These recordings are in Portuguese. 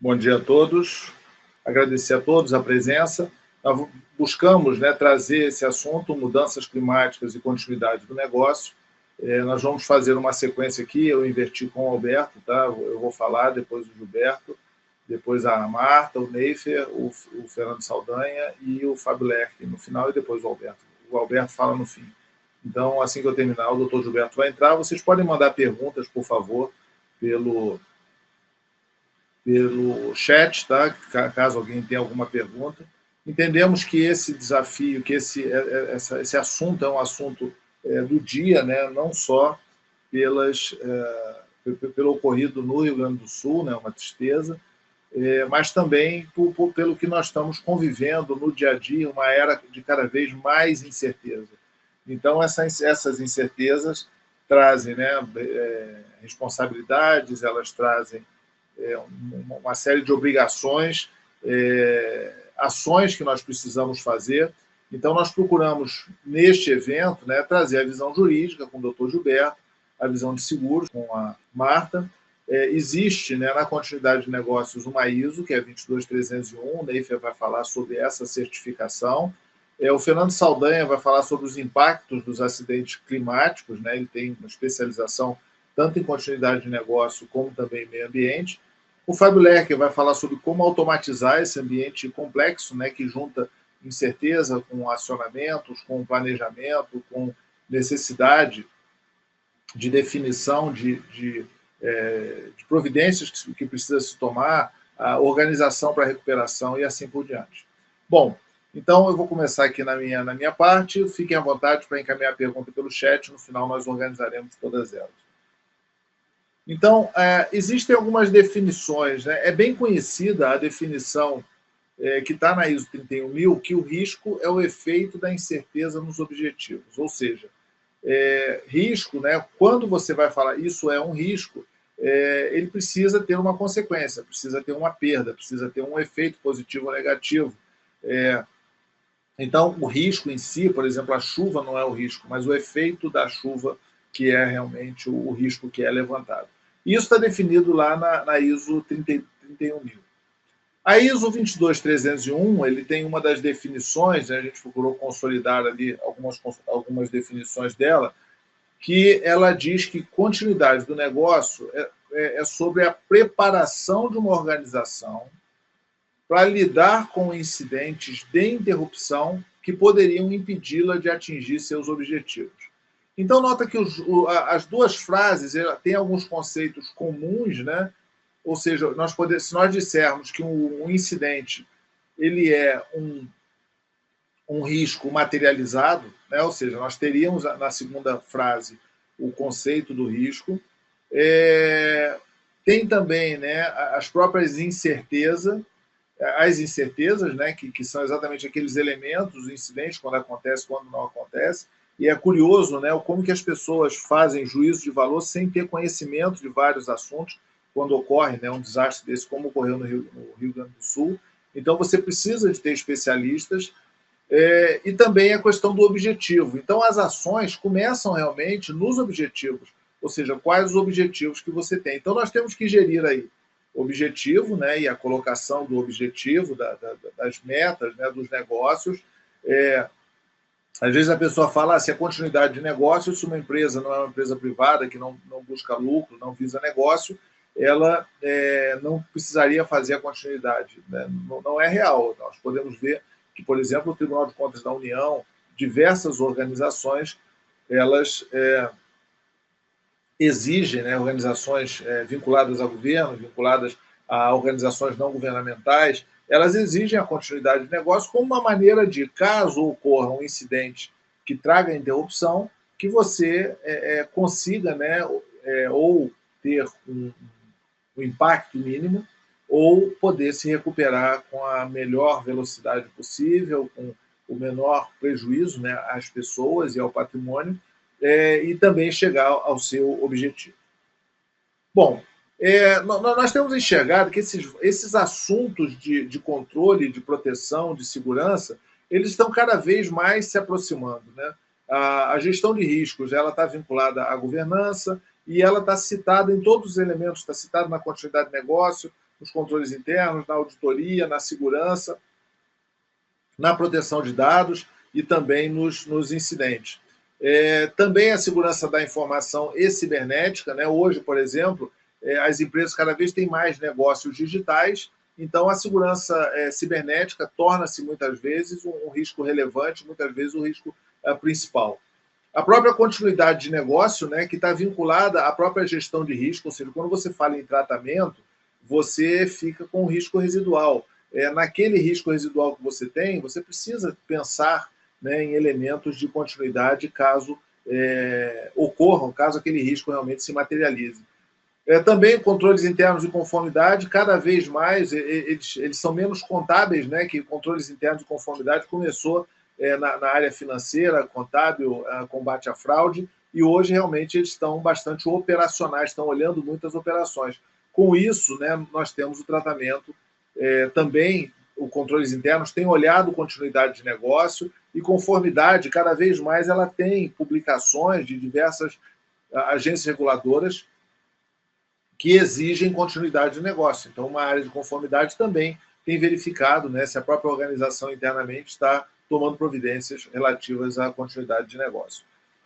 Bom dia a todos. Agradecer a todos a presença. Nós buscamos, trazer esse assunto, mudanças climáticas e continuidade do negócio. Nós vamos fazer uma sequência aqui, eu inverti com o Alberto, tá? Eu vou falar, depois o Gilberto, depois a Marta, o Neifer, o Fernando Saldanha e o Fábio Lerck no final, e depois o Alberto. O Alberto fala no fim. Então, assim que eu terminar, o doutor Gilberto vai entrar. Vocês podem mandar perguntas, por favor, pelo chat, tá? Caso alguém tenha alguma pergunta. Entendemos que esse desafio, que esse assunto é um assunto do dia, não só pelo ocorrido no Rio Grande do Sul, uma tristeza, mas também pelo que nós estamos convivendo no dia a dia, uma era de cada vez mais incerteza. Então, essas incertezas trazem responsabilidades, elas trazem uma série de obrigações, ações que nós precisamos fazer. Então, nós procuramos, neste evento, trazer a visão jurídica com o doutor Gilberto, a visão de seguros com a Marta. Existe, na continuidade de negócios, uma ISO, que é 22301, o Neifer vai falar sobre essa certificação. O Fernando Saldanha vai falar sobre os impactos dos acidentes climáticos, ele tem uma especialização tanto em continuidade de negócio como também em meio ambiente. O Fábio Lerck vai falar sobre como automatizar esse ambiente complexo, que junta incerteza com acionamentos, com planejamento, com necessidade de definição de providências que precisa se tomar, a organização para a recuperação e assim por diante. Bom, então eu vou começar aqui na minha parte. Fiquem à vontade para encaminhar a pergunta pelo chat. No final, nós organizaremos todas elas. Então, existem algumas definições. É bem conhecida a definição que está na ISO 31000, que o risco é o efeito da incerteza nos objetivos. Ou seja, risco, quando você vai falar isso é um risco, ele precisa ter uma consequência, precisa ter uma perda, precisa ter um efeito positivo ou negativo. Então, o risco em si, por exemplo, a chuva não é o risco, mas o efeito da chuva que é realmente o risco que é levantado. Isso está definido lá na ISO 31000. A ISO 22301, ele tem uma das definições, a gente procurou consolidar ali algumas definições dela, que ela diz que continuidade do negócio é sobre a preparação de uma organização para lidar com incidentes de interrupção que poderiam impedi-la de atingir seus objetivos. Então, nota que as duas frases têm alguns conceitos comuns, Ou seja, se nós dissermos que um incidente ele é um risco materializado, ou seja, nós teríamos na segunda frase o conceito do risco. Tem também as próprias incertezas, que são exatamente aqueles elementos, os incidentes, quando acontece, quando não acontece. E é curioso como que as pessoas fazem juízo de valor sem ter conhecimento de vários assuntos, quando ocorre um desastre desse, como ocorreu no Rio Grande do Sul. Então, você precisa de ter especialistas, e também a questão do objetivo. Então, as ações começam realmente nos objetivos, ou seja, quais os objetivos que você tem. Então, nós temos que gerir aí o objetivo, e a colocação do objetivo, das metas, dos negócios. Às vezes a pessoa fala se é continuidade de negócio, se uma empresa não é uma empresa privada, que não busca lucro, não visa negócio, ela não precisaria fazer a continuidade. Não é real. Nós podemos ver que, por exemplo, o Tribunal de Contas da União, diversas organizações, elas exigem, organizações vinculadas ao governo, vinculadas a organizações não governamentais, elas exigem a continuidade de negócio como uma maneira de, caso ocorra um incidente que traga interrupção, que você consiga ou ter um impacto mínimo, ou poder se recuperar com a melhor velocidade possível, com o menor prejuízo às pessoas e ao patrimônio, e também chegar ao seu objetivo. Bom, nós temos enxergado que esses assuntos de controle, de proteção, de segurança, eles estão cada vez mais se aproximando. A gestão de riscos ela está vinculada à governança, e ela está citada em todos os elementos, está citada na continuidade de negócio, nos controles internos, na auditoria, na segurança, na proteção de dados e também nos incidentes. Também a segurança da informação e cibernética, né? Hoje, por exemplo, as empresas cada vez têm mais negócios digitais, então a segurança cibernética torna-se muitas vezes um risco relevante, muitas vezes o risco principal. A própria continuidade de negócio, né, que está vinculada à própria gestão de risco, ou seja, quando você fala em tratamento, você fica com o risco residual. Naquele risco residual que você tem, você precisa pensar, né, em elementos de continuidade caso ocorram, caso aquele risco realmente se materialize. Também controles internos de conformidade, cada vez mais eles são menos contábeis, né, que controles internos de conformidade começou na área financeira, contábil, combate à fraude, e hoje realmente eles estão bastante operacionais, estão olhando muitas operações. Com isso, né, nós temos o tratamento também, os controles internos têm olhado continuidade de negócio e conformidade, cada vez mais ela tem publicações de diversas agências reguladoras que exigem continuidade de negócio. Então, uma área de conformidade também tem verificado, né, se a própria organização internamente está tomando providências relativas à continuidade de negócio.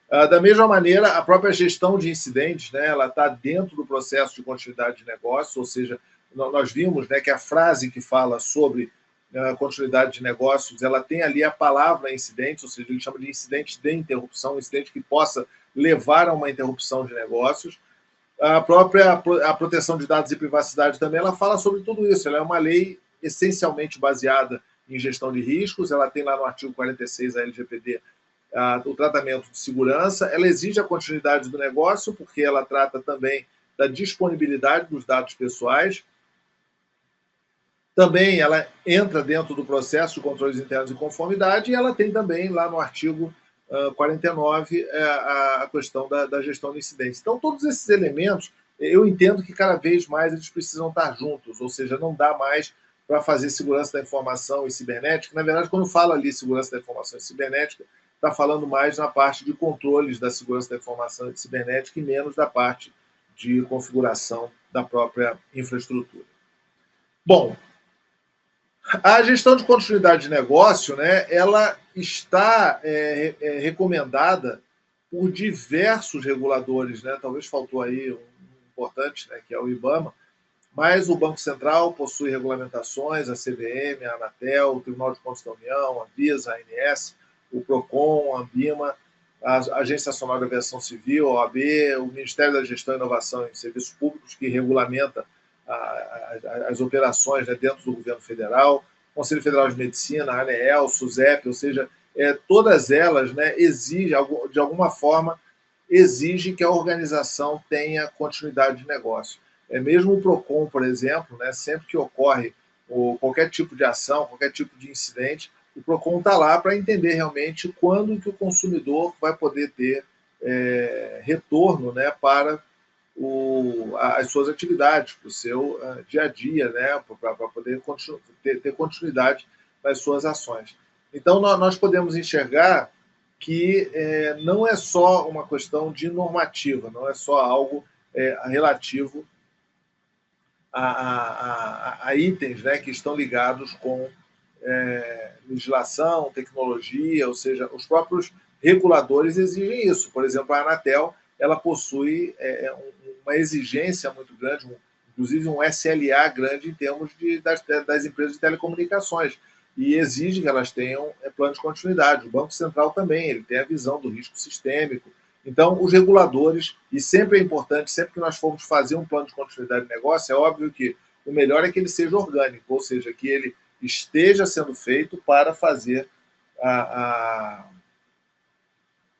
Da mesma maneira, a própria gestão de incidentes, né, ela está dentro do processo de continuidade de negócio, ou seja, nós vimos, né, que a frase que fala sobre continuidade de negócios, ela tem ali a palavra incidente, ou seja, ele chama de incidente de interrupção, um incidente que possa levar a uma interrupção de negócios. A proteção de dados e privacidade também, ela fala sobre tudo isso. Ela é uma lei essencialmente baseada em gestão de riscos, ela tem lá no artigo 46 da LGPD o tratamento de segurança, ela exige a continuidade do negócio, porque ela trata também da disponibilidade dos dados pessoais. Também ela entra dentro do processo de controles internos de conformidade e ela tem também lá no artigo 49 a questão da gestão de incidentes. Então, todos esses elementos, eu entendo que cada vez mais eles precisam estar juntos, ou seja, não dá mais para fazer segurança da informação e cibernética. Na verdade, quando fala ali segurança da informação e cibernética, está falando mais na parte de controles da segurança da informação e cibernética e menos da parte de configuração da própria infraestrutura. Bom, a gestão de continuidade de negócio, né, ela está recomendada por diversos reguladores, né? Talvez faltou aí um importante, né, que é o IBAMA, mas o Banco Central possui regulamentações, a CVM, a Anatel, o Tribunal de Contas da União, a Anvisa, a ANS, o PROCON, a Ambima, a Agência Nacional de Aviação Civil, a OAB, o Ministério da Gestão e Inovação em Serviços Públicos, que regulamenta as operações, né, dentro do governo federal, Conselho Federal de Medicina, a ANEEL, SUSEP, ou seja, todas elas, né, exigem, de alguma forma, exigem que a organização tenha continuidade de negócio. Mesmo o PROCON, por exemplo, né, sempre que ocorre qualquer tipo de ação, qualquer tipo de incidente, o PROCON está lá para entender realmente quando que o consumidor vai poder ter retorno, né, para as suas atividades, para o seu dia a dia, né, para poder ter continuidade nas suas ações. Então, nós podemos enxergar que não é só uma questão de normativa, não é só algo relativo a itens, né, que estão ligados com legislação, tecnologia, ou seja, os próprios reguladores exigem isso. Por exemplo, a Anatel, ela possui uma exigência muito grande, inclusive um SLA grande em termos das empresas de telecomunicações, e exige que elas tenham plano de continuidade. O Banco Central também, ele tem a visão do risco sistêmico. Então, os reguladores, e sempre é importante, sempre que nós formos fazer um plano de continuidade de negócio, é óbvio que o melhor é que ele seja orgânico, ou seja, que ele esteja sendo feito para fazer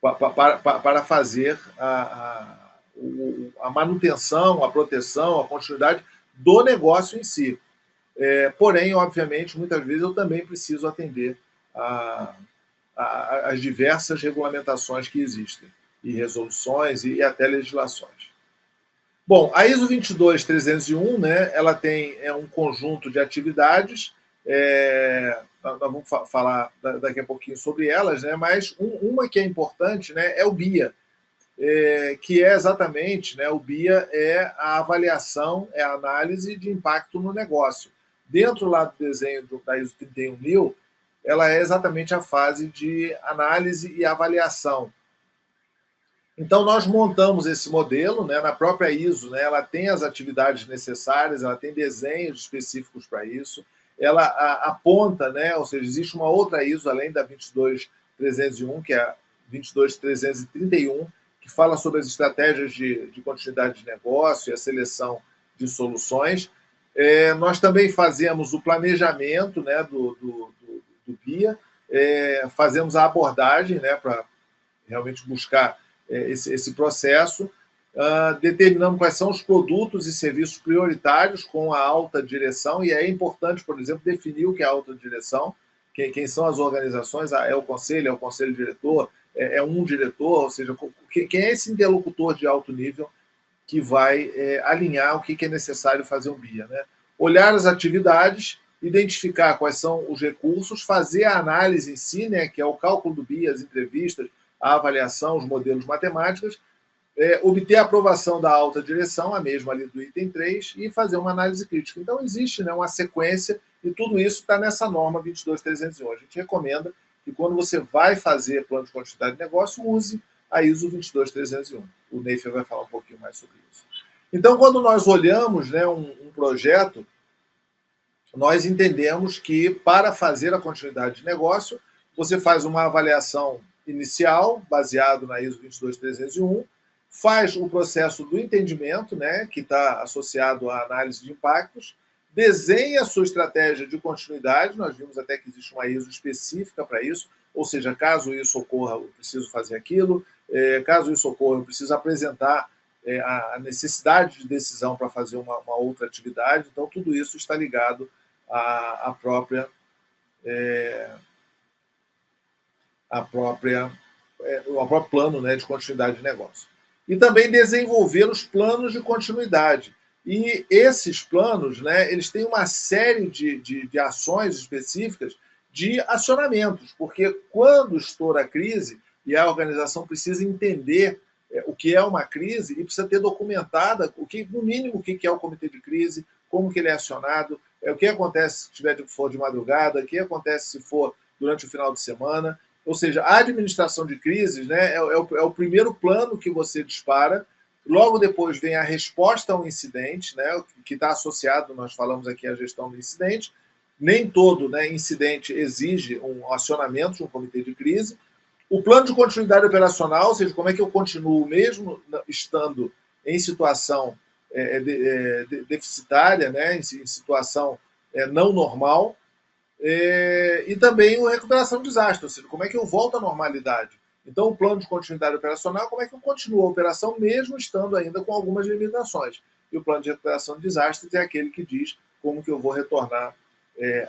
para fazer a manutenção, a proteção, a continuidade do negócio em si. Porém, obviamente, muitas vezes eu também preciso atender às diversas regulamentações que existem, e resoluções e até legislações. Bom, a ISO 22301, né, ela tem um conjunto de atividades, nós vamos falar daqui a pouquinho sobre elas, né, mas uma que é importante, né, é o BIA. que é exatamente, né, o BIA é a avaliação, é a análise de impacto no negócio. Dentro lá do desenho da ISO 31000, ela é exatamente a fase de análise e avaliação. Então, nós montamos esse modelo, né, na própria ISO, né, ela tem as atividades necessárias, ela tem desenhos específicos para isso, ela aponta, né, ou seja, existe uma outra ISO, além da 22301, que é a 22331, que fala sobre as estratégias de continuidade de negócio e a seleção de soluções. Nós também fazemos o planejamento, né, do BIA, fazemos a abordagem, né, para realmente buscar esse processo, determinamos quais são os produtos e serviços prioritários com a alta direção, e é importante, por exemplo, definir o que é a alta direção, quem são as organizações, é o conselho diretor, é um diretor, ou seja, quem é esse interlocutor de alto nível que vai alinhar o que é necessário fazer um BIA, né? Olhar as atividades, identificar quais são os recursos, fazer a análise em si, né, que é o cálculo do BIA, as entrevistas, a avaliação, os modelos matemáticos, obter a aprovação da alta direção, a mesma ali do item 3, e fazer uma análise crítica. Então, existe, né, uma sequência, e tudo isso está nessa norma 22301. A gente recomenda que, quando você vai fazer plano de continuidade de negócio, use a ISO 22301. O Neifer vai falar um pouquinho mais sobre isso. Então, quando nós olhamos, né, um projeto, nós entendemos que, para fazer a continuidade de negócio, você faz uma avaliação inicial, baseado na ISO 22301, faz o processo do entendimento, né, que está associado à análise de impactos, desenha a sua estratégia de continuidade, nós vimos até que existe uma ISO específica para isso, ou seja, caso isso ocorra, eu preciso fazer aquilo, caso isso ocorra, eu preciso apresentar a necessidade de decisão para fazer uma outra atividade, então tudo isso está ligado ao próprio plano, né, de continuidade de negócio. E também desenvolver os planos de continuidade. E esses planos, né, eles têm uma série de ações específicas de acionamentos, porque quando estoura a crise, e a organização precisa entender o que é uma crise e precisa ter documentada, no mínimo, o que é o comitê de crise, como que ele é acionado, o que acontece se for de madrugada, o que acontece se for durante o final de semana. Ou seja, a administração de crises, né, é o primeiro plano que você dispara. Logo depois vem a resposta ao incidente, né, que está associado, nós falamos aqui, à gestão do incidente. Nem todo, né, incidente exige um acionamento de um comitê de crise. O plano de continuidade operacional, ou seja, como é que eu continuo mesmo estando em situação deficitária, né, em situação não normal. E também a recuperação de desastre, ou seja, como é que eu volto à normalidade. Então, o plano de continuidade operacional, como é que eu continuo a operação mesmo estando ainda com algumas limitações. E o plano de recuperação de desastres é aquele que diz como que eu vou retornar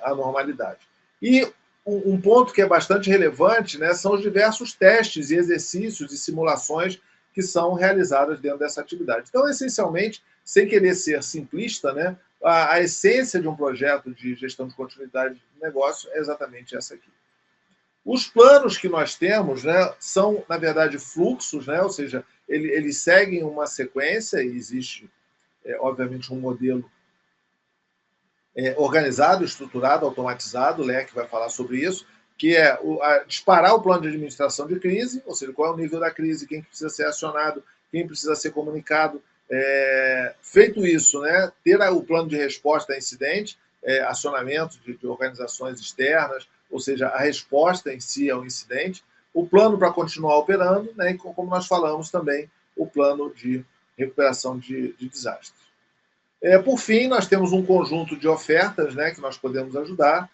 à normalidade. E um ponto que é bastante relevante, né, são os diversos testes e exercícios e simulações que são realizadas dentro dessa atividade. Então, essencialmente, sem querer ser simplista, né, a essência de um projeto de gestão de continuidade de negócio é exatamente essa aqui. Os planos que nós temos, né, são, na verdade, fluxos, né, ou seja, eles seguem uma sequência, e existe, obviamente, um modelo organizado, estruturado, automatizado, o LEC vai falar sobre isso, que é disparar o plano de administração de crise, ou seja, qual é o nível da crise, quem precisa ser acionado, quem precisa ser comunicado. Feito isso, né, ter o plano de resposta a incidente, acionamento de organizações externas, ou seja, a resposta em si ao incidente, o plano para continuar operando, né, e como nós falamos também, o plano de recuperação de desastres. Por fim, nós temos um conjunto de ofertas, né, que nós podemos ajudar.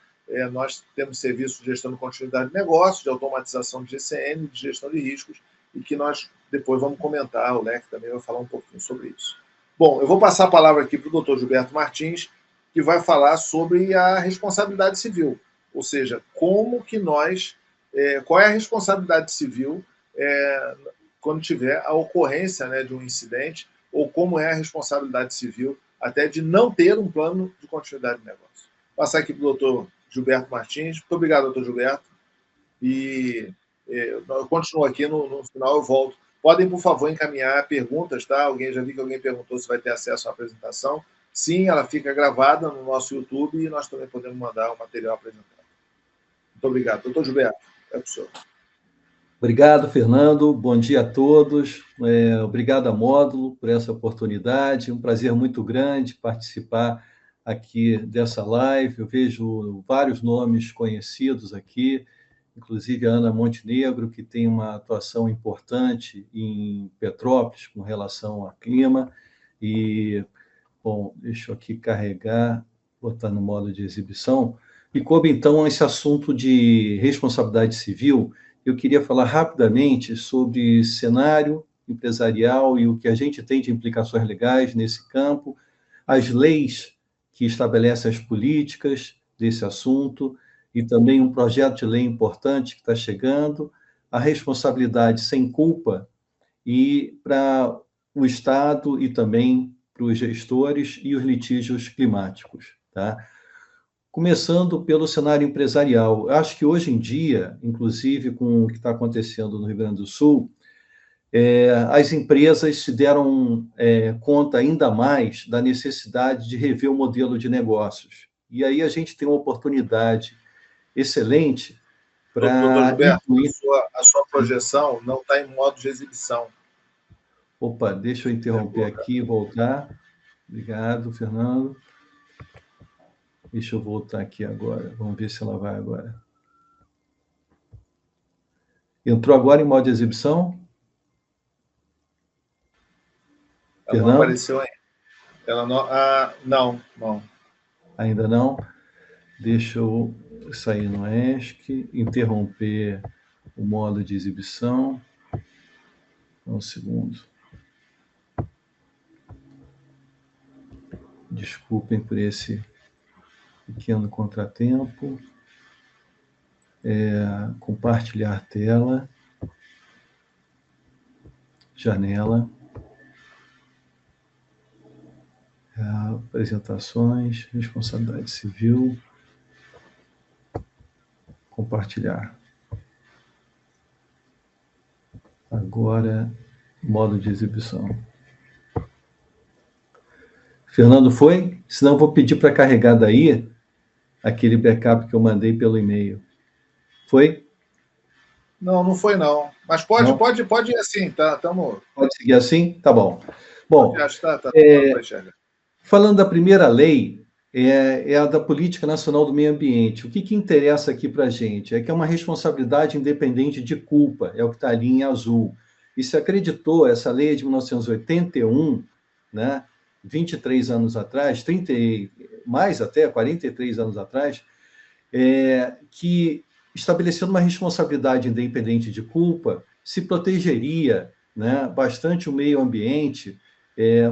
Nós temos serviços de gestão de continuidade de negócio, de automatização de GCN, de gestão de riscos, e que nós depois vamos comentar, o LEC também vai falar um pouquinho sobre isso. Bom, eu vou passar a palavra aqui para o Dr. Gilberto Martins, que vai falar sobre a responsabilidade civil, ou seja, como que nós, qual é a responsabilidade civil quando tiver a ocorrência, né, de um incidente, ou como é a responsabilidade civil até de não ter um plano de continuidade de negócio. Vou passar aqui para o doutor Gilberto Martins. Muito obrigado, doutor Gilberto. E eu continuo aqui, no final eu volto. Podem, por favor, encaminhar perguntas, tá? Já vi que alguém perguntou se vai ter acesso à apresentação. Sim, ela fica gravada no nosso YouTube e nós também podemos mandar o material apresentado. Muito obrigado. Doutor Gilberto, é para o senhor. Obrigado, Fernando. Bom dia a todos. Obrigado a Módulo por essa oportunidade. Um prazer muito grande participar aqui dessa live. Eu vejo vários nomes conhecidos aqui, inclusive a Ana Montenegro, que tem uma atuação importante em Petrópolis com relação ao clima. E, bom, deixa eu aqui carregar, botar no modo de exibição. E coube, então, esse assunto de responsabilidade civil. Eu queria falar rapidamente sobre cenário empresarial e o que a gente tem de implicações legais nesse campo, as leis que estabelecem as políticas desse assunto, e também um projeto de lei importante que está chegando, a responsabilidade sem culpa, e para o Estado e também para os gestores e os litígios climáticos, tá? Começando pelo cenário empresarial. Eu acho que hoje em dia, inclusive com o que está acontecendo no Rio Grande do Sul, as empresas se deram conta ainda mais da necessidade de rever o modelo de negócios. E aí a gente tem uma oportunidade excelente para... Doutor Gilberto, a sua projeção não está em modo de exibição. Opa, deixa eu interromper aqui e voltar. Obrigado, Fernando. Deixa eu voltar aqui agora. Vamos ver se ela vai agora. Entrou agora em modo de exibição? Ela não apareceu ainda. Ela não, não. Ainda não? Deixa eu sair no ESC, interromper o modo de exibição. Um segundo. Desculpem por esse pequeno contratempo. Compartilhar tela. Janela. Apresentações, responsabilidade civil. Compartilhar. Agora, modo de exibição. Fernando, foi? Senão eu vou pedir para carregar daí aquele backup que eu mandei pelo e-mail. Foi? Não, não foi não. Mas pode ir assim, tá? Pode seguir assim? Tá bom. Bom, falando da primeira lei, é a da Política Nacional do Meio Ambiente. O que interessa aqui para a gente? É que é uma responsabilidade independente de culpa, é o que está ali em azul. E se acreditou, essa lei é de 1981, né? 23 anos atrás, 30, mais até, 43 anos atrás, que estabelecendo uma responsabilidade independente de culpa, se protegeria, né, bastante o meio ambiente,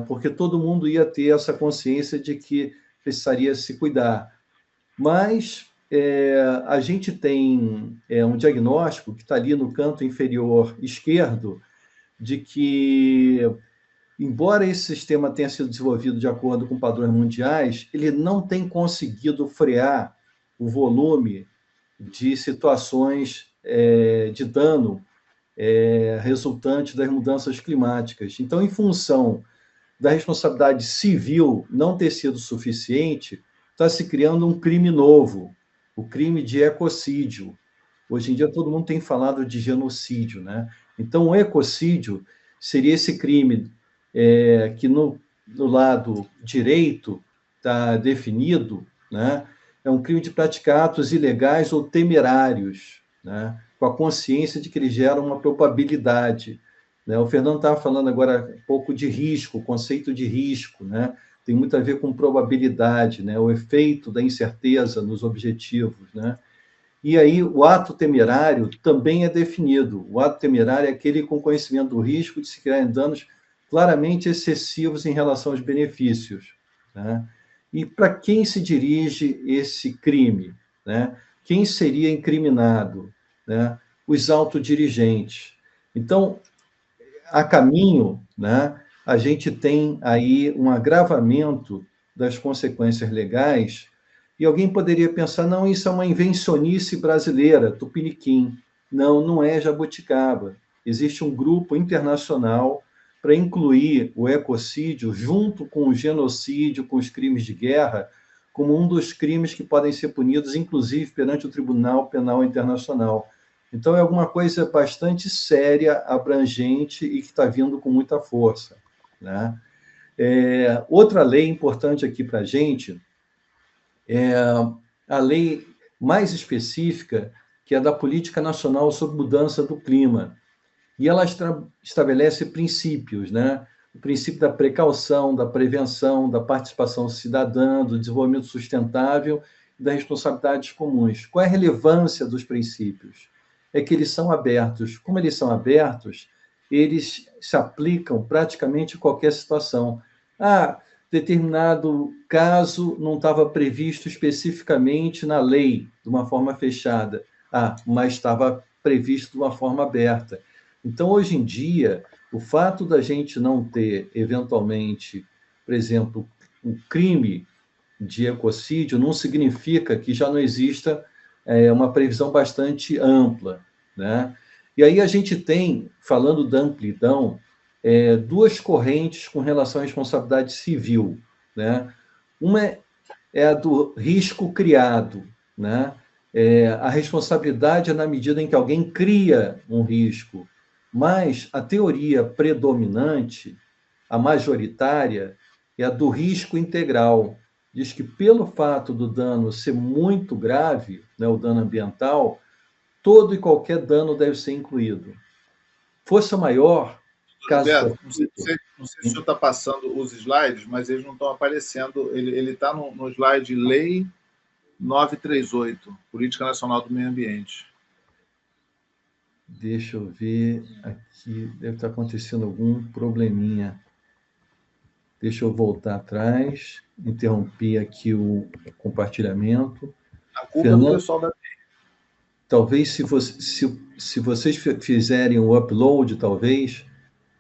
porque todo mundo ia ter essa consciência de que precisaria se cuidar. Mas a gente tem um diagnóstico que está ali no canto inferior esquerdo, de que, embora esse sistema tenha sido desenvolvido de acordo com padrões mundiais, ele não tem conseguido frear o volume de situações de dano resultante das mudanças climáticas. Então, em função da responsabilidade civil não ter sido suficiente, está se criando um crime novo, o crime de ecocídio. Hoje em dia, todo mundo tem falado de genocídio, né? Então, o ecocídio seria esse crime que no lado direito está definido, né? É um crime de praticar atos ilegais ou temerários, né? Com a consciência de que ele gera uma probabilidade, né? O Fernando estava falando agora um pouco de risco, o conceito de risco, né? Tem muito a ver com probabilidade, né? O efeito da incerteza nos objetivos, né? E aí o ato temerário também é definido. O ato temerário é aquele com conhecimento do risco de se criar danos claramente excessivos em relação aos benefícios, né? E para quem se dirige esse crime, né? Quem seria incriminado, né? Os autodirigentes. Então, a caminho, né, a gente tem aí um agravamento das consequências legais, e alguém poderia pensar, não, isso é uma invencionice brasileira, tupiniquim. Não, não é jabuticaba. existe um grupo internacional para incluir o ecocídio junto com o genocídio, com os crimes de guerra, como um dos crimes que podem ser punidos, inclusive perante o Tribunal Penal Internacional. Então, é alguma coisa bastante séria, abrangente e que está vindo com muita força, né? Outra lei importante aqui para a gente é a lei mais específica, que é da Política Nacional sobre Mudança do Clima. E ela estabelece princípios, né? O princípio da precaução, da prevenção, da participação cidadã, do desenvolvimento sustentável e das responsabilidades comuns. Qual é a relevância dos princípios? É que eles são abertos. Como eles são abertos, eles se aplicam praticamente em qualquer situação. Determinado caso não estava previsto especificamente na lei, de uma forma fechada. Mas estava previsto de uma forma aberta. Então, hoje em dia, o fato da gente não ter, eventualmente, por exemplo, um crime de ecocídio, não significa que já não exista uma previsão bastante ampla, né? E aí a gente tem, falando da amplidão, duas correntes com relação à responsabilidade civil, né? Uma é a do risco criado, né? A responsabilidade é na medida em que alguém cria um risco, mas a teoria predominante, a majoritária, é a do risco integral. Diz que pelo fato do dano ser muito grave, né, o dano ambiental, todo e qualquer dano deve ser incluído. Força maior, caso Roberto, não sei se o senhor está passando os slides, mas eles não estão aparecendo. Ele está no slide Lei 938, Política Nacional do Meio Ambiente. Deixa eu ver aqui, deve estar acontecendo algum probleminha. Deixa eu voltar atrás, interrompi aqui o compartilhamento. A culpa é do pessoal da talvez se vocês fizerem o upload, talvez,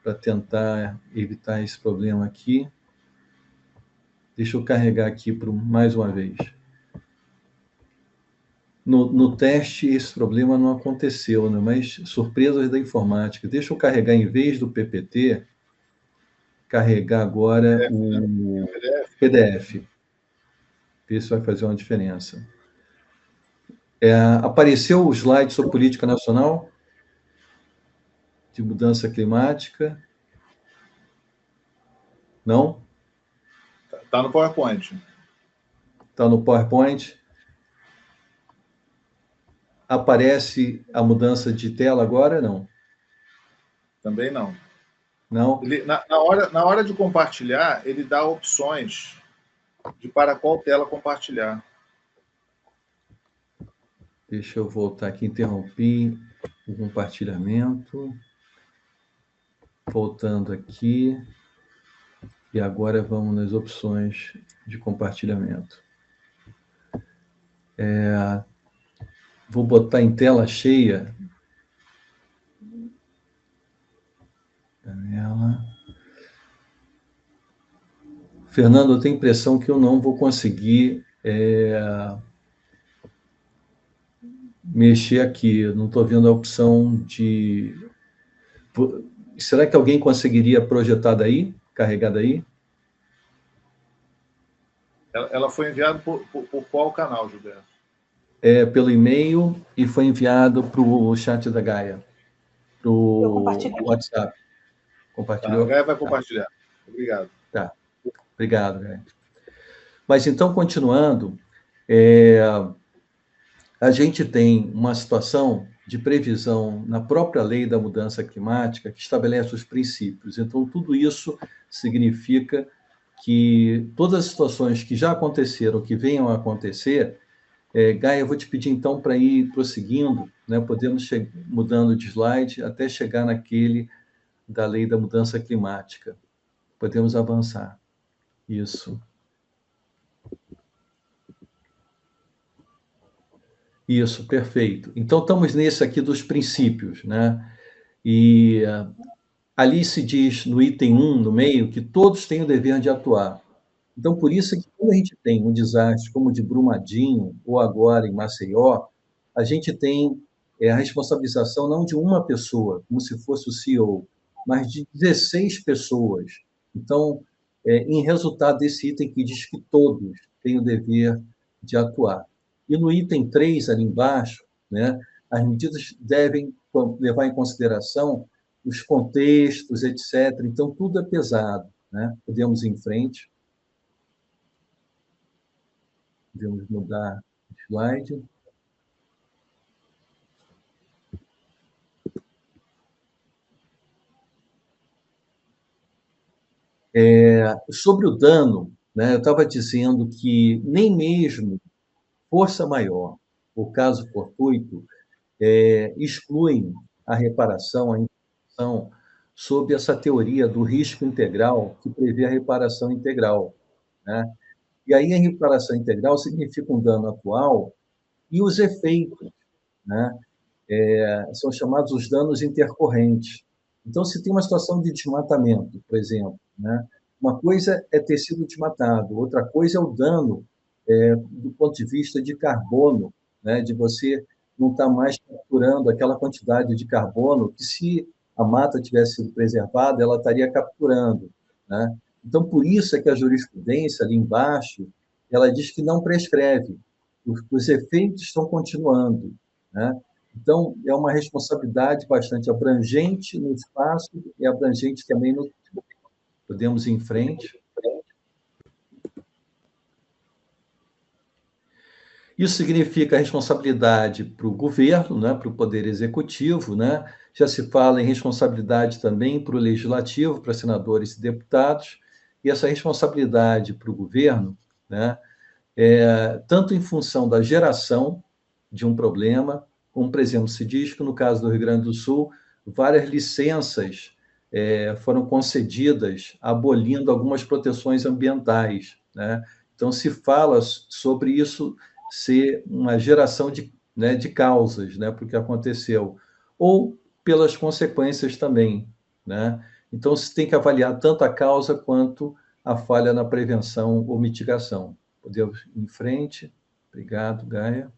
para tentar evitar esse problema aqui. Deixa eu carregar aqui mais uma vez. No teste, esse problema não aconteceu, né? Mas surpresas da informática. Deixa eu carregar, em vez do PPT, carregar agora o PDF. Ver se vai fazer uma diferença. Apareceu o slide sobre política nacional de mudança climática? Não? Está no PowerPoint. Está no PowerPoint. Aparece a mudança de tela agora? Não. Também não. Não? Na hora de compartilhar, ele dá opções de para qual tela compartilhar. Deixa eu voltar aqui, interrompi o compartilhamento. Voltando aqui. E agora vamos nas opções de compartilhamento. Vou botar em tela cheia. Janela. Fernando, eu tenho a impressão que eu não vou conseguir mexer aqui. Eu não estou vendo a opção de... Será que alguém conseguiria projetar daí? Carregar daí? Ela foi enviada por qual canal, Gilberto? Pelo e-mail e foi enviado para o chat da Gaia, para o WhatsApp. Compartilhou? A Gaia vai compartilhar. Obrigado. Tá. Obrigado, Gaia. Mas então, continuando, a gente tem uma situação de previsão na própria lei da mudança climática que estabelece os princípios. Então, tudo isso significa que todas as situações que já aconteceram, que venham a acontecer, Gaia, eu vou te pedir então para ir prosseguindo, né? Podemos mudando de slide até chegar naquele da lei da mudança climática. Podemos avançar. Isso. Isso, perfeito. Então, estamos nesse aqui dos princípios, né? E ali se diz, no item 1, no meio, que todos têm o dever de atuar. Então, por isso que quando a gente tem um desastre como o de Brumadinho, ou agora em Maceió, a gente tem é a responsabilização não de uma pessoa, como se fosse o CEO, mas de 16 pessoas. Então, em resultado desse item que diz que todos têm o dever de atuar. E no item 3, ali embaixo, né, as medidas devem levar em consideração os contextos, etc. Então, tudo é pesado. Né? Podemos ir em frente. Podemos mudar o slide. Sobre o dano, né, eu estava dizendo que nem mesmo força maior, o caso fortuito, excluem a reparação, a indenização, sob essa teoria do risco integral, que prevê a reparação integral. Né? E aí a reparação integral significa um dano atual e os efeitos, né? São chamados os danos intercorrentes. Então, se tem uma situação de desmatamento, por exemplo, né? Uma coisa é ter sido desmatado, outra coisa é o dano do ponto de vista de carbono, né? De você não estar mais capturando aquela quantidade de carbono que, se a mata tivesse sido preservada, ela estaria capturando. Né? Então, por isso é que a jurisprudência, ali embaixo, ela diz que não prescreve, os efeitos estão continuando. Né? Então, é uma responsabilidade bastante abrangente no espaço e abrangente também no tempo. Podemos ir em frente. Isso significa responsabilidade para o governo, né, para o Poder Executivo, né? Já se fala em responsabilidade também para o Legislativo, para senadores e deputados, e essa responsabilidade para o governo, né, tanto em função da geração de um problema, como, por exemplo, se diz que, no caso do Rio Grande do Sul, várias licenças foram concedidas, abolindo algumas proteções ambientais. Né? Então, se fala sobre isso ser uma geração de causas, né, para o que aconteceu, ou pelas consequências também. Né? Então, se tem que avaliar tanto a causa quanto a falha na prevenção ou mitigação. Podemos ir em frente. Obrigado, Gaia.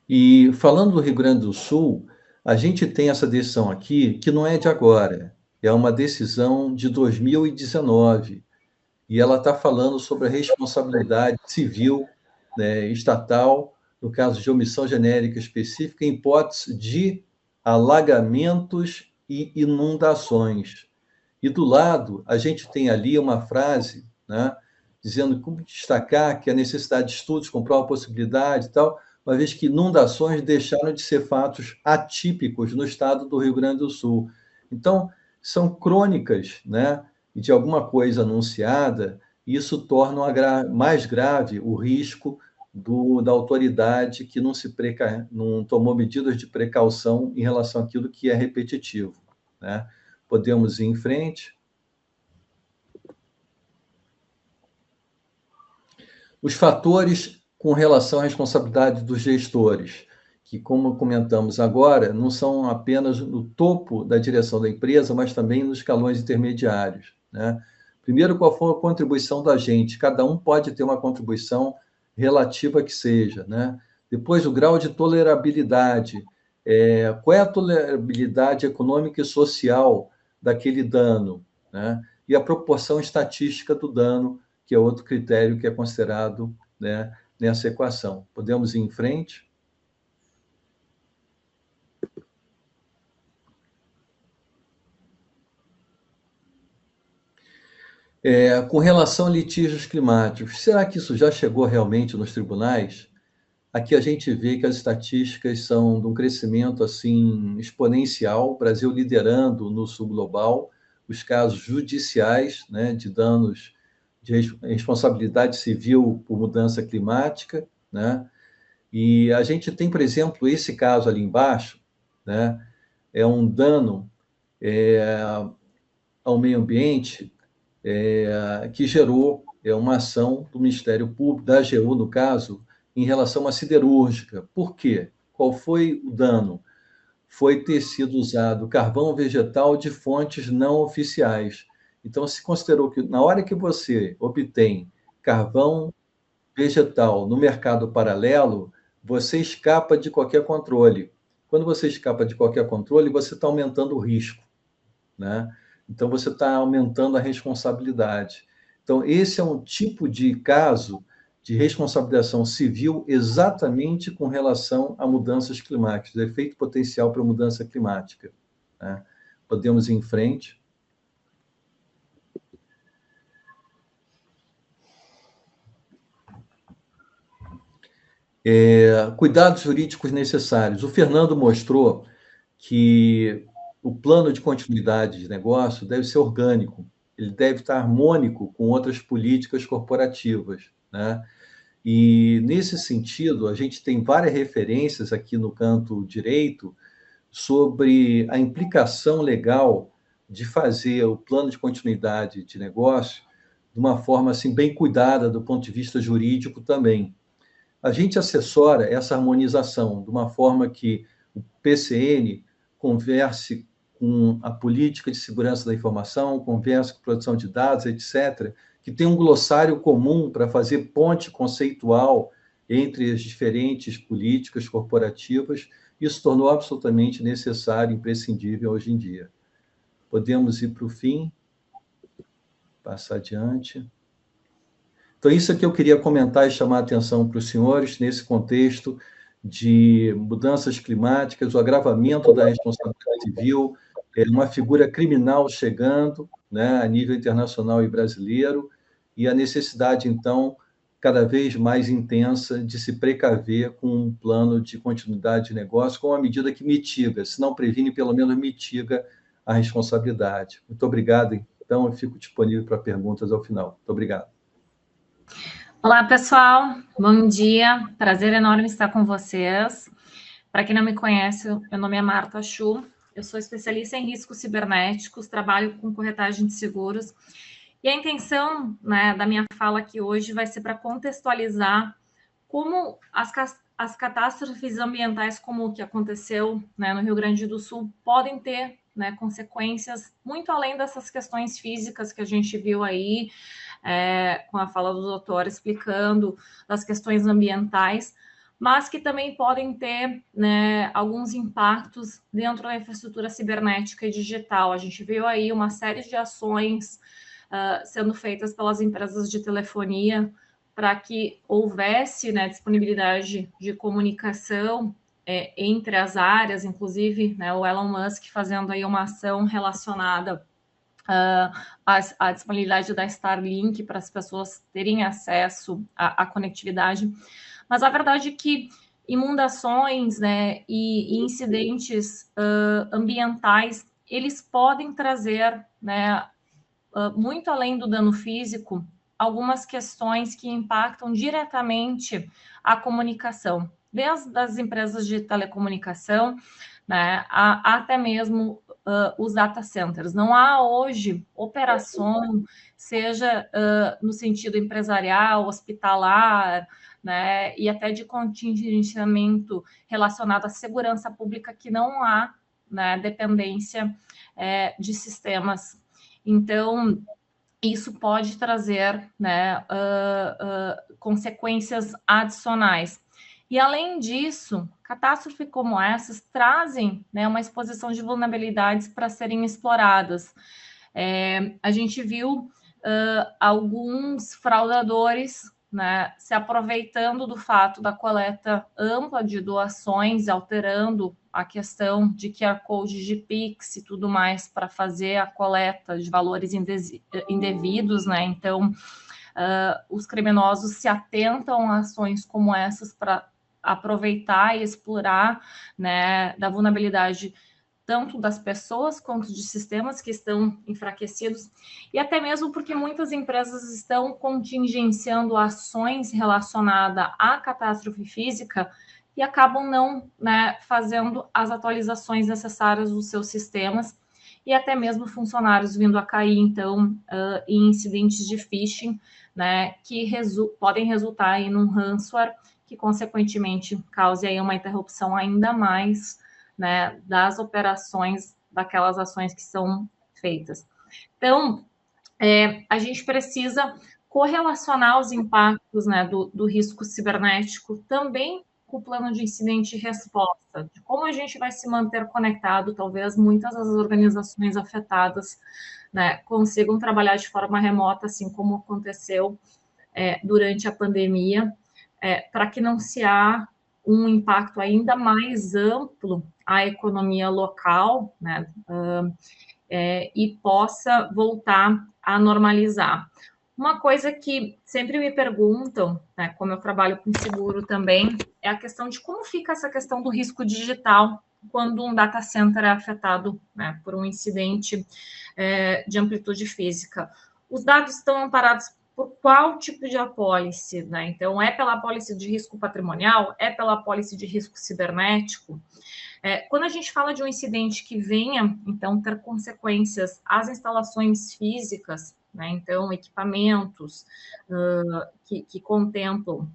E falando do Rio Grande do Sul, a gente tem essa decisão aqui, que não é de agora, é uma decisão de 2019, e ela está falando sobre a responsabilidade civil, né, estatal, no caso de omissão genérica específica, em hipótese de alagamentos e inundações. E do lado, a gente tem ali uma frase, né, dizendo como destacar que a necessidade de estudos comprova a possibilidade e tal, uma vez que inundações deixaram de ser fatos atípicos no estado do Rio Grande do Sul. Então, são crônicas, né, de alguma coisa anunciada, e isso torna mais grave o risco da autoridade que não tomou medidas de precaução em relação àquilo que é repetitivo. Né? Podemos ir em frente. Os fatores com relação à responsabilidade dos gestores, que, como comentamos agora, não são apenas no topo da direção da empresa, mas também nos escalões intermediários. Né? Primeiro, qual foi a contribuição da gente? Cada um pode ter uma contribuição relativa que seja. Né? Depois, o grau de tolerabilidade. Qual é a tolerabilidade econômica e social daquele dano? Né? E a proporção estatística do dano, que é outro critério que é considerado, né, nessa equação. Podemos ir em frente? Com relação a litígios climáticos, será que isso já chegou realmente nos tribunais? Aqui a gente vê que as estatísticas são de um crescimento assim exponencial, o Brasil liderando no sul global, os casos judiciais, né, de danos de responsabilidade civil por mudança climática, né? E a gente tem, por exemplo, esse caso ali embaixo, né? É um dano ao meio ambiente que gerou uma ação do Ministério Público, da AGU, no caso, em relação à siderúrgica. Por quê? Qual foi o dano? Foi ter sido usado carvão vegetal de fontes não oficiais. Então, se considerou que, na hora que você obtém carvão vegetal no mercado paralelo, você escapa de qualquer controle. Quando você escapa de qualquer controle, você está aumentando o risco, né? Então, você está aumentando a responsabilidade. Então, esse é um tipo de caso de responsabilização civil exatamente com relação a mudanças climáticas, efeito potencial para mudança climática, né? Podemos ir em frente. Cuidados jurídicos necessários. O Fernando mostrou que o plano de continuidade de negócio deve ser orgânico, ele deve estar harmônico com outras políticas corporativas, né? E, nesse sentido, a gente tem várias referências aqui no canto direito sobre a implicação legal de fazer o plano de continuidade de negócio de uma forma assim bem cuidada do ponto de vista jurídico também. A gente assessora essa harmonização de uma forma que o PCN converse com a política de segurança da informação, converse com produção de dados, etc., que tem um glossário comum para fazer ponte conceitual entre as diferentes políticas corporativas. Isso tornou absolutamente necessário, imprescindível hoje em dia. Podemos ir para o fim, passar adiante. Então, isso é que eu queria comentar e chamar a atenção para os senhores nesse contexto de mudanças climáticas, o agravamento da responsabilidade civil, uma figura criminal chegando, né, a nível internacional e brasileiro, e a necessidade, então, cada vez mais intensa de se precaver com um plano de continuidade de negócio, com uma medida que mitiga, se não previne, pelo menos mitiga a responsabilidade. Muito obrigado. Então, eu fico disponível para perguntas ao final. Muito obrigado. Olá, pessoal. Bom dia. Prazer enorme estar com vocês. Para quem não me conhece, meu nome é Marta Chu. Eu sou especialista em riscos cibernéticos, trabalho com corretagem de seguros. E a intenção, né, da minha fala aqui hoje vai ser para contextualizar como as catástrofes ambientais, como o que aconteceu, né, no Rio Grande do Sul, podem ter, né, consequências muito além dessas questões físicas que a gente viu aí, com a fala do doutor explicando as questões ambientais, mas que também podem ter, né, alguns impactos dentro da infraestrutura cibernética e digital. A gente viu aí uma série de ações sendo feitas pelas empresas de telefonia para que houvesse, né, disponibilidade de comunicação entre as áreas, inclusive, né, o Elon Musk fazendo aí uma ação relacionada a disponibilidade da Starlink para as pessoas terem acesso à conectividade. Mas a verdade é que inundações, né, e incidentes ambientais, eles podem trazer, né, muito além do dano físico, algumas questões que impactam diretamente a comunicação, desde as empresas de telecomunicação, né, até mesmo os data centers. Não há hoje operação, seja no sentido empresarial, hospitalar, né, e até de contingenciamento relacionado à segurança pública, que não há, né, dependência de sistemas. Então, isso pode trazer, né, consequências adicionais. E, além disso, catástrofes como essas trazem, né, uma exposição de vulnerabilidades para serem exploradas. A gente viu alguns fraudadores, né, se aproveitando do fato da coleta ampla de doações, alterando a questão de QR Code de Pix e tudo mais para fazer a coleta de valores indevidos, né? Então, os criminosos se atentam a ações como essas para aproveitar e explorar, né, da vulnerabilidade tanto das pessoas quanto de sistemas que estão enfraquecidos, e até mesmo porque muitas empresas estão contingenciando ações relacionadas à catástrofe física e acabam não, né, fazendo as atualizações necessárias dos seus sistemas, e até mesmo funcionários vindo a cair, então, em incidentes de phishing, né, que podem resultar em um ransomware, que, consequentemente, cause aí uma interrupção ainda mais, né, das operações, daquelas ações que são feitas. Então, a gente precisa correlacionar os impactos, né, do risco cibernético também com o plano de incidente e resposta, de como a gente vai se manter conectado, talvez muitas das organizações afetadas, né, consigam trabalhar de forma remota, assim como aconteceu durante a pandemia, para que não se há um impacto ainda mais amplo à economia local, né, e possa voltar a normalizar. Uma coisa que sempre me perguntam, né, como eu trabalho com seguro também, é a questão de como fica essa questão do risco digital quando um data center é afetado, né, por um incidente de amplitude física. Os dados estão amparados por qual tipo de apólice, né? Então, é pela apólice de risco patrimonial? É pela apólice de risco cibernético? Quando a gente fala de um incidente que venha, então, ter consequências às instalações físicas, né? Então, equipamentos que contemplam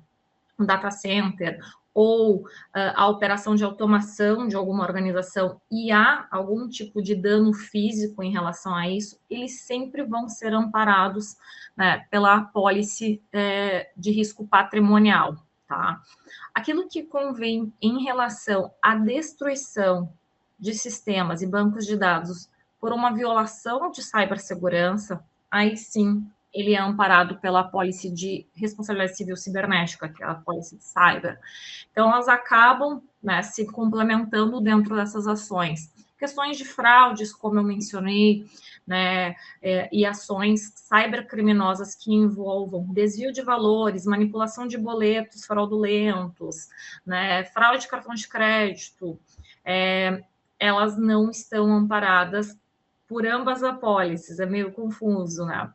um data center ou a operação de automação de alguma organização e há algum tipo de dano físico em relação a isso, eles sempre vão ser amparados, né, pela apólice de risco patrimonial, tá? Aquilo que convém em relação à destruição de sistemas e bancos de dados por uma violação de cibersegurança, aí sim ele é amparado pela apólice de responsabilidade civil cibernética, que é a apólice de cyber. Então, elas acabam, né, se complementando dentro dessas ações. Questões de fraudes, como eu mencionei, né, e ações cybercriminosas que envolvam desvio de valores, manipulação de boletos fraudulentos, né, fraude de cartão de crédito, elas não estão amparadas por ambas apólices, é meio confuso, né?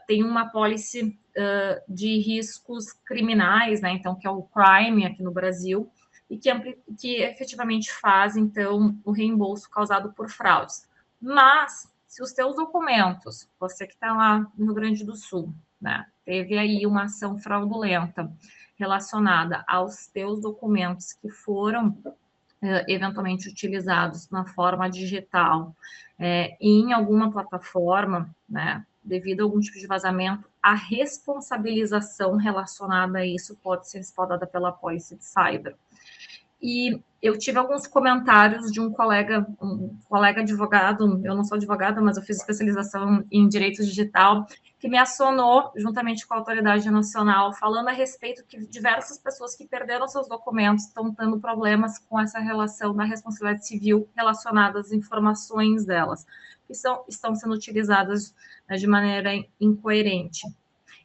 Tem uma apólice de riscos criminais, né? Então, que é o crime aqui no Brasil, e que efetivamente faz, então, o reembolso causado por fraudes. Mas, se os teus documentos, você que está lá no Rio Grande do Sul, né, teve aí uma ação fraudulenta relacionada aos teus documentos que foram eventualmente utilizados na forma digital em alguma plataforma, né, devido a algum tipo de vazamento, a responsabilização relacionada a isso pode ser respaldada pela apólice de cyber. E eu tive alguns comentários de um colega advogado, eu não sou advogada, mas eu fiz especialização em direito digital, que me acionou, juntamente com a autoridade nacional, falando a respeito que diversas pessoas que perderam seus documentos estão tendo problemas com essa relação da responsabilidade civil relacionada às informações delas, que estão sendo utilizadas, né, de maneira incoerente.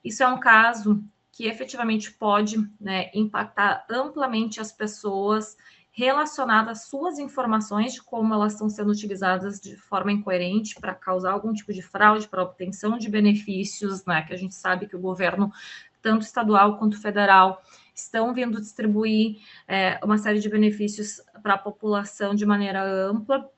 Isso é um caso que efetivamente pode, né, impactar amplamente as pessoas relacionadas às suas informações, de como elas estão sendo utilizadas de forma incoerente para causar algum tipo de fraude, para obtenção de benefícios, né, que a gente sabe que o governo, tanto estadual quanto federal, estão vindo distribuir uma série de benefícios para a população de maneira ampla,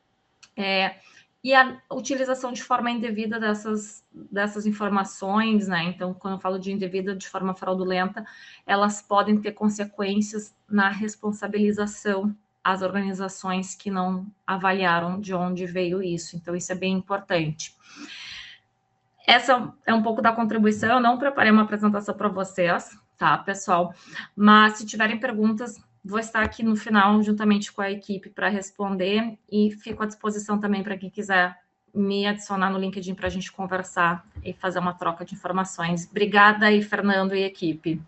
e a utilização de forma indevida dessas informações, né? Então, quando eu falo de indevida de forma fraudulenta, elas podem ter consequências na responsabilização às organizações que não avaliaram de onde veio isso. Então, isso é bem importante. Essa é um pouco da contribuição. Eu não preparei uma apresentação para vocês, tá, pessoal? Mas se tiverem perguntas, vou estar aqui no final, juntamente com a equipe, para responder, e fico à disposição também para quem quiser me adicionar no LinkedIn para a gente conversar e fazer uma troca de informações. Obrigada aí, Fernando e equipe.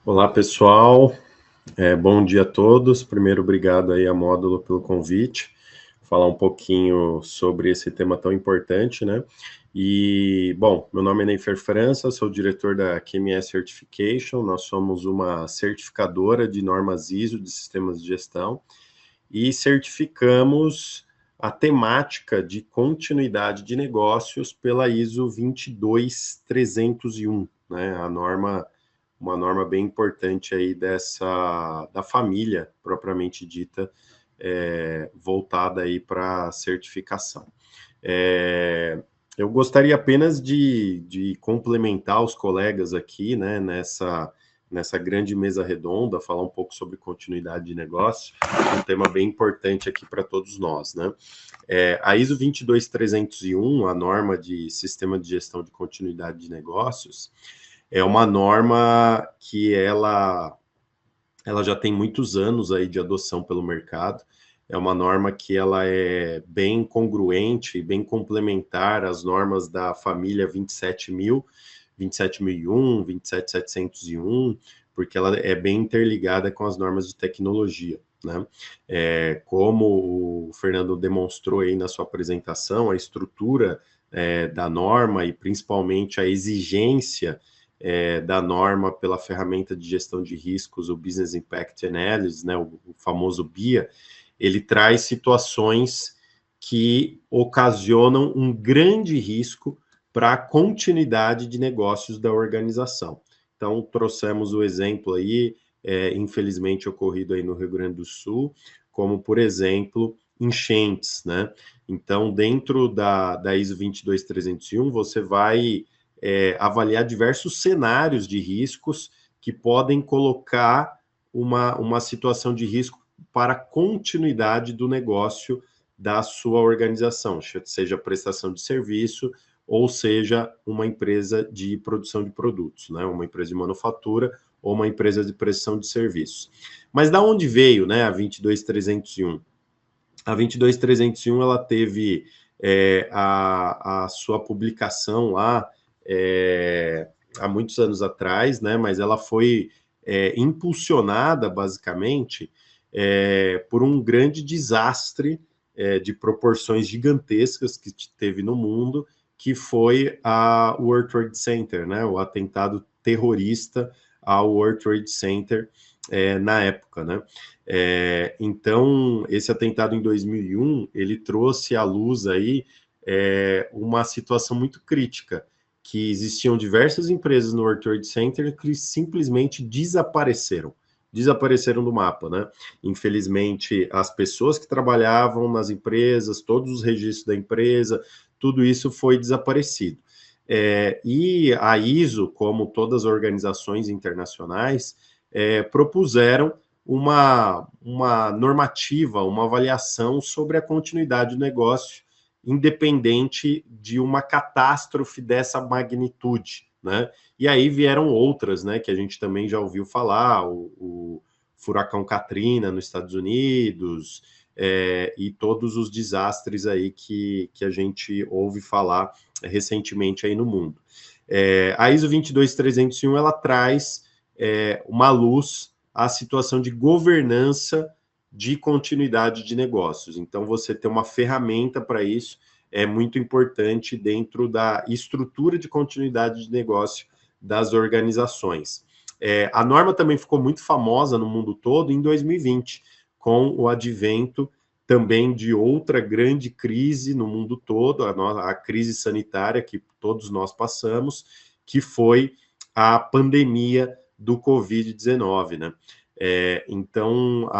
Olá, pessoal. Bom dia a todos. Primeiro, obrigado aí a Módulo pelo convite. Falar um pouquinho sobre esse tema tão importante, né? E, bom, meu nome é Neifer França, sou diretor da QMS Certification, nós somos uma certificadora de normas ISO de sistemas de gestão e certificamos a temática de continuidade de negócios pela ISO 22301, né? Uma norma bem importante aí da família propriamente dita, voltada aí para certificação. Eu gostaria apenas de complementar os colegas aqui, né, nessa grande mesa redonda, falar um pouco sobre continuidade de negócio, um tema bem importante aqui para todos nós, né? A ISO 22301, a norma de Sistema de Gestão de Continuidade de Negócios, é uma norma que ela já tem muitos anos aí de adoção pelo mercado. É uma norma que ela é bem congruente e bem complementar às normas da família 27000, 27001, 27701, porque ela é bem interligada com as normas de tecnologia, né? Como o Fernando demonstrou aí na sua apresentação, a estrutura da norma e principalmente a exigência da norma pela ferramenta de gestão de riscos, o Business Impact Analysis, né, o famoso BIA, ele traz situações que ocasionam um grande risco para a continuidade de negócios da organização. Então, trouxemos o exemplo aí, infelizmente ocorrido aí no Rio Grande do Sul, como, por exemplo, enchentes, né? Então, dentro da ISO 22301, você vai avaliar diversos cenários de riscos que podem colocar uma situação de risco para a continuidade do negócio da sua organização, seja prestação de serviço ou seja uma empresa de produção de produtos, né? Uma empresa de manufatura ou uma empresa de prestação de serviços. Mas da onde veio, né, a 22301? A 22301 ela teve a sua publicação lá há muitos anos atrás, né? Mas ela foi impulsionada basicamente por um grande desastre de proporções gigantescas que teve no mundo, que foi o World Trade Center, né? O atentado terrorista ao World Trade Center na época, né? Então, esse atentado em 2001, ele trouxe à luz aí uma situação muito crítica, que existiam diversas empresas no World Trade Center que simplesmente desapareceram do mapa, né? Infelizmente, as pessoas que trabalhavam nas empresas, todos os registros da empresa, tudo isso foi desaparecido. E a ISO, como todas as organizações internacionais, propuseram uma normativa, uma avaliação sobre a continuidade do negócio, independente de uma catástrofe dessa magnitude, né? E aí vieram outras, né, que a gente também já ouviu falar, o furacão Katrina nos Estados Unidos, e todos os desastres aí que a gente ouve falar recentemente aí no mundo. A ISO 22301, ela traz uma luz à situação de governança de continuidade de negócios. Então, você ter uma ferramenta para isso é muito importante dentro da estrutura de continuidade de negócio das organizações. A norma também ficou muito famosa no mundo todo em 2020, com o advento também de outra grande crise no mundo todo, a crise sanitária que todos nós passamos, que foi a pandemia do Covid-19, né? Então,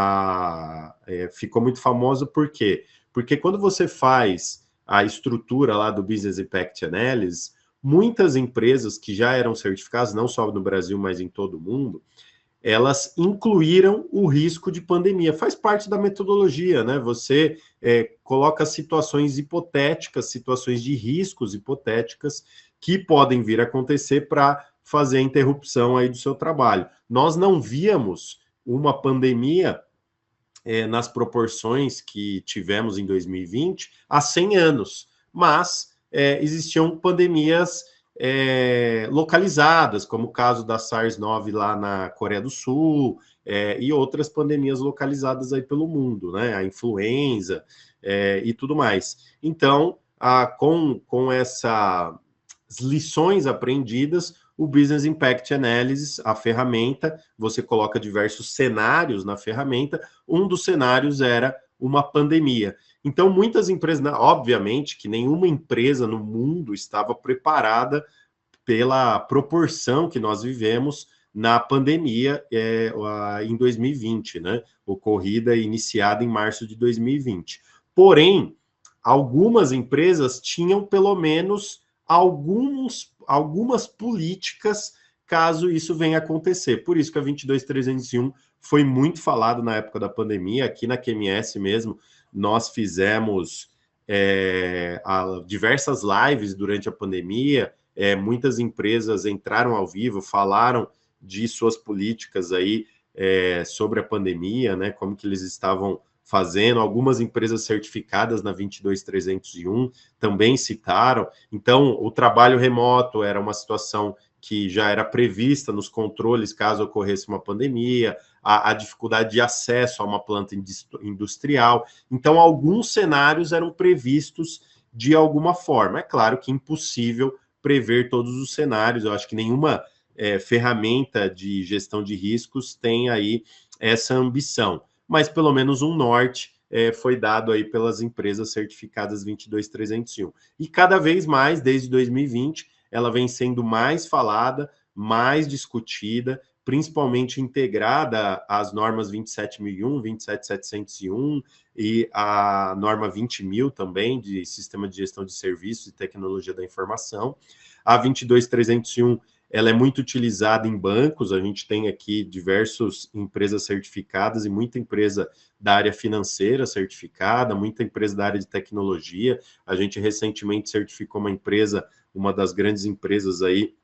ficou muito famoso por quê? Porque quando você faz a estrutura lá do Business Impact Analysis, muitas empresas que já eram certificadas, não só no Brasil, mas em todo o mundo, elas incluíram o risco de pandemia. Faz parte da metodologia, né? Você coloca situações hipotéticas, situações de riscos hipotéticas que podem vir a acontecer para fazer a interrupção aí do seu trabalho. Nós não víamos uma pandemia nas proporções que tivemos em 2020 há 100 anos, mas existiam pandemias localizadas, como o caso da SARS-9 lá na Coreia do Sul, e outras pandemias localizadas aí pelo mundo, né? A influenza e tudo mais. Então, com essas lições aprendidas, o Business Impact Analysis, a ferramenta, você coloca diversos cenários na ferramenta, um dos cenários era uma pandemia. Então, muitas empresas, obviamente que nenhuma empresa no mundo estava preparada pela proporção que nós vivemos na pandemia em 2020, né? Ocorrida e iniciada em março de 2020. Porém, algumas empresas tinham pelo menos algumas políticas caso isso venha a acontecer. Por isso que a 22301 foi muito falado na época da pandemia. Aqui na QMS mesmo, nós fizemos diversas lives durante a pandemia. Muitas empresas entraram ao vivo, falaram de suas políticas aí sobre a pandemia, né, como que eles estavam fazendo. Algumas empresas certificadas na 22301 também citaram. Então, o trabalho remoto era uma situação que já era prevista nos controles caso ocorresse uma pandemia, a dificuldade de acesso a uma planta industrial. Então, alguns cenários eram previstos de alguma forma. É claro que é impossível prever todos os cenários. Eu acho que nenhuma ferramenta de gestão de riscos tem aí essa ambição. Mas pelo menos um norte foi dado aí pelas empresas certificadas 22301. E cada vez mais, desde 2020, ela vem sendo mais falada, mais discutida, principalmente integrada às normas 27001, 27701 e a norma 20000 também, de Sistema de Gestão de Serviços e Tecnologia da Informação. A 22301 ela é muito utilizada em bancos. A gente tem aqui diversas empresas certificadas e muita empresa da área financeira certificada, muita empresa da área de tecnologia. A gente recentemente certificou uma empresa, uma das grandes empresas aí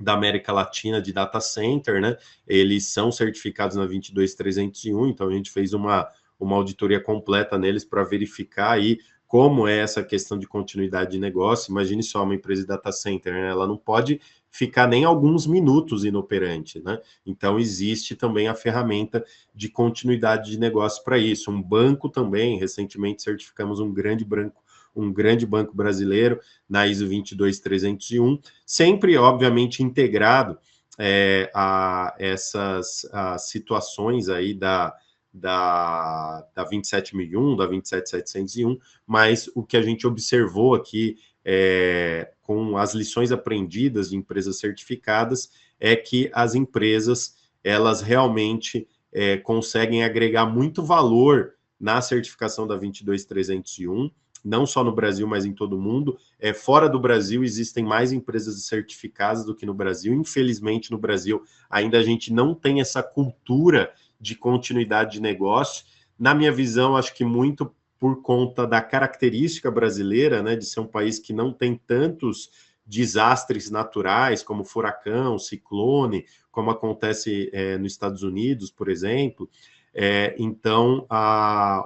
da América Latina de data center, né? Eles são certificados na 22301, então a gente fez uma auditoria completa neles para verificar aí como é essa questão de continuidade de negócio. Imagine só uma empresa de data center, né? Ela não pode ficar nem alguns minutos inoperante, né? Então, existe também a ferramenta de continuidade de negócio para isso. Um banco também, recentemente certificamos um grande banco brasileiro na ISO 22301, sempre, obviamente, integrado a essas situações aí da 27001, da 27701, mas o que a gente observou aqui com as lições aprendidas de empresas certificadas é que as empresas, elas realmente conseguem agregar muito valor na certificação da 22301, não só no Brasil, mas em todo o mundo. Fora do Brasil, existem mais empresas certificadas do que no Brasil. Infelizmente, no Brasil, ainda a gente não tem essa cultura de continuidade de negócio. Na minha visão, acho que muito por conta da característica brasileira, né, de ser um país que não tem tantos desastres naturais, como furacão, ciclone, como acontece nos Estados Unidos, por exemplo. Então,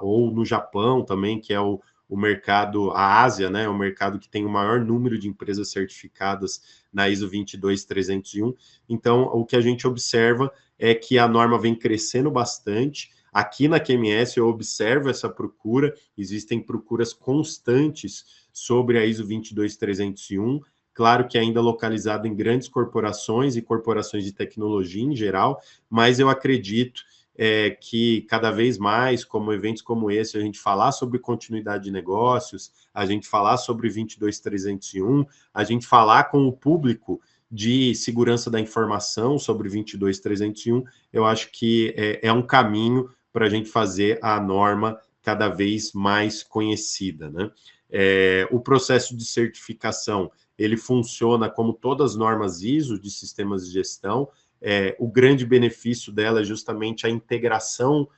ou no Japão também, que é o mercado, a Ásia, né, é o mercado que tem o maior número de empresas certificadas na ISO 22301. Então, o que a gente observa é que a norma vem crescendo bastante. Aqui na QMS eu observo essa procura, existem procuras constantes sobre a ISO 22301, claro que ainda localizado em grandes corporações e corporações de tecnologia em geral, mas eu acredito que cada vez mais, como eventos como esse, a gente falar sobre continuidade de negócios, a gente falar sobre 22301, a gente falar com o público de segurança da informação sobre 22301, eu acho que é um caminho para a gente fazer a norma cada vez mais conhecida, né? O processo de certificação, ele funciona como todas as normas ISO de sistemas de gestão. O grande benefício dela é justamente a integração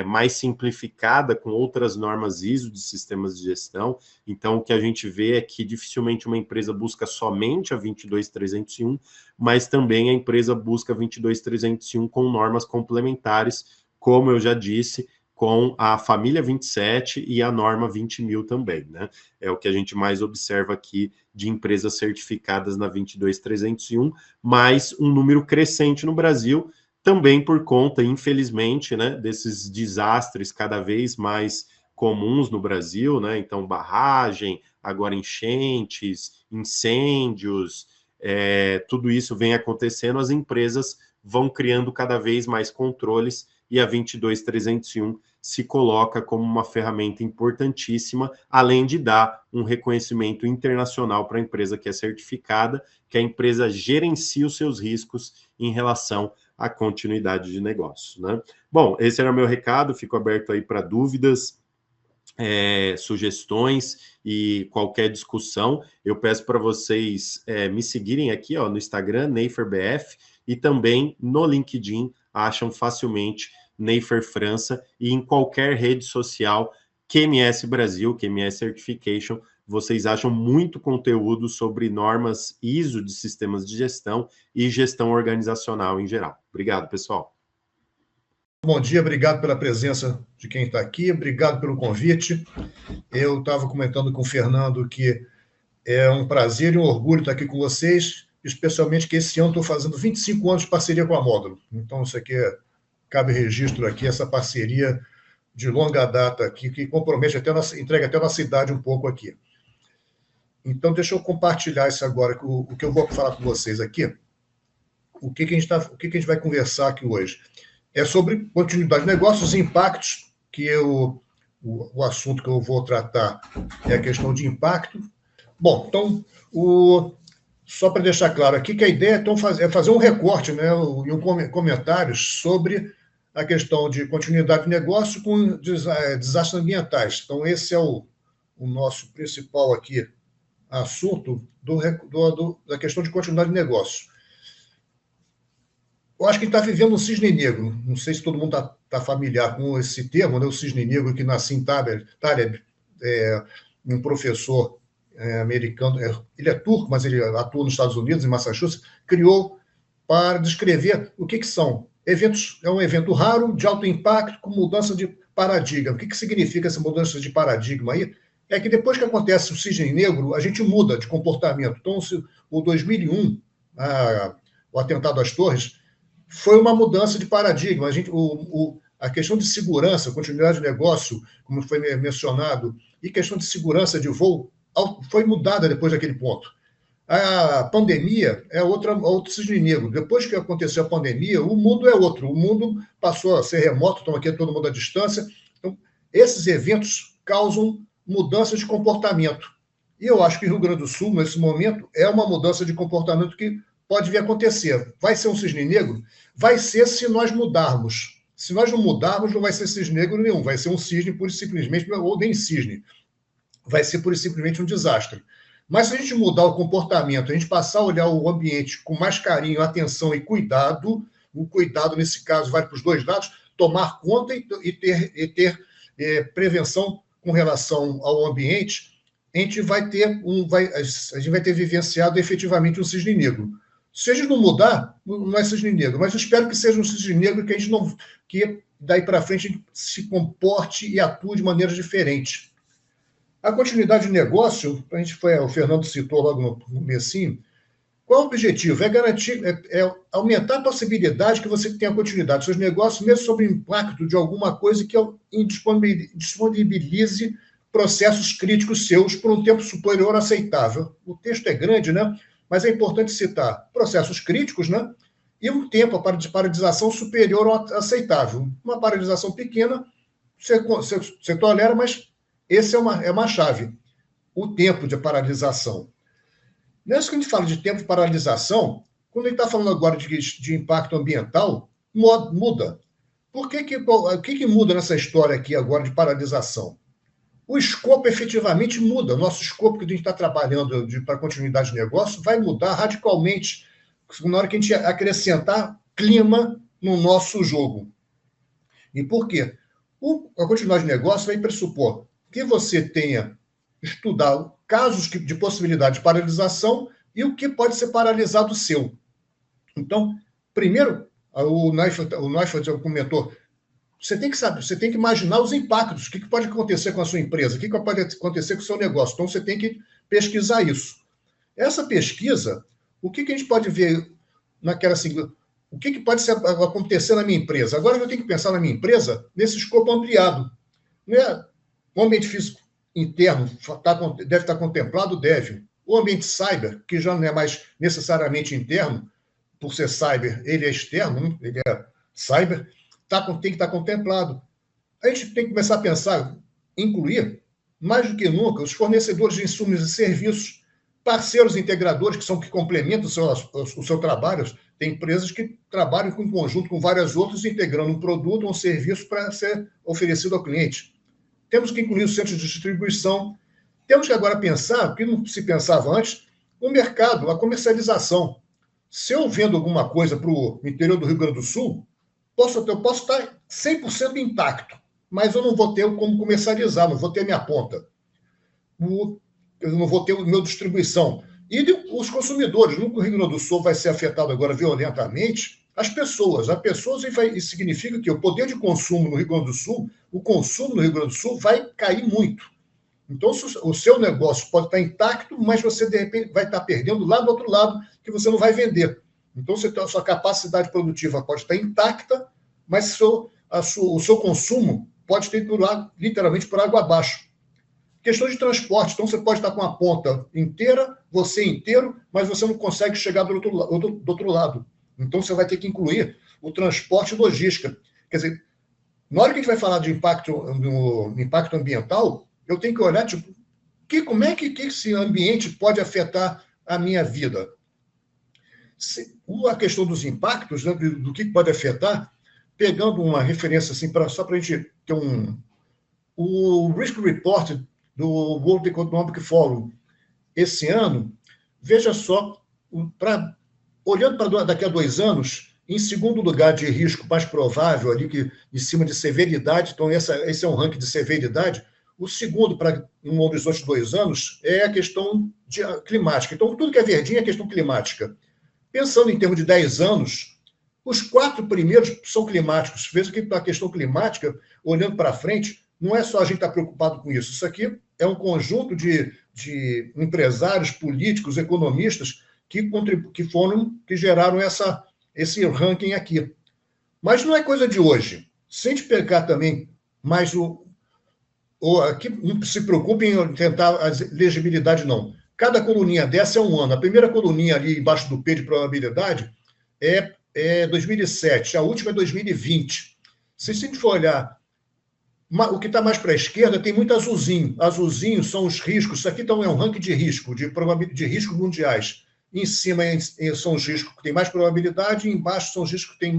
mais simplificada com outras normas ISO de sistemas de gestão. Então, o que a gente vê é que dificilmente uma empresa busca somente a 22301, mas também a empresa busca a 22301 com normas complementares, como eu já disse, com a família 27 e a norma 20000 também, né? É o que a gente mais observa aqui de empresas certificadas na 22301, mas um número crescente no Brasil, também por conta, infelizmente, né, desses desastres cada vez mais comuns no Brasil, né? Então, barragem, agora enchentes, incêndios, tudo isso vem acontecendo, as empresas vão criando cada vez mais controles e a 22301 se coloca como uma ferramenta importantíssima, além de dar um reconhecimento internacional para a empresa que é certificada, que a empresa gerencia os seus riscos em relação à continuidade de negócio, né? Bom, esse era o meu recado, fico aberto aí para dúvidas sugestões e qualquer discussão, eu peço para vocês me seguirem aqui no Instagram, NeiferBF, e também no LinkedIn, acham facilmente Neifer França, e em qualquer rede social, QMS Brasil, QMS Certification, vocês acham muito conteúdo sobre normas ISO de sistemas de gestão e gestão organizacional em geral. Obrigado, pessoal. Bom dia, obrigado pela presença de quem está aqui, obrigado pelo convite. Eu estava comentando com o Fernando que é um prazer e um orgulho estar aqui com vocês, especialmente que esse ano estou fazendo 25 anos de parceria com a Módulo. Então, isso aqui cabe registro aqui, essa parceria de longa data aqui, que compromete entrega até a nossa idade um pouco aqui. Então, deixa eu compartilhar isso agora, o que eu vou falar com vocês aqui. O que a gente vai conversar aqui hoje? É sobre continuidade de negócios e impactos, que o assunto que eu vou tratar é a questão de impacto. Bom, então, só para deixar claro aqui que a ideia é fazer um recorte, né, e um comentário sobre a questão de continuidade de negócio com desastres ambientais. Então, esse é o nosso principal aqui assunto da questão de continuidade de negócio. Eu acho que a gente está vivendo um cisne negro. Não sei se todo mundo está familiar com esse termo, né? O cisne negro, que Nassim Taleb, um professor americano, ele é turco, mas ele atua nos Estados Unidos, em Massachusetts, criou para descrever o que são eventos. É um evento raro, de alto impacto, com mudança de paradigma. O que significa essa mudança de paradigma aí? É que depois que acontece o cisne negro, a gente muda de comportamento. Então, o 2001, o atentado às Torres, foi uma mudança de paradigma. A questão de segurança, continuidade de negócio, como foi mencionado, e questão de segurança de voo, foi mudada depois daquele ponto. A pandemia é outro cisne negro. Depois que aconteceu a pandemia, o mundo é outro. O mundo passou a ser remoto, estão aqui todo mundo à distância. Então, esses eventos causam mudança de comportamento. E eu acho que o Rio Grande do Sul, nesse momento, é uma mudança de comportamento que pode vir a acontecer. Vai ser um cisne negro? Vai ser se nós mudarmos. Se nós não mudarmos, não vai ser cisne negro nenhum. Vai ser um cisne pura e simplesmente, ou nem cisne. Vai ser pura e simplesmente um desastre. Mas se a gente mudar o comportamento, a gente passar a olhar o ambiente com mais carinho, atenção e cuidado, o cuidado, nesse caso, vai para os dois lados, tomar conta e ter prevenção com relação ao ambiente, a gente vai ter vivenciado efetivamente um cisne negro. Se a gente não mudar, não é cisne negro, mas eu espero que seja um cisne negro que daí para frente a gente se comporte e atue de maneira diferente. A continuidade de negócio, o Fernando citou logo no comecinho, qual é o objetivo? É garantir, aumentar a possibilidade que você tenha continuidade dos seus negócios, mesmo sob o impacto de alguma coisa que disponibilize processos críticos seus por um tempo superior aceitável. O texto é grande, né? Mas é importante citar processos críticos, né? E um tempo de paralisação superior ao aceitável. Uma paralisação pequena, você tolera, mas esse é uma chave. O tempo de paralisação. Nessa que a gente fala de tempo de paralisação, quando a gente está falando agora de impacto ambiental, muda. O que muda nessa história aqui agora de paralisação? O escopo efetivamente muda. O nosso escopo que a gente está trabalhando para continuidade de negócio vai mudar radicalmente na hora que a gente acrescentar clima no nosso jogo. E por quê? A continuidade de negócio vai pressupor que você tenha estudado casos de possibilidade de paralisação e o que pode ser paralisado seu. Então, primeiro, o Neufeld comentou, você tem que saber, você tem que imaginar os impactos, o que pode acontecer com a sua empresa, o que pode acontecer com o seu negócio. Então, você tem que pesquisar isso. Essa pesquisa, o que a gente pode ver naquela assim, o que pode acontecer na minha empresa? Agora eu tenho que pensar na minha empresa nesse escopo ampliado. O ambiente físico interno deve estar contemplado? Deve. O ambiente cyber, que já não é mais necessariamente interno, por ser cyber, ele é externo, ele é cyber, tem que estar contemplado. A gente tem que começar a pensar, incluir, mais do que nunca, os fornecedores de insumos e serviços, parceiros integradores, que complementam o seu trabalho. Tem empresas que trabalham em conjunto com várias outras, integrando um produto ou um serviço para ser oferecido ao cliente. temos que incluir os centros de distribuição, temos que agora pensar, o que não se pensava antes, o mercado, a comercialização. Se eu vendo alguma coisa para o interior do Rio Grande do Sul, eu posso estar 100% intacto, mas eu não vou ter como comercializar, não vou ter minha ponta. Eu não vou ter a minha distribuição. E os consumidores, no Rio Grande do Sul vai ser afetado agora violentamente, as pessoas. Isso significa que o poder de consumo no Rio Grande do Sul, o consumo no Rio Grande do Sul vai cair muito. Então, o seu negócio pode estar intacto, mas você, de repente, vai estar perdendo lá do outro lado, que você não vai vender. Então, a sua capacidade produtiva pode estar intacta, mas o seu consumo pode ter literalmente por água abaixo. Questão de transporte. Então, você pode estar com a ponta inteira, você inteiro, mas você não consegue chegar do outro lado. Então, você vai ter que incluir o transporte e logística. Quer dizer, na hora que a gente vai falar de impacto ambiental, eu tenho que olhar, tipo, como é que esse ambiente pode afetar a minha vida? A questão dos impactos, né, do que pode afetar, pegando uma referência assim, só para a gente ter o Risk Report do World Economic Forum esse ano, veja só, olhando para daqui a 2 anos, em segundo lugar de risco mais provável, ali que em cima de severidade, então esse é um ranking de severidade, o segundo, para um horizonte de 2 anos, é a questão climática. Então, tudo que é verdinho é questão climática. Pensando em termos de 10 anos, os 4 primeiros são climáticos. Veja que a questão climática, olhando para frente, não é só a gente estar preocupado com isso. Isso aqui é um conjunto de empresários, políticos, economistas que geraram esse ranking aqui. Mas não é coisa de hoje. Se a gente pegar também mais aqui, não se preocupem em tentar a legibilidade, não. Cada coluninha dessa é 1 ano. A primeira coluninha ali embaixo do P de probabilidade é 2007, a última é 2020. Se a gente for olhar, o que está mais para a esquerda tem muito azulzinho. Azulzinho são os riscos. Isso aqui então é um ranking de risco, de riscos mundiais. Em cima são os riscos que têm mais probabilidade, e embaixo são os riscos que têm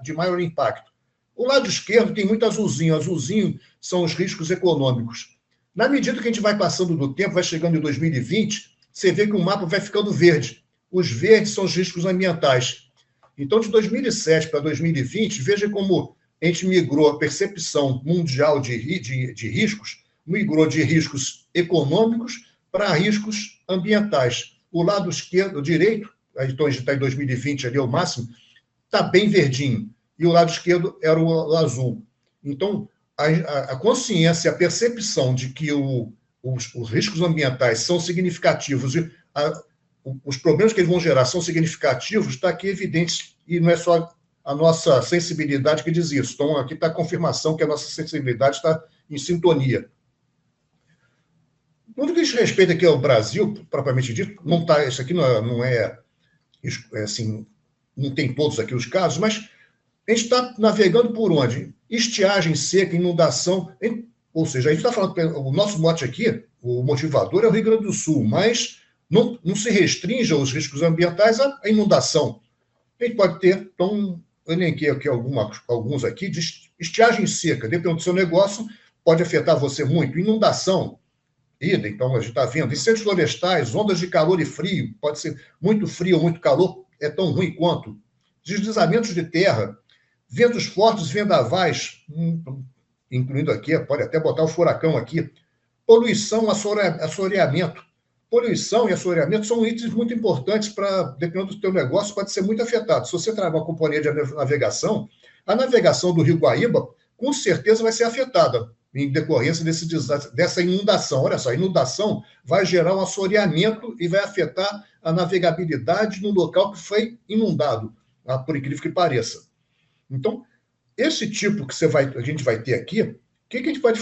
de maior impacto. O lado esquerdo tem muito azulzinho. Azulzinho são os riscos econômicos. Na medida que a gente vai passando do tempo, vai chegando em 2020, você vê que o mapa vai ficando verde. Os verdes são os riscos ambientais. Então, de 2007 para 2020, veja como a gente migrou a percepção mundial de riscos, migrou de riscos econômicos para riscos ambientais. O lado esquerdo, direito, então a gente está em 2020 ali, é o máximo, está bem verdinho. E o lado esquerdo era o azul. Então, a consciência, a percepção de que os riscos ambientais são significativos, os problemas que eles vão gerar são significativos, está aqui evidente, e não é só a nossa sensibilidade que diz isso. Então, aqui está a confirmação que a nossa sensibilidade está em sintonia. No que diz respeito aqui ao Brasil, propriamente dito, isso aqui não é assim, não tem todos aqui os casos, mas a gente está navegando por onde? Estiagem seca, inundação, ou seja, a gente está falando, o nosso mote aqui, o motivador é o Rio Grande do Sul, mas não se restringe aos riscos ambientais à inundação. A gente pode ter, então, eu elenquei aqui alguns aqui, de estiagem seca, dependendo do seu negócio, pode afetar você muito. Inundação, então a gente está vendo, incêndios florestais, ondas de calor e frio, pode ser muito frio ou muito calor, é tão ruim quanto. Deslizamentos de terra, ventos fortes, vendavais, incluindo aqui, pode até botar o furacão aqui, poluição, assoreamento. Poluição e assoreamento são itens muito importantes para, dependendo do teu negócio, pode ser muito afetado. Se você trabalha uma companhia de navegação, a navegação do Rio Guaíba, com certeza vai ser afetada em decorrência dessa inundação. Olha só, a inundação vai gerar um assoreamento e vai afetar a navegabilidade no local que foi inundado, por incrível que pareça. Então, esse tipo que a gente vai ter aqui, o que a gente vai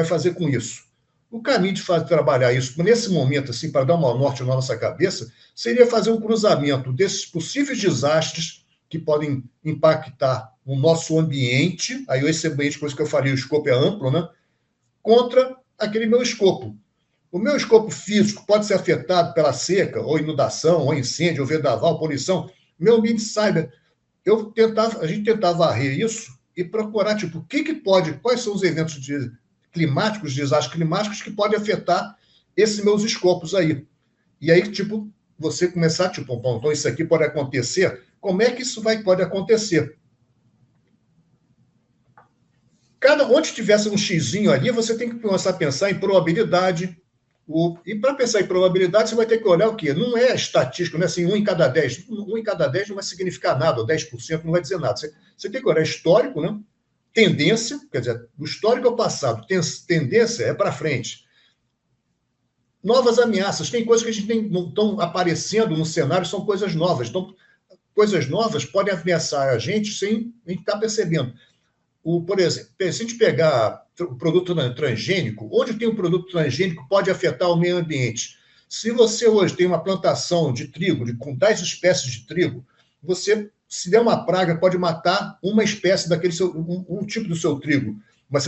fazer com isso? O caminho de trabalhar isso, nesse momento, assim, para dar uma norte na nossa cabeça, seria fazer um cruzamento desses possíveis desastres que podem impactar o nosso ambiente, aí esse ambiente, por isso que eu falei, o escopo é amplo, né? Contra aquele meu escopo. O meu escopo físico pode ser afetado pela seca, ou inundação, ou incêndio, ou vendaval, poluição. Meu ambiente cyber, a gente tentava varrer isso e procurar, tipo, quais são os eventos climáticos, desastres climáticos, que podem afetar esses meus escopos aí. E aí, tipo, você começar, tipo, então isso aqui pode acontecer, como é que isso pode acontecer? Onde tivesse um xizinho ali, você tem que começar a pensar em probabilidade. E para pensar em probabilidade, você vai ter que olhar o quê? Não é estatístico, não é assim, 1 em cada 10. 1 em cada 10 não vai significar nada, ou 10% não vai dizer nada. Você tem que olhar histórico, né? Tendência, quer dizer, do histórico ao passado. Tendência é para frente. Novas ameaças. Tem coisas que a gente não estão aparecendo no cenário, são coisas novas. Então, coisas novas podem ameaçar a gente sem a gente estar percebendo. Por exemplo, se a gente pegar o produto transgênico, onde tem um produto transgênico pode afetar o meio ambiente. Se você hoje tem uma plantação de trigo, com 10 espécies de trigo, você, se der uma praga, pode matar uma espécie daquele um tipo do seu trigo, mas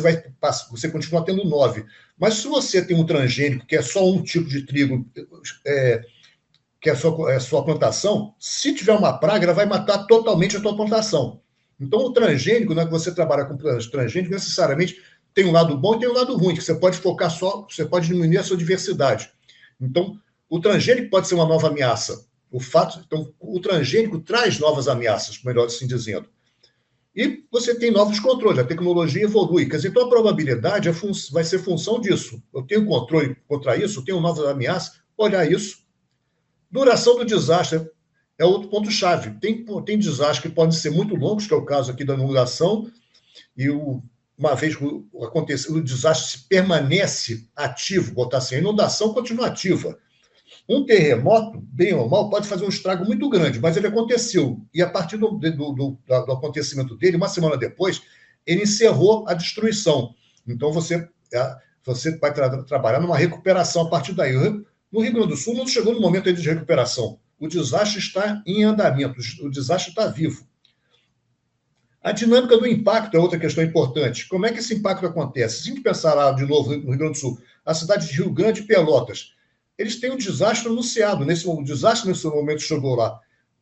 você continua tendo 9. Mas se você tem um transgênico, que é só um tipo de trigo, que é a sua plantação, se tiver uma praga, ela vai matar totalmente a tua plantação. Então, o transgênico, né, que você trabalha com transgênico, necessariamente tem um lado bom e tem um lado ruim, que você pode focar só, você pode diminuir a sua diversidade. Então, o transgênico pode ser uma nova ameaça. Então, o transgênico traz novas ameaças, melhor assim dizendo. E você tem novos controles, a tecnologia evolui. Quer dizer, então, a probabilidade vai ser função disso. Eu tenho controle contra isso, eu tenho novas ameaças, olhar isso. Duração do desastre é outro ponto-chave. Tem desastres que podem ser muito longos, que é o caso aqui da inundação, e uma vez que aconteceu, o desastre permanece ativo, botar assim, a inundação continua ativa. Um terremoto, bem ou mal, pode fazer um estrago muito grande, mas ele aconteceu. E a partir do acontecimento dele, uma semana depois, ele encerrou a destruição. Então, você vai trabalhar numa recuperação a partir daí. No Rio Grande do Sul, não chegou no momento de recuperação. O desastre está em andamento, o desastre está vivo. A dinâmica do impacto é outra questão importante. Como é que esse impacto acontece? Se a gente pensar lá, de novo, no Rio Grande do Sul, a cidade de Rio Grande e Pelotas, eles têm um desastre anunciado. O desastre, nesse momento, chegou lá.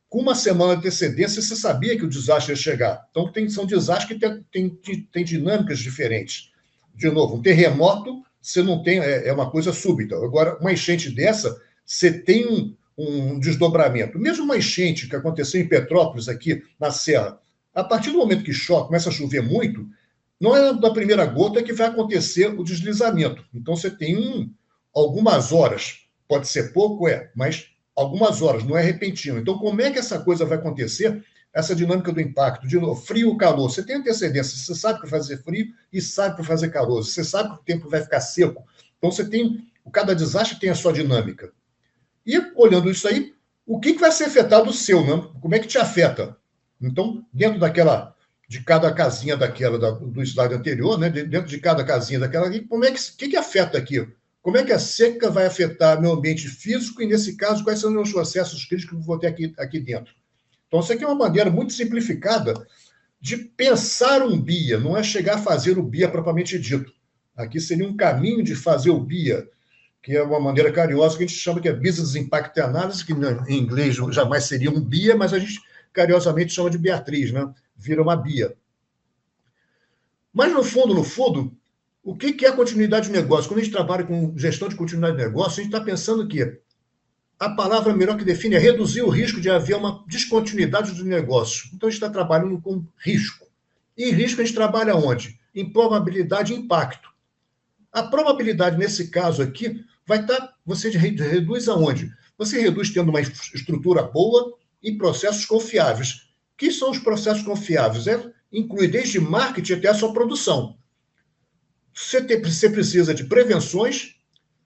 Com uma semana de antecedência, você sabia que o desastre ia chegar. Então, são desastres que têm dinâmicas diferentes. De novo, um terremoto, você não tem, é uma coisa súbita. Agora, uma enchente dessa, você tem um desdobramento. Mesmo uma enchente que aconteceu em Petrópolis, aqui na Serra, a partir do momento que chove, começa a chover muito, não é da primeira gota que vai acontecer o deslizamento. Então, você tem algumas horas, pode ser pouco, mas algumas horas, não é repentino. Então, como é que essa coisa vai acontecer? Essa dinâmica do impacto, de novo, frio e calor. Você tem antecedência, você sabe que vai fazer frio e sabe que vai fazer calor. Você sabe que o tempo vai ficar seco. Então, cada desastre tem a sua dinâmica. E, olhando isso aí, o que vai ser afetado o seu, né? Como é que te afeta? Então, dentro de cada casinha do slide anterior, né? Dentro de cada casinha daquela, como é que afeta aqui? Como é que a seca vai afetar meu ambiente físico e, nesse caso, quais são os processos críticos que eu vou ter aqui dentro? Então, isso aqui é uma maneira muito simplificada de pensar um BIA, não é chegar a fazer o BIA propriamente dito. Aqui seria um caminho de fazer o BIA, que é uma maneira carinhosa que a gente chama que é Business Impact Analysis, que em inglês jamais seria um BIA, mas a gente carinhosamente chama de Beatriz, né? Vira uma BIA. Mas, no fundo, o que é a continuidade de negócio? Quando a gente trabalha com gestão de continuidade de negócio, a gente está pensando que a palavra melhor que define é reduzir o risco de haver uma descontinuidade do negócio. Então, a gente está trabalhando com risco. E risco a gente trabalha onde? Em probabilidade e impacto. A probabilidade, nesse caso aqui, vai estar... Você reduz aonde? Você reduz tendo uma estrutura boa e processos confiáveis. O que são os processos confiáveis? Inclui desde marketing até a sua produção. Você precisa de prevenções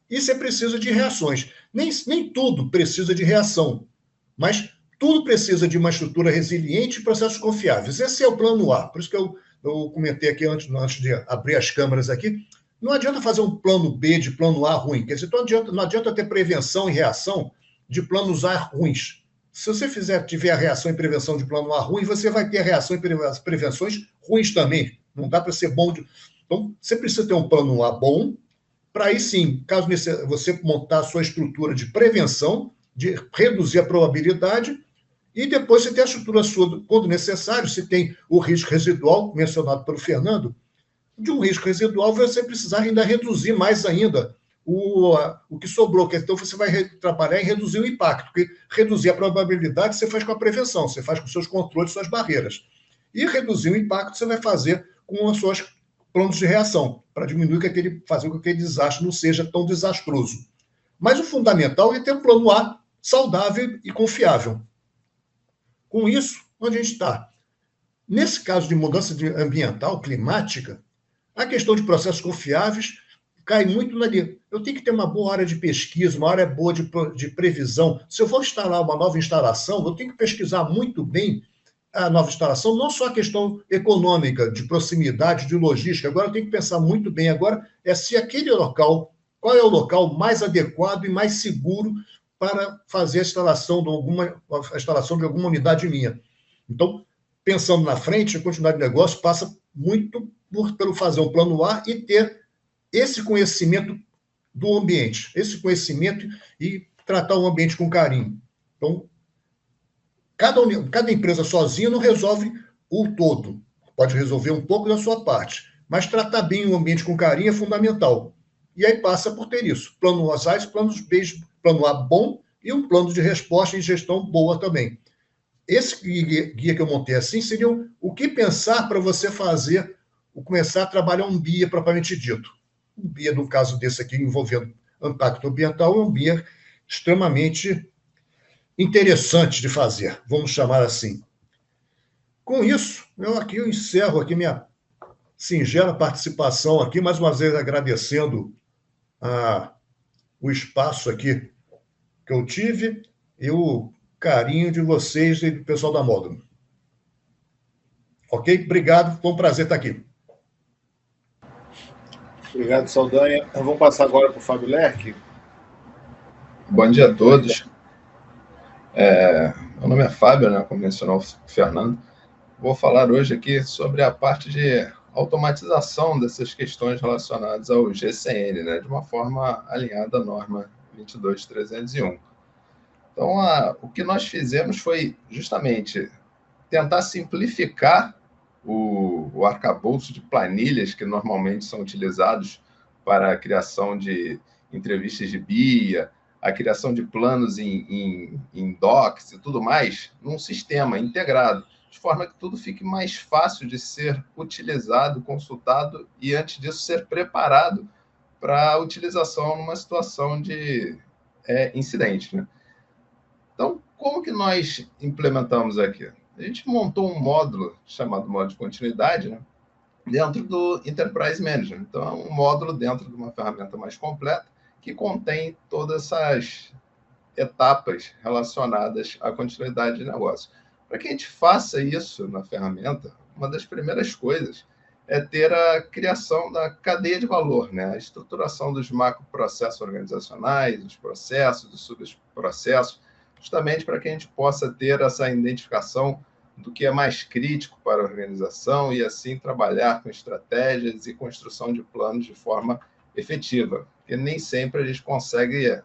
e você precisa de reações. Nem tudo precisa de reação, mas tudo precisa de uma estrutura resiliente e processos confiáveis. Esse é o plano A. Por isso que eu comentei aqui antes de abrir as câmeras aqui. Não adianta fazer um plano B de plano A ruim. Quer dizer, não adianta ter prevenção e reação de planos A ruins. Se você tiver a reação e prevenção de plano A ruim, você vai ter a reação e prevenções ruins também. Não dá para ser bom. Então, você precisa ter um plano A bom, para aí sim, caso você montar a sua estrutura de prevenção, de reduzir a probabilidade, e depois você tem a estrutura sua, quando necessário, você tem o risco residual, mencionado pelo Fernando, De um risco residual, você precisar ainda reduzir mais ainda o que sobrou. Então, você vai trabalhar em reduzir o impacto, porque reduzir a probabilidade você faz com a prevenção, você faz com seus controles, suas barreiras. E reduzir o impacto você vai fazer com os seus planos de reação, para diminuir fazer com que aquele desastre não seja tão desastroso. Mas o fundamental é ter um plano A saudável e confiável. Com isso, onde a gente está? Nesse caso de mudança ambiental, climática, a questão de processos confiáveis cai muito ali. Eu tenho que ter uma boa área de pesquisa, uma área boa de previsão. Se eu vou instalar uma nova instalação, eu tenho que pesquisar muito bem a nova instalação, não só a questão econômica, de proximidade, de logística. Agora eu tenho que pensar muito bem agora se aquele local, qual é o local mais adequado e mais seguro para fazer a instalação de alguma unidade minha. Então, pensando na frente, a continuidade de negócio passa muito pelo fazer um plano A e ter esse conhecimento do ambiente, esse conhecimento e tratar o ambiente com carinho. Então, cada empresa sozinha não resolve o todo. Pode resolver um pouco da sua parte, mas tratar bem o ambiente com carinho é fundamental. E aí passa por ter isso. Plano A, planos B, plano A bom e um plano de resposta e gestão boa também. Esse guia que eu montei assim seria o que pensar para você fazer, começar a trabalhar um BIA propriamente dito. Um BIA, no caso desse aqui, envolvendo impacto ambiental, é um BIA extremamente interessante de fazer, vamos chamar assim. Com isso, eu encerro aqui minha singela participação aqui, mais uma vez agradecendo o espaço aqui que eu tive e o carinho de vocês e do pessoal da Módulo. Ok? Obrigado, foi um prazer estar aqui. Obrigado, Saldanha. Vamos passar agora para o Fábio Lerck. Bom dia a todos. Meu nome é Fábio, né, como mencionou o Fernando. Vou falar hoje aqui sobre a parte de automatização dessas questões relacionadas ao GCN, né, de uma forma alinhada à norma 22301. Então, o que nós fizemos foi justamente tentar simplificar o arcabouço de planilhas que normalmente são utilizados para a criação de entrevistas de BIA, a criação de planos em docs e tudo mais, num sistema integrado, de forma que tudo fique mais fácil de ser utilizado, consultado e, antes disso, ser preparado para a utilização numa situação de incidente, né? Então, como que nós implementamos aqui? A gente montou um módulo chamado módulo de continuidade, né, dentro do Enterprise Manager. Então, é um módulo dentro de uma ferramenta mais completa que contém todas essas etapas relacionadas à continuidade de negócio. Para que a gente faça isso na ferramenta, uma das primeiras coisas é ter a criação da cadeia de valor, né? A estruturação dos macroprocessos organizacionais, dos processos, dos subprocessos, justamente para que a gente possa ter essa identificação do que é mais crítico para a organização e, assim, trabalhar com estratégias e construção de planos de forma efetiva, porque nem sempre a gente consegue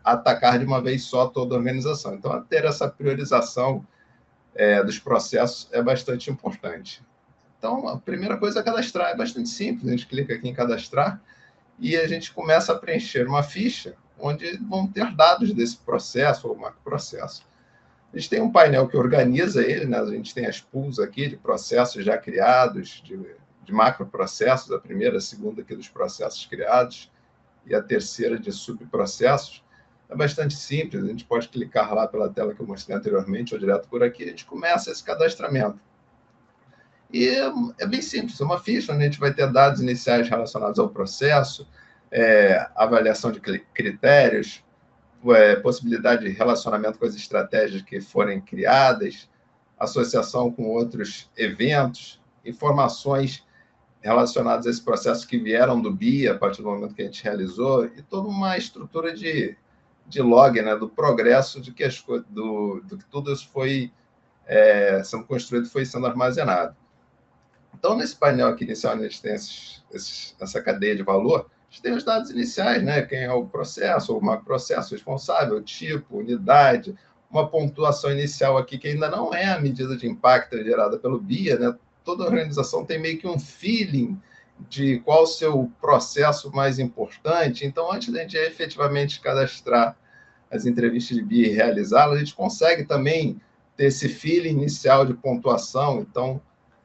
atacar de uma vez só toda a organização. Então, ter essa priorização dos processos é bastante importante. Então, a primeira coisa é cadastrar. É bastante simples, a gente clica aqui em cadastrar e a gente começa a preencher uma ficha onde vão ter dados desse processo ou macroprocesso. A gente tem um painel que organiza ele, né? A gente tem as pools aqui de processos já criados, de macroprocessos, a primeira, a segunda aqui dos processos criados e a terceira de subprocessos. É bastante simples, a gente pode clicar lá pela tela que eu mostrei anteriormente ou direto por aqui, a gente começa esse cadastramento. E é bem simples, é uma ficha onde a gente vai ter dados iniciais relacionados ao processo, avaliação de critérios, possibilidade de relacionamento com as estratégias que forem criadas, associação com outros eventos, informações relacionadas a esse processo que vieram do BIA a partir do momento que a gente realizou, e toda uma estrutura de log, né, do progresso de que do que tudo isso foi sendo construído, foi sendo armazenado. Então, nesse painel aqui inicial, a gente tem essa cadeia de valor. A gente tem os dados iniciais, né? Quem é o processo, o macroprocesso responsável, tipo, unidade, uma pontuação inicial aqui que ainda não é a medida de impacto gerada pelo BIA, né? toda organização tem meio que um feeling de qual o seu processo mais importante. Então, antes da gente efetivamente cadastrar as entrevistas de BIA e realizá-las, a gente consegue também ter esse feeling inicial de pontuação. Então,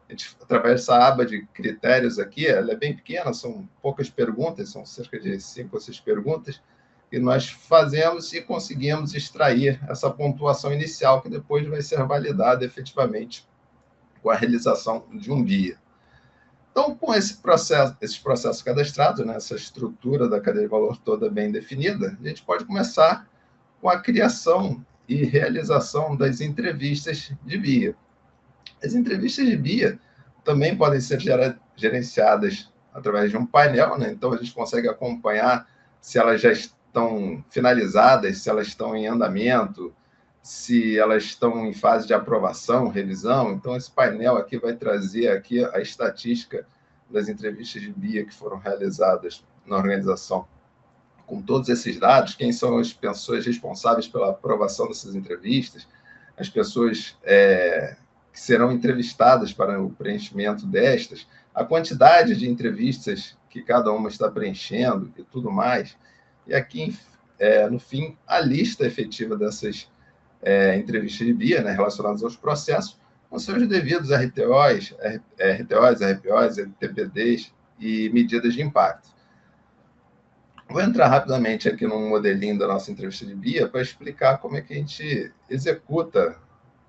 a gente, através dessa aba de critérios aqui, ela é bem pequena, são poucas perguntas, são cerca de 5 ou 6 perguntas, que nós fazemos e conseguimos extrair essa pontuação inicial, que depois vai ser validada efetivamente com a realização de um BIA. Então, com esses processos cadastrados, né, essa estrutura da cadeia de valor toda bem definida, a gente pode começar com a criação e realização das entrevistas de BIA. As entrevistas de BIA também podem ser gerenciadas através de um painel, né? Então a gente consegue acompanhar se elas já estão finalizadas, se elas estão em andamento, se elas estão em fase de aprovação, revisão. Então esse painel aqui vai trazer aqui a estatística das entrevistas de BIA que foram realizadas na organização, com todos esses dados, quem são as pessoas responsáveis pela aprovação dessas entrevistas, as pessoas que serão entrevistadas para o preenchimento destas, a quantidade de entrevistas que cada uma está preenchendo e tudo mais. E aqui, no fim, a lista efetiva dessas entrevistas de BIA, né, relacionadas aos processos, com seus devidos RTOs, RPOs, LTPDs e medidas de impacto. Vou entrar rapidamente aqui num modelinho da nossa entrevista de BIA para explicar como é que a gente executa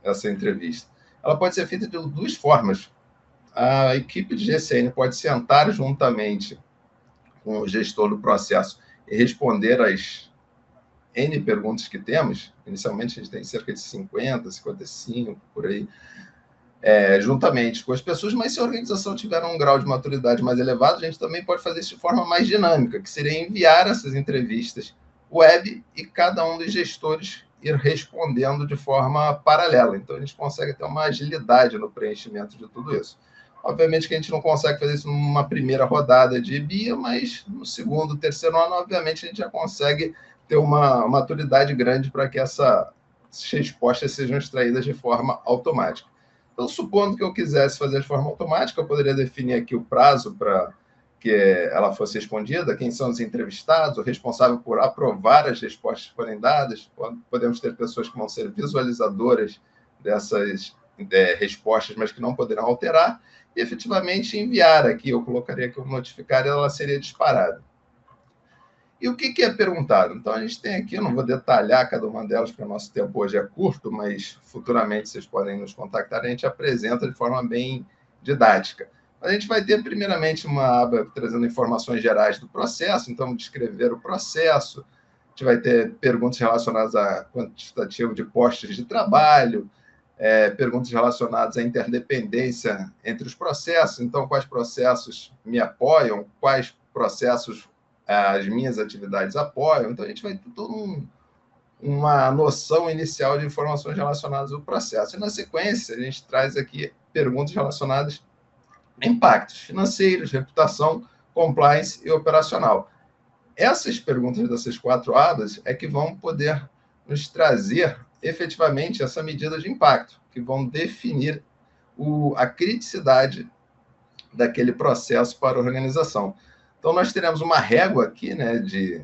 essa entrevista. Ela pode ser feita de 2 formas. A equipe de GCN pode sentar juntamente com o gestor do processo e responder às N perguntas que temos. Inicialmente, a gente tem cerca de 50, 55, por aí, juntamente com as pessoas, mas se a organização tiver um grau de maturidade mais elevado, a gente também pode fazer isso de forma mais dinâmica, que seria enviar essas entrevistas web e cada um dos gestores ir respondendo de forma paralela. Então, a gente consegue ter uma agilidade no preenchimento de tudo isso. Obviamente que a gente não consegue fazer isso numa primeira rodada de BIA, mas no segundo, terceiro ano, obviamente, a gente já consegue ter uma maturidade grande para que essas respostas sejam extraídas de forma automática. Então, supondo que eu quisesse fazer de forma automática, eu poderia definir aqui o prazo para que ela fosse respondida, quem são os entrevistados, o responsável por aprovar as respostas que forem dadas. Podemos ter pessoas que vão ser visualizadoras dessas respostas, mas que não poderão alterar, e efetivamente enviar aqui. Eu colocaria aqui o notificar e ela seria disparada. E o que é perguntado? Então, a gente tem aqui, eu não vou detalhar cada uma delas, porque o nosso tempo hoje é curto, mas futuramente vocês podem nos contactar, a gente apresenta de forma bem didática. A gente vai ter, primeiramente, uma aba trazendo informações gerais do processo, então, descrever o processo. A gente vai ter perguntas relacionadas a quantitativo de postos de trabalho, perguntas relacionadas à interdependência entre os processos. Então, quais processos me apoiam, quais processos as minhas atividades apoiam. Então, a gente vai ter toda uma noção inicial de informações relacionadas ao processo. E, na sequência, a gente traz aqui perguntas relacionadas a impactos financeiros, reputação, compliance e operacional. Essas perguntas dessas 4 abas é que vão poder nos trazer efetivamente essa medida de impacto, que vão definir a criticidade daquele processo para a organização. Então, nós teremos uma régua aqui, né, de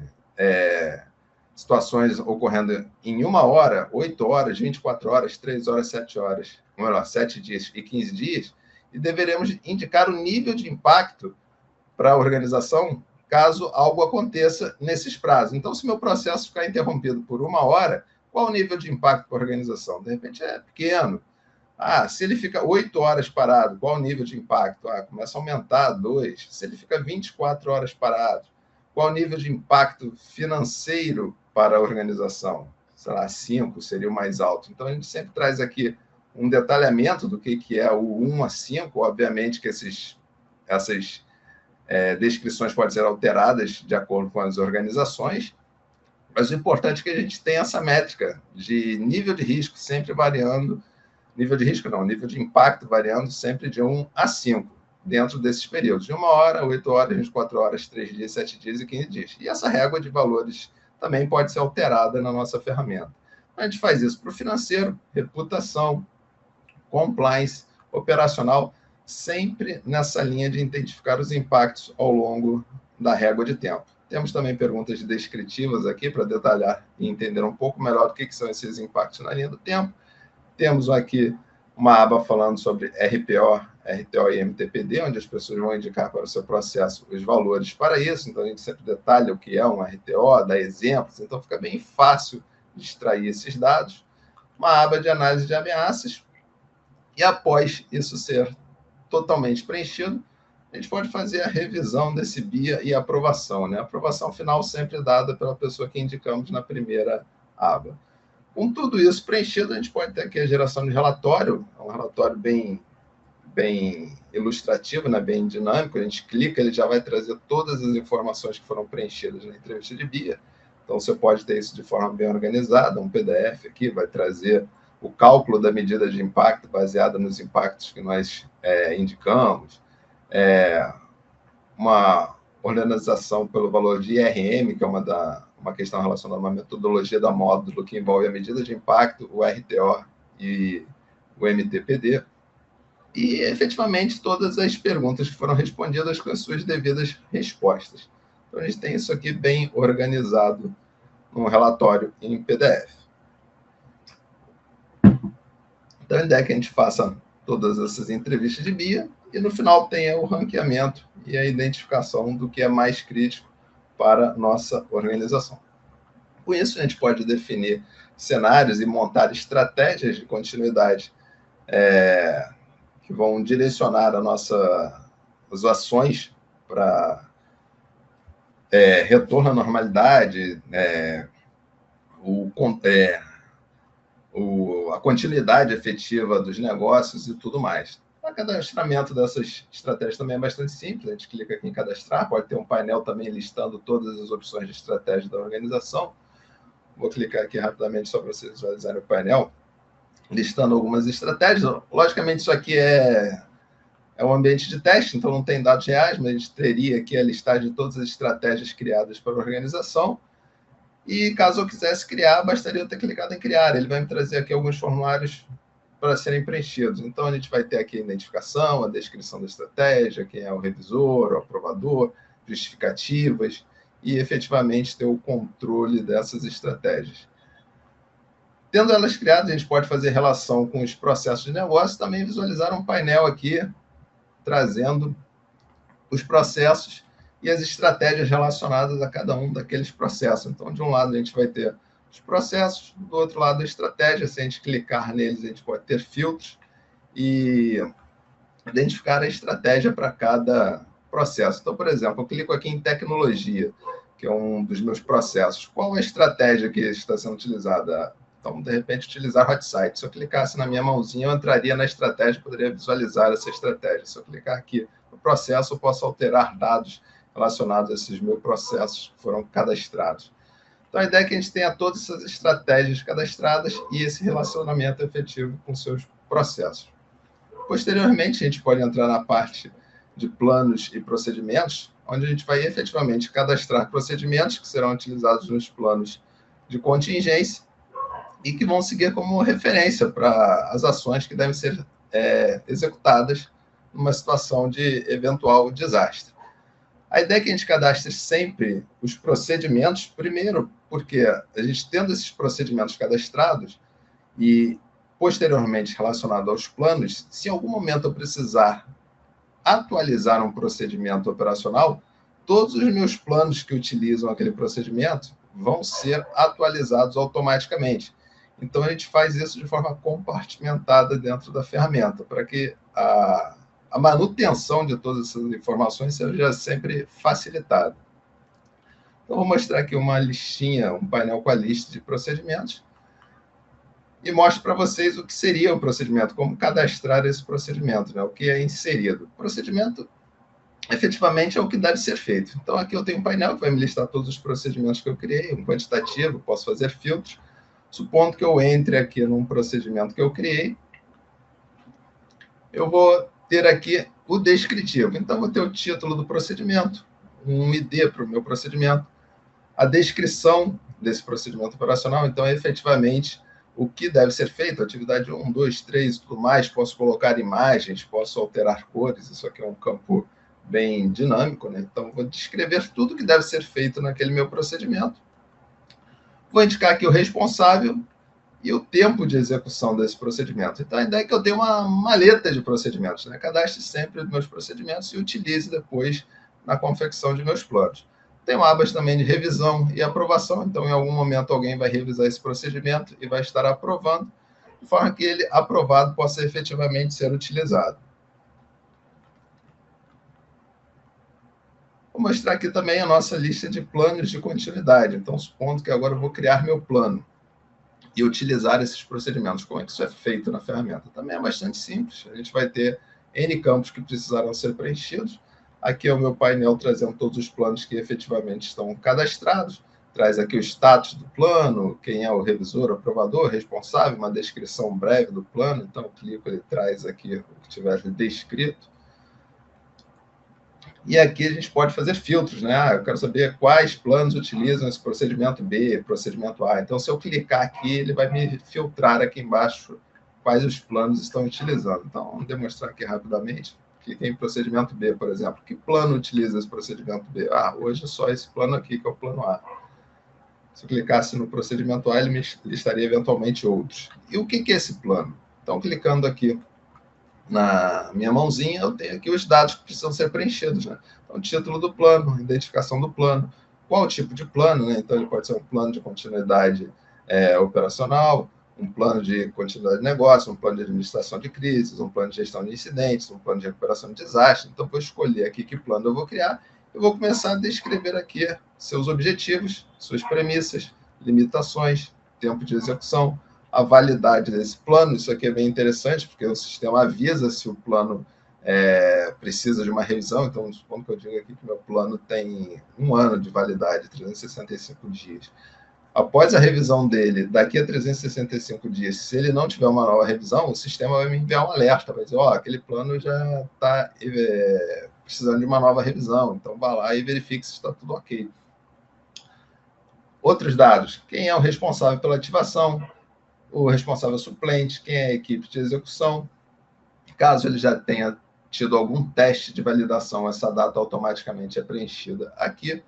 situações ocorrendo em 1 hora, 8 horas, 24 horas, 3 horas, 7 horas, 7 dias e 15 dias, e deveremos indicar o nível de impacto para a organização caso algo aconteça nesses prazos. Então, se meu processo ficar interrompido por 1 hora, qual o nível de impacto para a organização? De repente é pequeno. Se ele fica 8 horas parado, qual o nível de impacto? Começa a aumentar 2. Se ele fica 24 horas parado, qual o nível de impacto financeiro para a organização? Sei lá, 5 seria o mais alto. Então, a gente sempre traz aqui um detalhamento do que é o 1 a 5. Obviamente que essas descrições podem ser alteradas de acordo com as organizações, mas o importante é que a gente tenha essa métrica de nível de risco sempre variando, nível de impacto variando sempre de 1 a 5, dentro desses períodos, de 1 hora, 8 horas, 24 horas, 3 dias, 7 dias e 15 dias. E essa régua de valores também pode ser alterada na nossa ferramenta. A gente faz isso para o financeiro, reputação, compliance, operacional. sempre nessa linha de identificar os impactos ao longo da régua de tempo. Temos também perguntas descritivas aqui para detalhar e entender um pouco melhor o que são esses impactos na linha do tempo. Temos aqui uma aba falando sobre RPO, RTO e MTPD, onde as pessoas vão indicar para o seu processo os valores para isso. Então, a gente sempre detalha o que é um RTO, dá exemplos, então fica bem fácil de extrair esses dados. Uma aba de análise de ameaças, e após isso ser totalmente preenchido, a gente pode fazer a revisão desse BIA e a aprovação, né? A aprovação final sempre dada pela pessoa que indicamos na primeira aba. Com tudo isso preenchido, a gente pode ter aqui a geração de relatório, é um relatório bem ilustrativo, né? Bem dinâmico. A gente clica, ele já vai trazer todas as informações que foram preenchidas na entrevista de BIA. Então, você pode ter isso de forma bem organizada, um PDF aqui, vai trazer o cálculo da medida de impacto baseada nos impactos que nós indicamos, uma organização pelo valor de IRM, que é uma questão relacionada a uma metodologia da módulo que envolve a medida de impacto, o RTO e o MTPD, e, efetivamente, todas as perguntas que foram respondidas com as suas devidas respostas. Então, a gente tem isso aqui bem organizado num relatório em PDF. Então, a ideia é que a gente faça todas essas entrevistas de BIA e, no final, tenha o ranqueamento e a identificação do que é mais crítico para nossa organização. Com isso, a gente pode definir cenários e montar estratégias de continuidade que vão direcionar as ações para retorno à normalidade, a continuidade efetiva dos negócios e tudo mais. O cadastramento dessas estratégias também é bastante simples. A gente clica aqui em cadastrar, pode ter um painel também listando todas as opções de estratégia da organização. Vou clicar aqui rapidamente só para vocês visualizarem o painel, listando algumas estratégias. Logicamente, isso aqui é um ambiente de teste, então não tem dados reais, mas a gente teria aqui a listagem de todas as estratégias criadas para a organização. E caso eu quisesse criar, bastaria eu ter clicado em criar. Ele vai me trazer aqui alguns formulários para serem preenchidos. Então, a gente vai ter aqui a identificação, a descrição da estratégia, quem é o revisor, o aprovador, justificativas e, efetivamente, ter o controle dessas estratégias. Tendo elas criadas, a gente pode fazer relação com os processos de negócio, também visualizar um painel aqui, trazendo os processos e as estratégias relacionadas a cada um daqueles processos. Então, de um lado, a gente vai ter os processos, do outro lado, a estratégia. Se a gente clicar neles, a gente pode ter filtros e identificar a estratégia para cada processo. Então, por exemplo, eu clico aqui em tecnologia, que é um dos meus processos. Qual a estratégia que está sendo utilizada? Então, de repente, utilizar o hot site. Se eu clicasse na minha mãozinha, eu entraria na estratégia, poderia visualizar essa estratégia. Se eu clicar aqui no processo, eu posso alterar dados relacionados a esses meus processos que foram cadastrados. Então, a ideia é que a gente tenha todas essas estratégias cadastradas e esse relacionamento efetivo com seus processos. Posteriormente, a gente pode entrar na parte de planos e procedimentos, onde a gente vai efetivamente cadastrar procedimentos que serão utilizados nos planos de contingência e que vão seguir como referência para as ações que devem ser executadas numa situação de eventual desastre. A ideia é que a gente cadastre sempre os procedimentos, primeiro, porque a gente tendo esses procedimentos cadastrados e, posteriormente, relacionado aos planos, se em algum momento eu precisar atualizar um procedimento operacional, todos os meus planos que utilizam aquele procedimento vão ser atualizados automaticamente. Então, a gente faz isso de forma compartimentada dentro da ferramenta, para que a manutenção de todas essas informações seja sempre facilitada. Então, vou mostrar aqui uma listinha, um painel com a lista de procedimentos, e mostro para vocês o que seria o procedimento, como cadastrar esse procedimento, né? O que é inserido. O procedimento, efetivamente, é o que deve ser feito. Então, aqui eu tenho um painel que vai me listar todos os procedimentos que eu criei, um quantitativo, posso fazer filtros. Supondo que eu entre aqui num procedimento que eu criei, eu vou ter aqui o descritivo. Então, vou ter o título do procedimento, um ID para o meu procedimento, a descrição desse procedimento operacional. Então, efetivamente, o que deve ser feito, atividade 1, 2, 3 e tudo mais, posso colocar imagens, posso alterar cores, isso aqui é um campo bem dinâmico, né? Então, vou descrever tudo que deve ser feito naquele meu procedimento. Vou indicar aqui o responsável e o tempo de execução desse procedimento. Então, a ideia é que eu tenho uma maleta de procedimentos, né? Cadastre sempre os meus procedimentos e utilize depois na confecção de meus planos. Tenho abas também de revisão e aprovação, então em algum momento alguém vai revisar esse procedimento e vai estar aprovando, de forma que ele, aprovado, possa efetivamente ser utilizado. Vou mostrar aqui também a nossa lista de planos de continuidade. Então, supondo que agora eu vou criar meu plano e utilizar esses procedimentos. Como é que isso é feito na ferramenta? Também é bastante simples. A gente vai ter N campos que precisarão ser preenchidos. Aqui é o meu painel trazendo todos os planos que efetivamente estão cadastrados. Traz aqui o status do plano, quem é o revisor, o aprovador, responsável, uma descrição breve do plano. Então, eu clico, ele traz aqui o que tiver descrito. E aqui a gente pode fazer filtros, né? Eu quero saber quais planos utilizam esse procedimento B, procedimento A. Então, se eu clicar aqui, ele vai me filtrar aqui embaixo quais os planos estão utilizando. Então, vamos demonstrar aqui rapidamente. Cliquei em procedimento B, por exemplo. Que plano utiliza esse procedimento B? Hoje é só esse plano aqui, que é o plano A. Se eu clicasse no procedimento A, ele me listaria eventualmente outros. E o que é esse plano? Então, clicando aqui na minha mãozinha, eu tenho aqui os dados que precisam ser preenchidos, né? Então, título do plano, identificação do plano, qual tipo de plano, né? Então, ele pode ser um plano de continuidade operacional, um plano de continuidade de negócio, um plano de administração de crises, um plano de gestão de incidentes, um plano de recuperação de desastre. Então, vou escolher aqui que plano eu vou criar e vou começar a descrever aqui seus objetivos, suas premissas, limitações, tempo de execução, a validade desse plano. Isso aqui é bem interessante, porque o sistema avisa se o plano precisa de uma revisão. Então, supondo que eu diga aqui que meu plano tem 1 ano de validade, 365 dias. Após a revisão dele, daqui a 365 dias, se ele não tiver uma nova revisão, o sistema vai me enviar um alerta, vai dizer, aquele plano já está precisando de uma nova revisão. Então, vá lá e verifique se está tudo ok. Outros dados, quem é o responsável pela ativação, o responsável suplente, quem é a equipe de execução. Caso ele já tenha tido algum teste de validação, essa data automaticamente é preenchida aqui.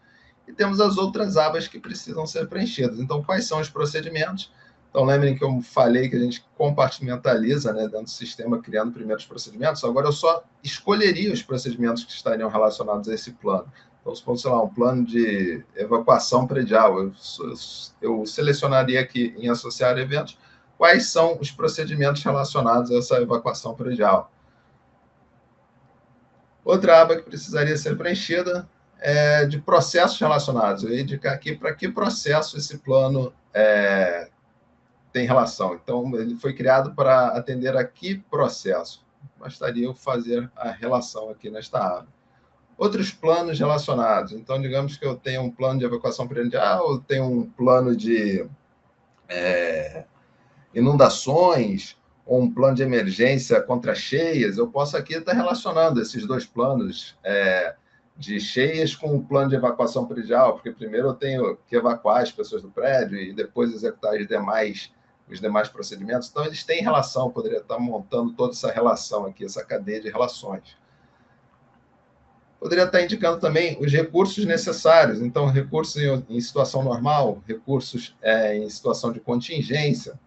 E temos as outras abas que precisam ser preenchidas. Então, quais são os procedimentos? Então, lembrem que eu falei que a gente compartimentaliza, né, dentro do sistema, criando primeiros procedimentos. Agora, eu só escolheria os procedimentos que estariam relacionados a esse plano. Então, supondo, sei lá, um plano de evacuação predial. Eu selecionaria aqui em associar eventos quais são os procedimentos relacionados a essa evacuação predial. Outra aba que precisaria ser preenchida é de processos relacionados. Eu ia indicar aqui para que processo esse plano tem relação. Então, ele foi criado para atender a que processo. Bastaria eu fazer a relação aqui nesta aba. Outros planos relacionados. Então, digamos que eu tenho um plano de evacuação predial, eu tenho um plano de inundações, ou um plano de emergência contra cheias. Eu posso aqui estar relacionando esses dois planos de cheias com o plano de evacuação predial, porque primeiro eu tenho que evacuar as pessoas do prédio e depois executar os demais procedimentos. Então, eles têm relação, eu poderia estar montando toda essa relação aqui, essa cadeia de relações. Poderia estar indicando também os recursos necessários. Então, recursos em situação normal, recursos em situação de contingência,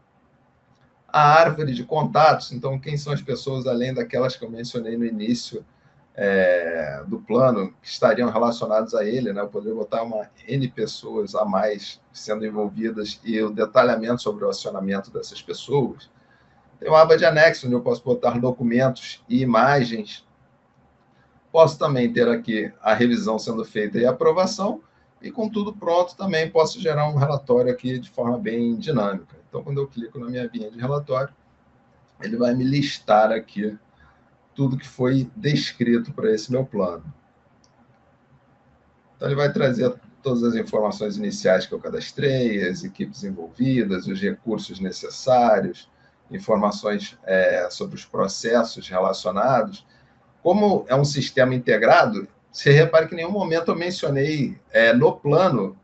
a árvore de contatos. Então, quem são as pessoas, além daquelas que eu mencionei no início do plano, que estariam relacionadas a ele, né? Eu poderia botar N pessoas a mais sendo envolvidas e o detalhamento sobre o acionamento dessas pessoas. Tem uma aba de anexo, onde eu posso botar documentos e imagens. Posso também ter aqui a revisão sendo feita e a aprovação, e com tudo pronto também posso gerar um relatório aqui de forma bem dinâmica. Então, quando eu clico na minha vinha de relatório, ele vai me listar aqui tudo que foi descrito para esse meu plano. Então, ele vai trazer todas as informações iniciais que eu cadastrei, as equipes envolvidas, os recursos necessários, informações sobre os processos relacionados. Como é um sistema integrado, você repare que em nenhum momento eu mencionei no plano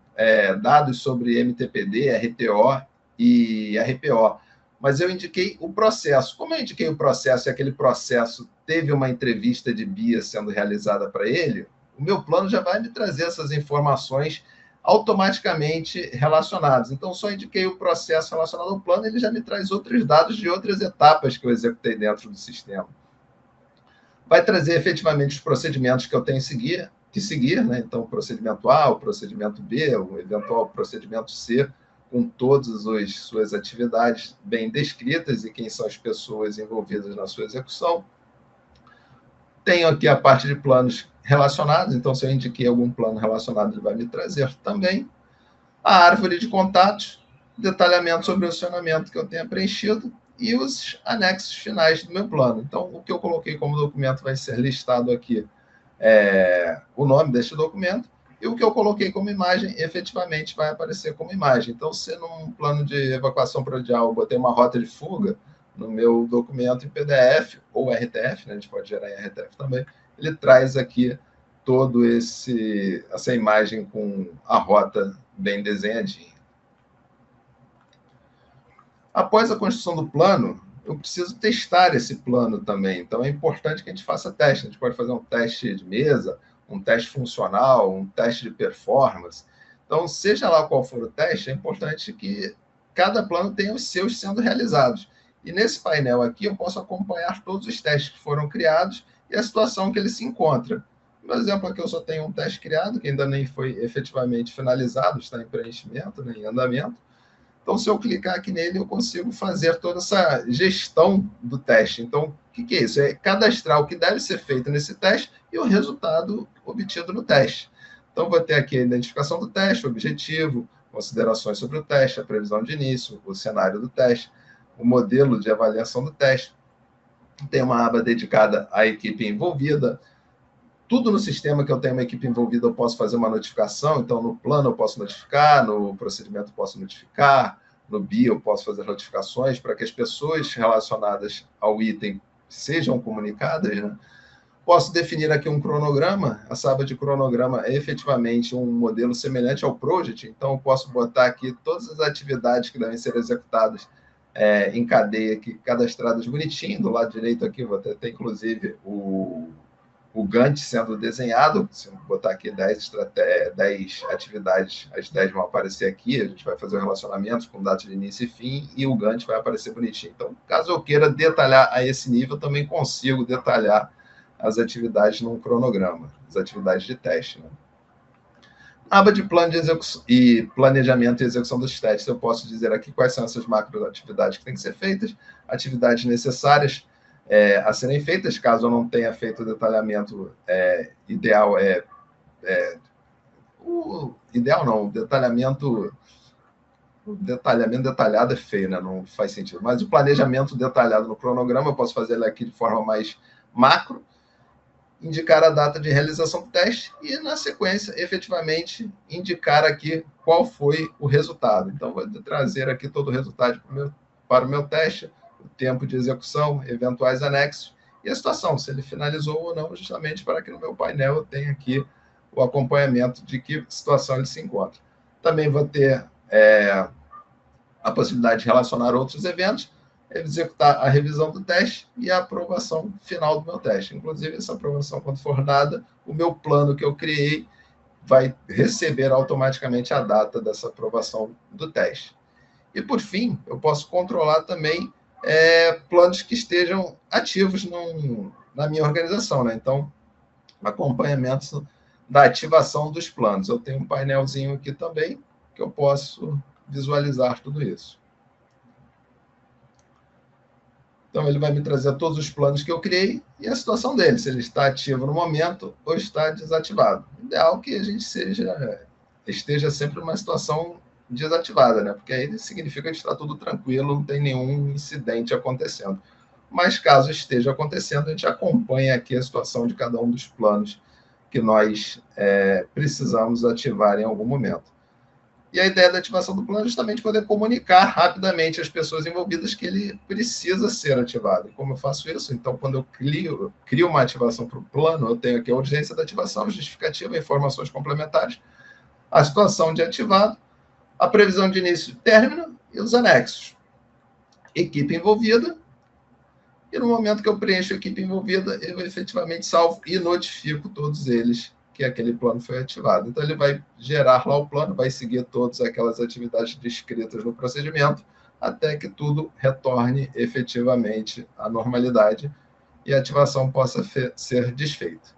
dados sobre MTPD, RTO e RPO, mas eu indiquei o processo. Como eu indiquei o processo e aquele processo teve uma entrevista de BIA sendo realizada para ele, o meu plano já vai me trazer essas informações automaticamente relacionadas. Então, só indiquei o processo relacionado ao plano, ele já me traz outros dados de outras etapas que eu executei dentro do sistema. Vai trazer efetivamente os procedimentos que eu tenho que seguir, né? Então, o procedimento A, o procedimento B, o eventual procedimento C, com todas as suas atividades bem descritas e quem são as pessoas envolvidas na sua execução. Tenho aqui a parte de planos relacionados, então se eu indiquei algum plano relacionado, ele vai me trazer também. A árvore de contatos, detalhamento sobre o acionamento que eu tenha preenchido e os anexos finais do meu plano. Então, o que eu coloquei como documento vai ser listado aqui, o nome deste documento, e o que eu coloquei como imagem, efetivamente, vai aparecer como imagem. Então, se num plano de evacuação predial eu botei uma rota de fuga, no meu documento em PDF, ou RTF, né, a gente pode gerar em RTF também, ele traz aqui todo essa imagem com a rota bem desenhadinha. Após a construção do plano, eu preciso testar esse plano também. Então, é importante que a gente faça teste. A gente pode fazer um teste de mesa, um teste funcional, um teste de performance. Então, seja lá qual for o teste, é importante que cada plano tenha os seus sendo realizados. E nesse painel aqui, eu posso acompanhar todos os testes que foram criados e a situação que ele se encontra. No exemplo aqui, eu só tenho um teste criado, que ainda nem foi efetivamente finalizado, está em preenchimento, né, em andamento. Então, se eu clicar aqui nele, eu consigo fazer toda essa gestão do teste. Então, o que é isso? É cadastrar o que deve ser feito nesse teste e o resultado obtido no teste. Então, vou ter aqui a identificação do teste, o objetivo, considerações sobre o teste, a previsão de início, o cenário do teste, o modelo de avaliação do teste. Tem uma aba dedicada à equipe envolvida. Tudo no sistema que eu tenho uma equipe envolvida, eu posso fazer uma notificação. Então, no plano eu posso notificar, no procedimento eu posso notificar, no BIA eu posso fazer notificações para que as pessoas relacionadas ao item sejam comunicadas, né? Posso definir aqui um cronograma. Essa aba de cronograma é efetivamente um modelo semelhante ao Project. Então, eu posso botar aqui todas as atividades que devem ser executadas em cadeia, aqui, cadastradas bonitinho. Do lado direito aqui, vou ter inclusive o Gantt sendo desenhado. Se eu botar aqui 10 atividades, as 10 vão aparecer aqui, a gente vai fazer o relacionamento com data de início e fim, e o Gantt vai aparecer bonitinho. Então, caso eu queira detalhar a esse nível, eu também consigo detalhar as atividades num cronograma, as atividades de teste, né? Na aba de plano de execução e planejamento e execução dos testes, eu posso dizer aqui quais são essas macro atividades que têm que ser feitas, atividades necessárias a serem feitas, caso eu não tenha feito o detalhamento ideal, o detalhamento detalhado é feio, né? Não faz sentido, mas o planejamento detalhado no cronograma, eu posso fazer ele aqui de forma mais macro, indicar a data de realização do teste e, na sequência, efetivamente, indicar aqui qual foi o resultado. Então, vou trazer aqui todo o resultado para o meu teste, o tempo de execução, eventuais anexos e a situação, se ele finalizou ou não, justamente para que no meu painel eu tenha aqui o acompanhamento de que situação ele se encontra. Também vou ter a possibilidade de relacionar outros eventos, executar a revisão do teste e a aprovação final do meu teste. Inclusive, essa aprovação, quando for dada, o meu plano que eu criei vai receber automaticamente a data dessa aprovação do teste. E, por fim, eu posso controlar também planos que estejam ativos na minha organização, né? Então, acompanhamento da ativação dos planos. Eu tenho um painelzinho aqui também que eu posso visualizar tudo isso. Então, ele vai me trazer todos os planos que eu criei e a situação dele, se ele está ativo no momento ou está desativado. Ideal que a gente esteja sempre numa situação desativada, né? Porque aí significa que está tudo tranquilo, não tem nenhum incidente acontecendo. Mas, caso esteja acontecendo, a gente acompanha aqui a situação de cada um dos planos que nós precisamos ativar em algum momento. E a ideia da ativação do plano é justamente poder comunicar rapidamente às pessoas envolvidas que ele precisa ser ativado. E como eu faço isso? Então, quando eu crio uma ativação para o plano, eu tenho aqui a urgência da ativação, justificativa, informações complementares, a situação de ativado, a previsão de início e término, e os anexos. Equipe envolvida, e no momento que eu preencho a equipe envolvida, eu efetivamente salvo e notifico todos eles que aquele plano foi ativado. Então, ele vai gerar lá o plano, vai seguir todas aquelas atividades descritas no procedimento, até que tudo retorne efetivamente à normalidade e a ativação possa ser desfeita.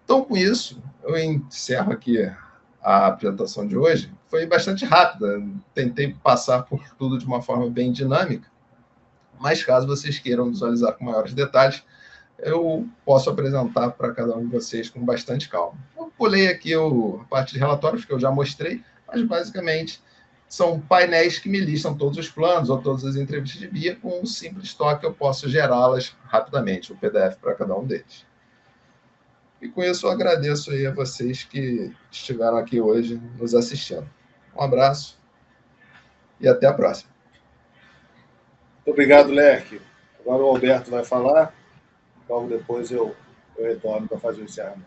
Então, com isso, eu encerro aqui a apresentação de hoje. Foi bastante rápida, tentei passar por tudo de uma forma bem dinâmica, mas caso vocês queiram visualizar com maiores detalhes, eu posso apresentar para cada um de vocês com bastante calma. Eu pulei aqui a parte de relatórios, que eu já mostrei, mas basicamente são painéis que me listam todos os planos ou todas as entrevistas de via. Com um simples toque eu posso gerá-las rapidamente, o PDF para cada um deles. E com isso eu agradeço aí a vocês que estiveram aqui hoje nos assistindo. Um abraço e até a próxima. Muito obrigado, Lerck. Agora o Alberto vai falar. Logo depois eu retorno para fazer o encerramento.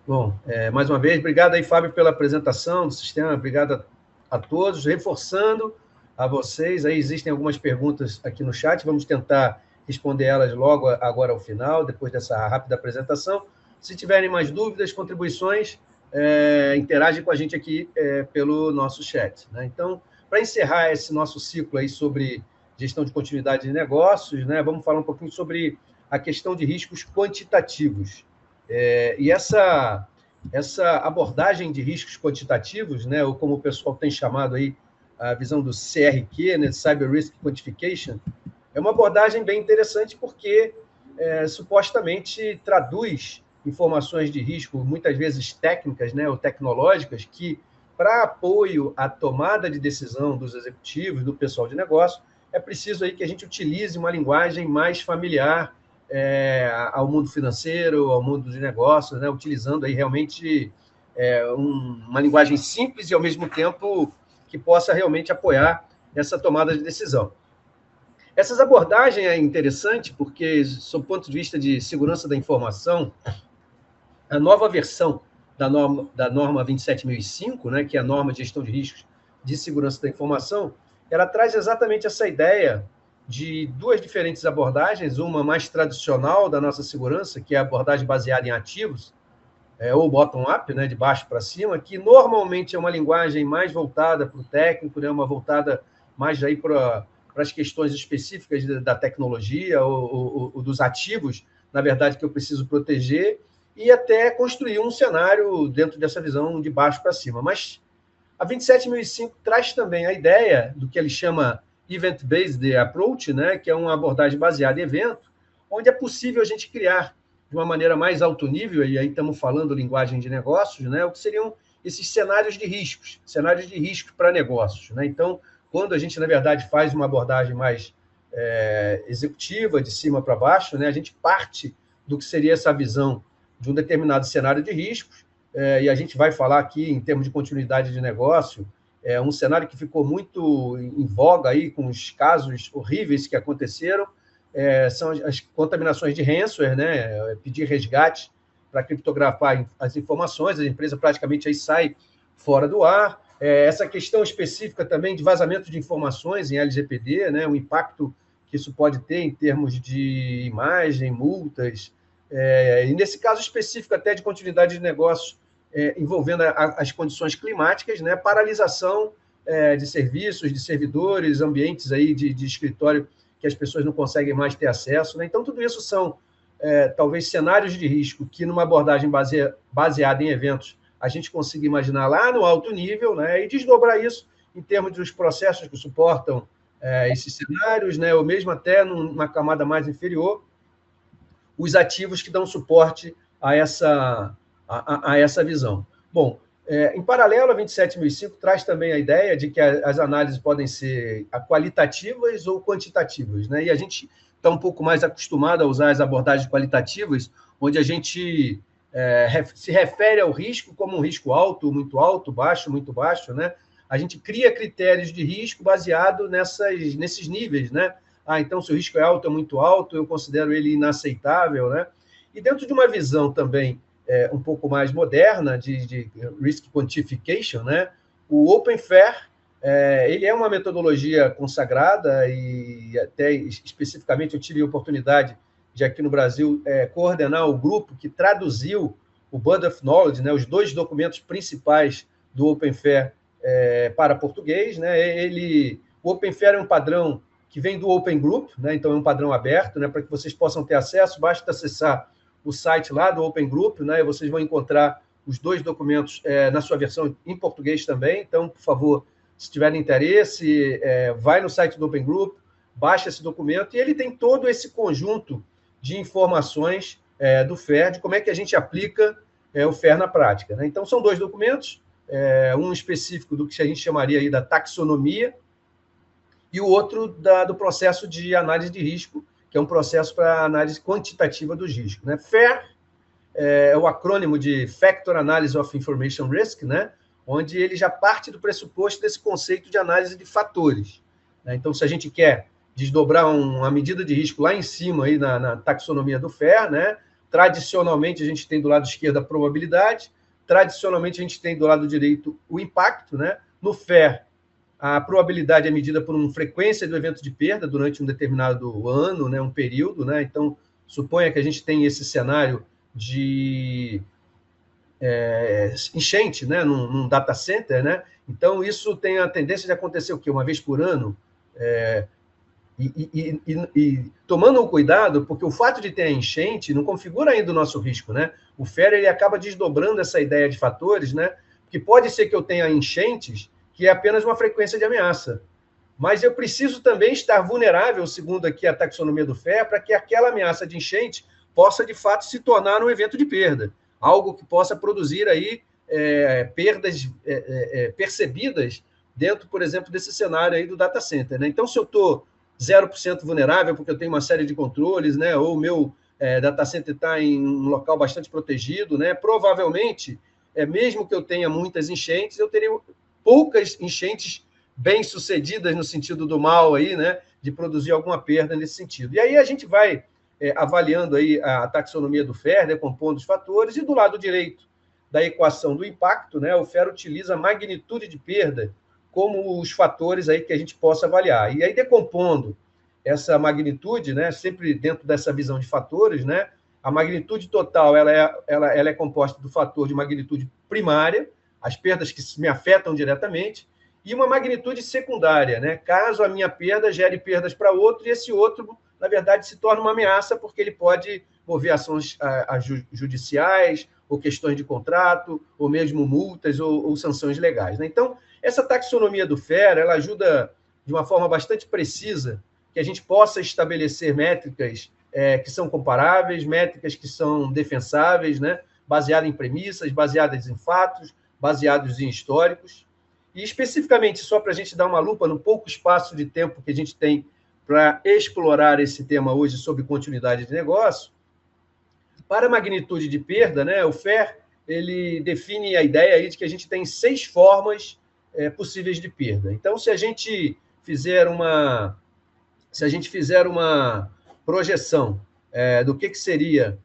Bom, mais uma vez, obrigado aí, Fábio, pela apresentação do sistema, obrigado a todos, reforçando a vocês, aí existem algumas perguntas aqui no chat, vamos tentar responder elas logo agora ao final, depois dessa rápida apresentação. Se tiverem mais dúvidas, contribuições, interagem com a gente aqui pelo nosso chat, né? Então, para encerrar esse nosso ciclo aí sobre gestão de continuidade de negócios, né, vamos falar um pouquinho sobre a questão de riscos quantitativos. E essa abordagem de riscos quantitativos, né, ou como o pessoal tem chamado aí, a visão do CRQ, né, Cyber Risk Quantification, é uma abordagem bem interessante porque supostamente traduz informações de risco, muitas vezes técnicas, né, ou tecnológicas, que, para apoio à tomada de decisão dos executivos, do pessoal de negócio, é preciso aí que a gente utilize uma linguagem mais familiar ao mundo financeiro, ao mundo de negócios, né, utilizando aí realmente uma linguagem simples e, ao mesmo tempo, que possa realmente apoiar essa tomada de decisão. Essas abordagens é interessante porque, sob o ponto de vista de segurança da informação, a nova versão da norma 27005, né, que é a norma de gestão de riscos de segurança da informação, ela traz exatamente essa ideia de duas diferentes abordagens, uma mais tradicional da nossa segurança, que é a abordagem baseada em ativos, ou bottom-up, né, de baixo para cima, que normalmente é uma linguagem mais voltada para o técnico, né, uma voltada mais aí para as questões específicas da tecnologia ou dos ativos, na verdade, que eu preciso proteger, e até construir um cenário dentro dessa visão de baixo para cima. Mas a 27005 traz também a ideia do que ele chama Event-Based Approach, né, que é uma abordagem baseada em evento, onde é possível a gente criar de uma maneira mais alto nível, e aí estamos falando linguagem de negócios, né, o que seriam esses cenários de riscos para negócios, né? Então, quando a gente, na verdade, faz uma abordagem mais executiva, de cima para baixo, né, a gente parte do que seria essa visão de um determinado cenário de riscos, e a gente vai falar aqui, em termos de continuidade de negócio, um cenário que ficou muito em voga aí, com os casos horríveis que aconteceram, são as contaminações de ransomware, né, pedir resgate para criptografar as informações, a empresa praticamente aí sai fora do ar. Essa questão específica também de vazamento de informações em LGPD, né, o impacto que isso pode ter em termos de imagem, multas, e nesse caso específico até de continuidade de negócios envolvendo as condições climáticas, né, paralisação de serviços, de servidores, ambientes aí de escritório que as pessoas não conseguem mais ter acesso, né? Então, tudo isso são, talvez, cenários de risco que, numa abordagem baseada em eventos, a gente consiga imaginar lá no alto nível, né, e desdobrar isso em termos dos processos que suportam esses cenários, né, ou mesmo até numa camada mais inferior, os ativos que dão suporte a essa visão. Bom, em paralelo, a 27005 traz também a ideia de que as análises podem ser qualitativas ou quantitativas, né? E a gente está um pouco mais acostumado a usar as abordagens qualitativas, onde a gente se refere ao risco como um risco alto, baixo, muito baixo, né? A gente cria critérios de risco baseado nesses níveis, né? Então, se o risco é alto, é muito alto, eu considero ele inaceitável, né? E dentro de uma visão também um pouco mais moderna de risk quantification, né? O Open Fair Ele é uma metodologia consagrada e até especificamente eu tive a oportunidade de, aqui no Brasil, coordenar o grupo que traduziu o Body of Knowledge, né, os 2 documentos principais do Open Fair para português. Né? O Open Fair é um padrão que vem do Open Group, né? Então é um padrão aberto, né, para que vocês possam ter acesso, basta acessar o site lá do Open Group, né, e vocês vão encontrar os 2 documentos na sua versão em português também. Então, por favor, se tiverem interesse, vai no site do Open Group, baixa esse documento, e ele tem todo esse conjunto de informações do FAIR, de como é que a gente aplica o FAIR na prática. Né? Então, são 2 documentos, um específico do que a gente chamaria aí da taxonomia, e o outro do processo de análise de risco, que é um processo para análise quantitativa dos riscos. Né? FAIR é o acrônimo de Factor Analysis of Information Risk, né? Onde ele já parte do pressuposto desse conceito de análise de fatores. Né? Então, se a gente quer desdobrar uma medida de risco lá em cima, aí na taxonomia do FAIR, né? Tradicionalmente, a gente tem do lado esquerdo a probabilidade, tradicionalmente, a gente tem do lado direito o impacto. Né? No FAIR, a probabilidade é medida por uma frequência do evento de perda durante um determinado ano, né? Um período. Né? Então, suponha que a gente tem esse cenário de enchente, né, num data center, né? Então, isso tem a tendência de acontecer o quê? Uma vez por ano, e tomando um cuidado, porque o fato de ter a enchente não configura ainda o nosso risco, né? O FAIR, ele acaba desdobrando essa ideia de fatores, né? Que pode ser que eu tenha enchentes, que é apenas uma frequência de ameaça, mas eu preciso também estar vulnerável, segundo aqui a taxonomia do FAIR, para que aquela ameaça de enchente possa, de fato, se tornar um evento de perda, algo que possa produzir aí perdas percebidas dentro, por exemplo, desse cenário aí do data center. Né? Então, se eu estou 0% vulnerável, porque eu tenho uma série de controles, né? Ou o meu data center está em um local bastante protegido, né? Provavelmente, mesmo que eu tenha muitas enchentes, eu teria poucas enchentes bem-sucedidas no sentido do mal, aí, né? De produzir alguma perda nesse sentido. E aí a gente vai avaliando aí a taxonomia do FAIR, decompondo os fatores, e do lado direito da equação do impacto, né, o FAIR utiliza a magnitude de perda como os fatores aí que a gente possa avaliar. E aí, decompondo essa magnitude, né, sempre dentro dessa visão de fatores, né, a magnitude total ela é composta do fator de magnitude primária, as perdas que me afetam diretamente, e uma magnitude secundária, né, caso a minha perda gere perdas para outro, e esse outro, na verdade, se torna uma ameaça, porque ele pode mover ações judiciais, ou questões de contrato, ou mesmo multas ou sanções legais. Né? Então, essa taxonomia do FAIR, ela ajuda de uma forma bastante precisa que a gente possa estabelecer métricas que são comparáveis, métricas que são defensáveis, né? Baseadas em premissas, baseadas em fatos, baseados em históricos. E, especificamente, só para a gente dar uma lupa no pouco espaço de tempo que a gente tem para explorar esse tema hoje sobre continuidade de negócio, para a magnitude de perda, né, o FAIR ele define a ideia aí de que a gente tem 6 formas possíveis de perda. Então, se a gente fizer uma projeção do que seria,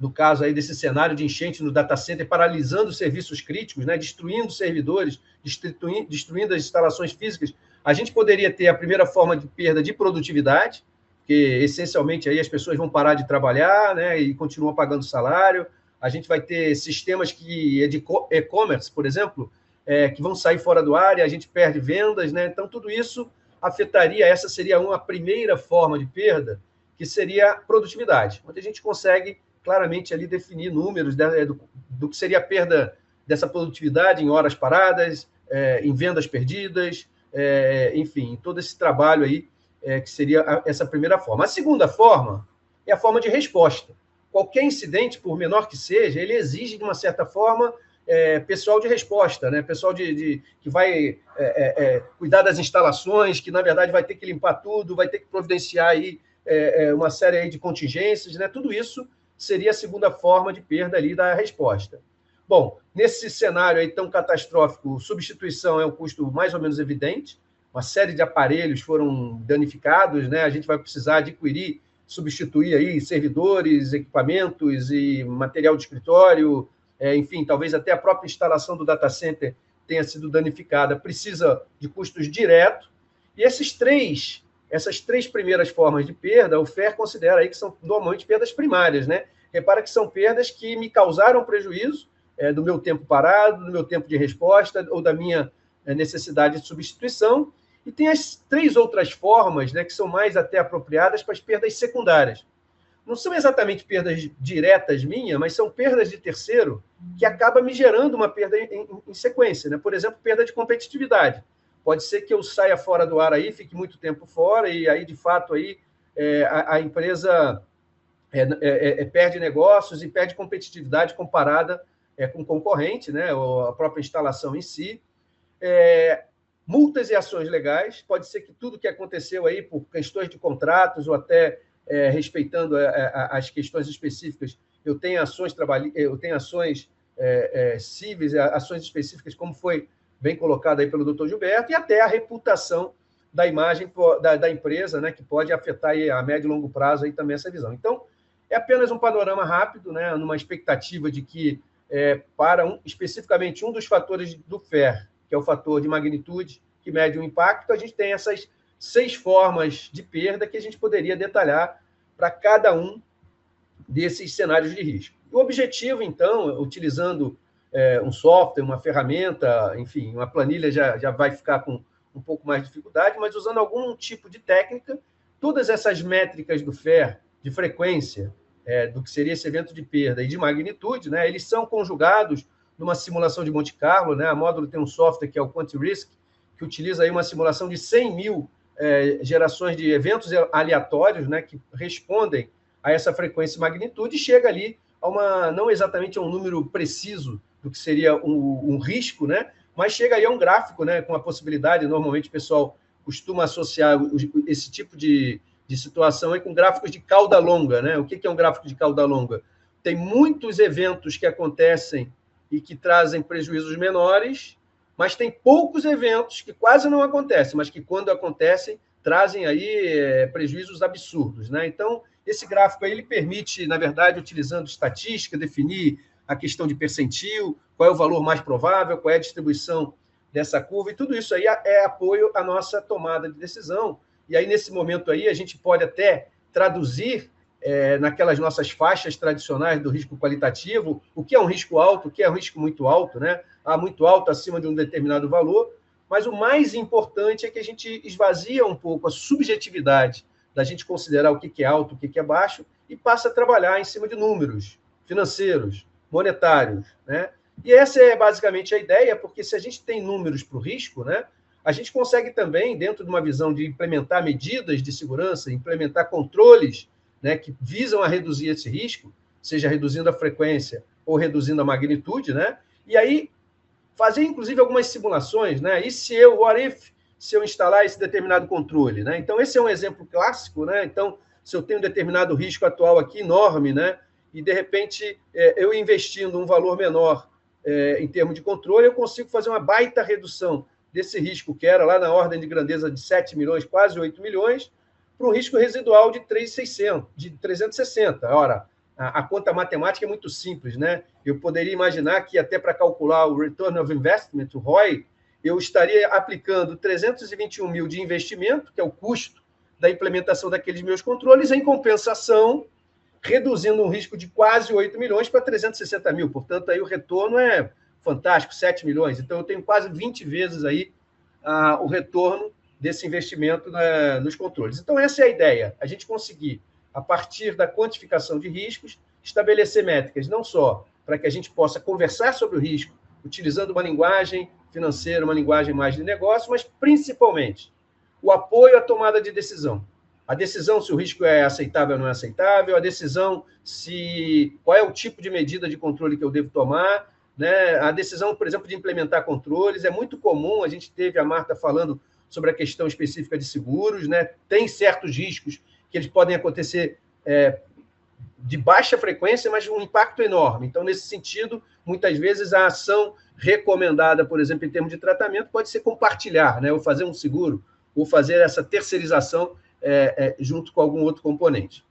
no caso aí desse cenário de enchente no data center, paralisando os serviços críticos, né, destruindo servidores, destruindo as instalações físicas, a gente poderia ter a primeira forma de perda de produtividade, que essencialmente aí as pessoas vão parar de trabalhar, né, e continuam pagando salário. A gente vai ter sistemas que de e-commerce, por exemplo, que vão sair fora do ar e a gente perde vendas, né? Então, tudo isso afetaria, essa seria uma primeira forma de perda, que seria a produtividade, onde a gente consegue claramente ali definir números do que seria a perda dessa produtividade em horas paradas, em vendas perdidas, enfim, todo esse trabalho aí, que seria essa primeira forma. A segunda forma é a forma de resposta. Qualquer incidente, por menor que seja, ele exige, de uma certa forma, pessoal de resposta, né? Pessoal que vai cuidar das instalações, que, na verdade, vai ter que limpar tudo, vai ter que providenciar aí, uma série aí de contingências, né? Tudo isso seria a segunda forma de perda ali da resposta. Bom, nesse cenário aí tão catastrófico, substituição é um custo mais ou menos evidente, uma série de aparelhos foram danificados, né? A gente vai precisar adquirir, substituir aí servidores, equipamentos e material de escritório, enfim, talvez até a própria instalação do data center tenha sido danificada precisa de custos diretos, e essas três primeiras formas de perda, o FER considera aí que são normalmente perdas primárias, né? Repara que são perdas que me causaram prejuízo do meu tempo parado, do meu tempo de resposta ou da minha necessidade de substituição, e tem as 3 outras formas, né, que são mais até apropriadas para as perdas secundárias. Não são exatamente perdas diretas minhas, mas são perdas de terceiro que acaba me gerando uma perda em sequência, né? Por exemplo, perda de competitividade. Pode ser que eu saia fora do ar aí, fique muito tempo fora, e aí, de fato, aí, a empresa perde negócios e perde competitividade comparada com o concorrente, né? Ou a própria instalação em si. Multas e ações legais. Pode ser que tudo que aconteceu aí por questões de contratos ou até respeitando as questões específicas, eu tenho ações cíveis, ações específicas, como foi bem colocado aí pelo doutor Gilberto, e até a reputação da imagem da empresa, né, que pode afetar aí a médio e longo prazo aí também essa visão. Então, é apenas um panorama rápido, né, numa expectativa de que, especificamente, um dos fatores do FER, que é o fator de magnitude, que mede o impacto, a gente tem essas 6 formas de perda que a gente poderia detalhar para cada um desses cenários de risco. O objetivo, então, utilizando um software, uma ferramenta, enfim, uma planilha já vai ficar com um pouco mais de dificuldade, mas usando algum tipo de técnica, todas essas métricas do FER, de frequência, do que seria esse evento de perda e de magnitude, né, eles são conjugados numa simulação de Monte Carlo, né? A Módulo tem um software que é o QuantRisk, que utiliza aí uma simulação de 100 mil gerações de eventos aleatórios, né, que respondem a essa frequência e magnitude, e chega ali a não exatamente a um número preciso do que seria um risco, né, mas chega aí a um gráfico, né, com a possibilidade, normalmente o pessoal costuma associar esse tipo de situação aí com gráficos de cauda longa, né? O que é um gráfico de cauda longa? Tem muitos eventos que acontecem e que trazem prejuízos menores, mas tem poucos eventos que quase não acontecem, mas que, quando acontecem, trazem aí prejuízos absurdos, né? Então, esse gráfico aí ele permite, na verdade, utilizando estatística, definir a questão de percentil, qual é o valor mais provável, qual é a distribuição dessa curva, e tudo isso aí é apoio à nossa tomada de decisão. E aí, nesse momento aí, a gente pode até traduzir naquelas nossas faixas tradicionais do risco qualitativo, o que é um risco alto, o que é um risco muito alto, né? Muito alto acima de um determinado valor, mas o mais importante é que a gente esvazia um pouco a subjetividade da gente considerar o que é alto, o que é baixo, e passa a trabalhar em cima de números financeiros, monetários, né? E essa é basicamente a ideia, porque se a gente tem números para o risco, né, a gente consegue também, dentro de uma visão de implementar medidas de segurança, implementar controles, né, que visam a reduzir esse risco, seja reduzindo a frequência ou reduzindo a magnitude, né? E aí fazer, inclusive, algumas simulações, né? E se eu instalar esse determinado controle, né? Então, esse é um exemplo clássico, né? Então, se eu tenho um determinado risco atual aqui, enorme, né? E, de repente, eu investindo um valor menor em termos de controle, eu consigo fazer uma baita redução desse risco, que era lá na ordem de grandeza de 7 milhões, quase 8 milhões, para um risco residual de 360. Ora, a conta matemática é muito simples, né? Eu poderia imaginar que, até para calcular o Return of Investment, o ROI, eu estaria aplicando 321 mil de investimento, que é o custo da implementação daqueles meus controles, em compensação, reduzindo um risco de quase 8 milhões para 360 mil. Portanto, aí o retorno é fantástico, 7 milhões. Então, eu tenho quase 20 vezes aí o retorno desse investimento nos controles. Então, essa é a ideia, a gente conseguir, a partir da quantificação de riscos, estabelecer métricas, não só para que a gente possa conversar sobre o risco, utilizando uma linguagem financeira, uma linguagem mais de negócio, mas, principalmente, o apoio à tomada de decisão. A decisão se o risco é aceitável ou não é aceitável, a decisão qual é o tipo de medida de controle que eu devo tomar, né? A decisão, por exemplo, de implementar controles. É muito comum, a gente teve a Marta falando sobre a questão específica de seguros, né? Tem certos riscos que eles podem acontecer de baixa frequência, mas um impacto enorme. Então, nesse sentido, muitas vezes a ação recomendada, por exemplo, em termos de tratamento, pode ser compartilhar, né? Ou fazer um seguro, ou fazer essa terceirização junto com algum outro componente.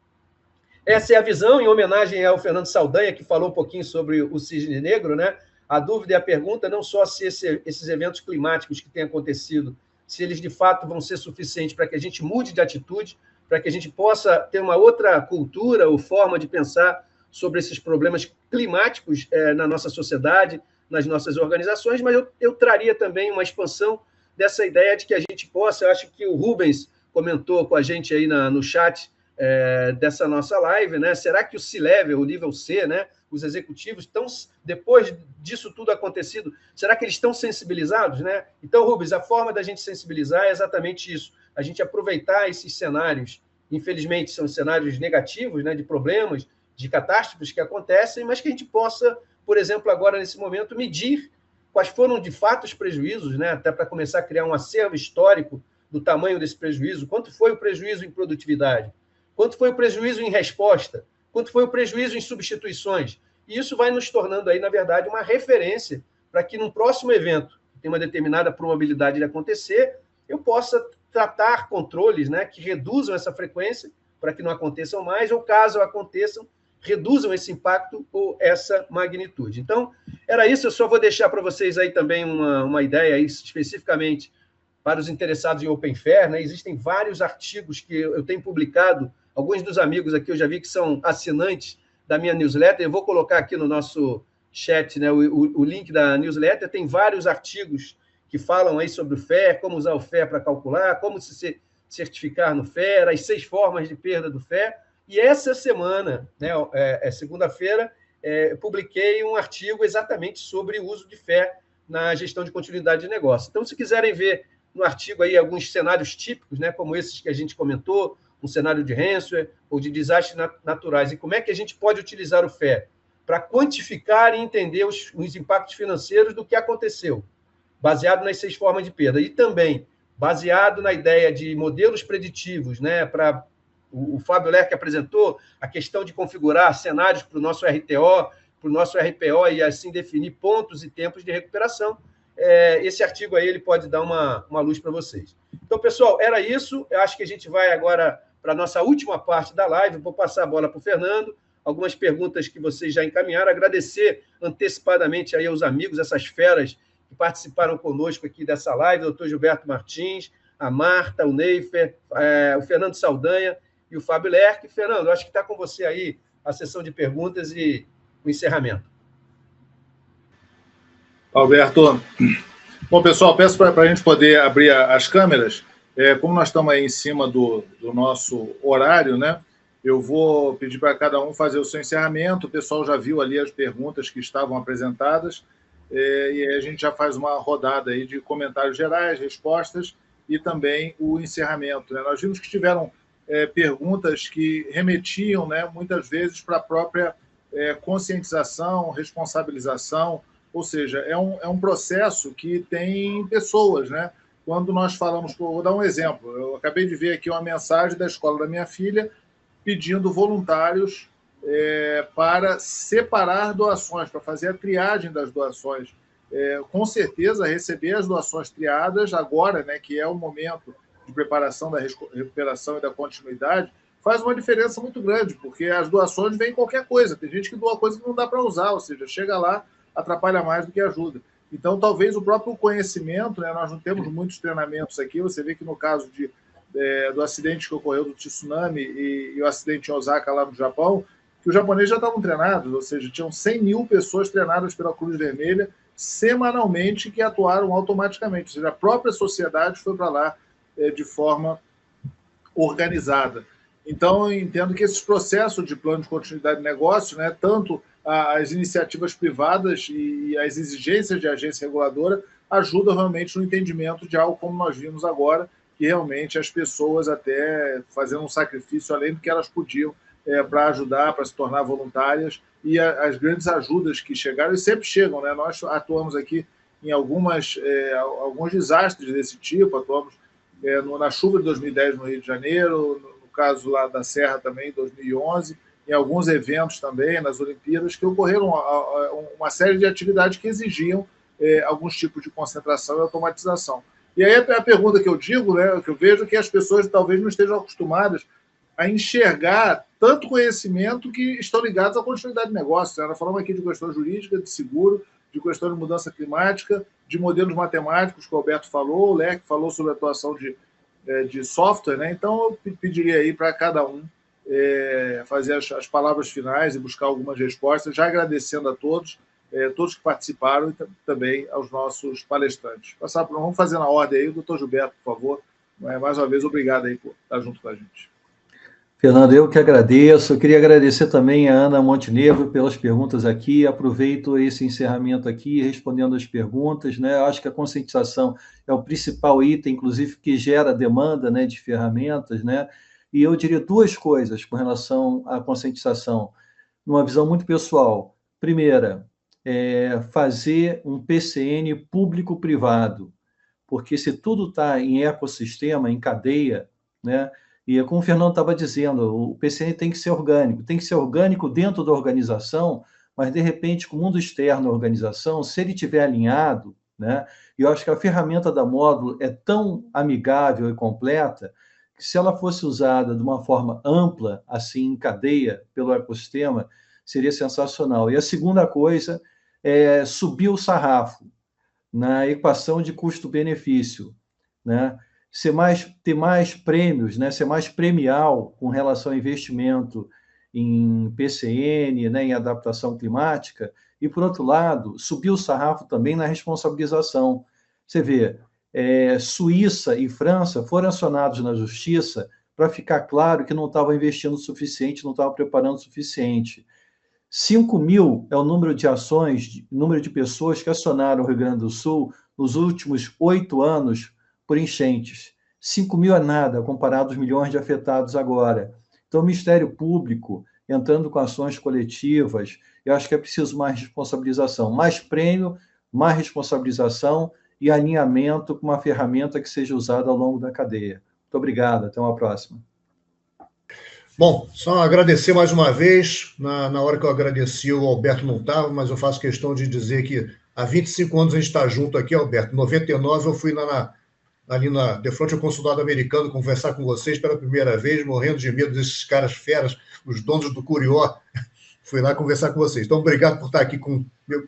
Essa é a visão, em homenagem ao Fernando Saldanha, que falou um pouquinho sobre o cisne negro, né? A dúvida e a pergunta não só se esses eventos climáticos que têm acontecido, se eles de fato vão ser suficientes para que a gente mude de atitude, para que a gente possa ter uma outra cultura ou forma de pensar sobre esses problemas climáticos na nossa sociedade, nas nossas organizações, mas eu traria também uma expansão dessa ideia de que a gente possa, eu acho que o Rubens comentou com a gente aí no chat dessa nossa live, né? Será que o C-Level, o nível C, né? Os executivos estão, depois disso tudo acontecido, será que eles estão sensibilizados, né? Então, Rubens, a forma da gente sensibilizar é exatamente isso, a gente aproveitar esses cenários, infelizmente são cenários negativos, né? De problemas, de catástrofes que acontecem, mas que a gente possa, por exemplo, agora nesse momento, medir quais foram de fato os prejuízos, né? Até para começar a criar um acervo histórico do tamanho desse prejuízo, quanto foi o prejuízo em produtividade, quanto foi o prejuízo em resposta, quanto foi o prejuízo em substituições. E isso vai nos tornando aí, na verdade, uma referência para que num próximo evento, que tem uma determinada probabilidade de acontecer, eu possa tratar controles, né, que reduzam essa frequência para que não aconteçam mais, ou caso aconteçam, reduzam esse impacto ou essa magnitude. Então, era isso. Eu só vou deixar para vocês aí também uma ideia aí, especificamente para os interessados em Open Fair, né? Existem vários artigos que eu tenho publicado. Alguns dos amigos aqui eu já vi que são assinantes da minha newsletter. Eu vou colocar aqui no nosso chat, né, o link da newsletter. Tem vários artigos que falam aí sobre o FAIR, como usar o FAIR para calcular, como se certificar no FAIR, as 6 formas de perda do FAIR. E essa semana, né, segunda-feira, publiquei um artigo exatamente sobre o uso de FAIR na gestão de continuidade de negócio. Então, se quiserem ver no artigo aí alguns cenários típicos, né, como esses que a gente comentou, um cenário de ransomware ou de desastres naturais, e como é que a gente pode utilizar o FAIR para quantificar e entender os impactos financeiros do que aconteceu, baseado nas 6 formas de perda, e também baseado na ideia de modelos preditivos, né, para o Fábio Lerck apresentou a questão de configurar cenários para o nosso RTO, para o nosso RPO, e assim definir pontos e tempos de recuperação. Esse artigo aí ele pode dar uma luz para vocês. Então, pessoal, era isso. Eu acho que a gente vai agora para a nossa última parte da live. Vou passar a bola para o Fernando. Algumas perguntas que vocês já encaminharam. Agradecer antecipadamente aí aos amigos, essas feras que participaram conosco aqui dessa live, o Dr. Gilberto Martins, a Marta, o Neifer, o Fernando Saldanha e o Fábio Lerck. Fernando, acho que está com você aí a sessão de perguntas e o encerramento. Alberto. Bom, pessoal, peço para a gente poder abrir as câmeras. Como nós estamos aí em cima do nosso horário, né? Eu vou pedir para cada um fazer o seu encerramento. O pessoal já viu ali as perguntas que estavam apresentadas, e aí a gente já faz uma rodada aí de comentários gerais, respostas e também o encerramento, né? Nós vimos que tiveram perguntas que remetiam, né, muitas vezes para a própria conscientização, responsabilização, ou seja, é um processo que tem pessoas, né? Quando nós falamos, vou dar um exemplo, eu acabei de ver aqui uma mensagem da escola da minha filha pedindo voluntários para separar doações, para fazer a triagem das doações. Com certeza, receber as doações triadas agora, né, que é o momento de preparação da recuperação e da continuidade, faz uma diferença muito grande, porque as doações vêm qualquer coisa. Tem gente que doa coisa que não dá para usar, ou seja, chega lá, atrapalha mais do que ajuda. Então, talvez o próprio conhecimento, né, nós não temos muitos treinamentos aqui, você vê que no caso do acidente que ocorreu do tsunami e o acidente em Osaka, lá no Japão, que os japoneses já estavam treinados, ou seja, tinham 100 mil pessoas treinadas pela Cruz Vermelha semanalmente que atuaram automaticamente, ou seja, a própria sociedade foi para lá de forma organizada. Então, eu entendo que esses processos de plano de continuidade de negócio, né, tanto as iniciativas privadas e as exigências de agência reguladora ajudam realmente no entendimento de algo como nós vimos agora, que realmente as pessoas até fazendo um sacrifício além do que elas podiam para ajudar, para se tornar voluntárias, e as grandes ajudas que chegaram, e sempre chegam, né? Nós atuamos aqui em alguns desastres desse tipo, atuamos na chuva de 2010 no Rio de Janeiro, no caso lá da Serra também, em 2011, em alguns eventos também, nas Olimpíadas, que ocorreram uma série de atividades que exigiam alguns tipos de concentração e automatização. E aí a pergunta que eu digo, né, que eu vejo, é que as pessoas talvez não estejam acostumadas a enxergar tanto conhecimento que estão ligados à continuidade de negócio. Nós falamos aqui de questão jurídica, de seguro, de questão de mudança climática, de modelos matemáticos, que o Alberto falou, o Leque falou sobre a atuação de software, né? Então, eu pediria aí para cada um fazer as palavras finais e buscar algumas respostas, já agradecendo a todos que participaram e também aos nossos palestrantes. Vamos fazer na ordem aí, o doutor Gilberto, por favor. Mais uma vez, obrigado aí por estar junto com a gente. Fernando, eu que agradeço. Eu queria agradecer também a Ana Montenegro pelas perguntas aqui. Aproveito esse encerramento aqui, respondendo as perguntas, né? Eu acho que a conscientização é o principal item, inclusive, que gera demanda, né, de ferramentas, né? E eu diria duas coisas com relação à conscientização, numa visão muito pessoal. Primeira, fazer um PCN público-privado, porque se tudo está em ecossistema, em cadeia, né? E como o Fernando estava dizendo, o PCN tem que ser orgânico dentro da organização, mas, de repente, com o mundo externo da organização, se ele estiver alinhado, né? E eu acho que a ferramenta da Módulo é tão amigável e completa que, se ela fosse usada de uma forma ampla, assim, em cadeia, pelo ecossistema, seria sensacional. E a segunda coisa é subir o sarrafo na equação de custo-benefício, né? Ter mais prêmios, né? Ser mais premial com relação ao investimento em PCN, né? Em adaptação climática, e, por outro lado, subir o sarrafo também na responsabilização. Você vê, Suíça e França foram acionados na justiça para ficar claro que não estavam investindo o suficiente, não estavam preparando o suficiente. 5.000 é o número de ações, número de pessoas que acionaram o Rio Grande do Sul nos últimos 8 anos por enchentes. 5.000 é nada, comparado aos milhões de afetados agora. Então, o Ministério Público, entrando com ações coletivas, eu acho que é preciso mais responsabilização, mais prêmio, mais responsabilização e alinhamento com uma ferramenta que seja usada ao longo da cadeia. Muito obrigado, até uma próxima. Bom, só agradecer mais uma vez. Na hora que eu agradeci, o Alberto não estava, mas eu faço questão de dizer que há 25 anos a gente está junto aqui, Alberto. Em 99 eu fui ali de frente ao consulado americano conversar com vocês pela primeira vez, morrendo de medo desses caras feras, os donos do Curió. Fui lá conversar com vocês. Então, obrigado por estar aqui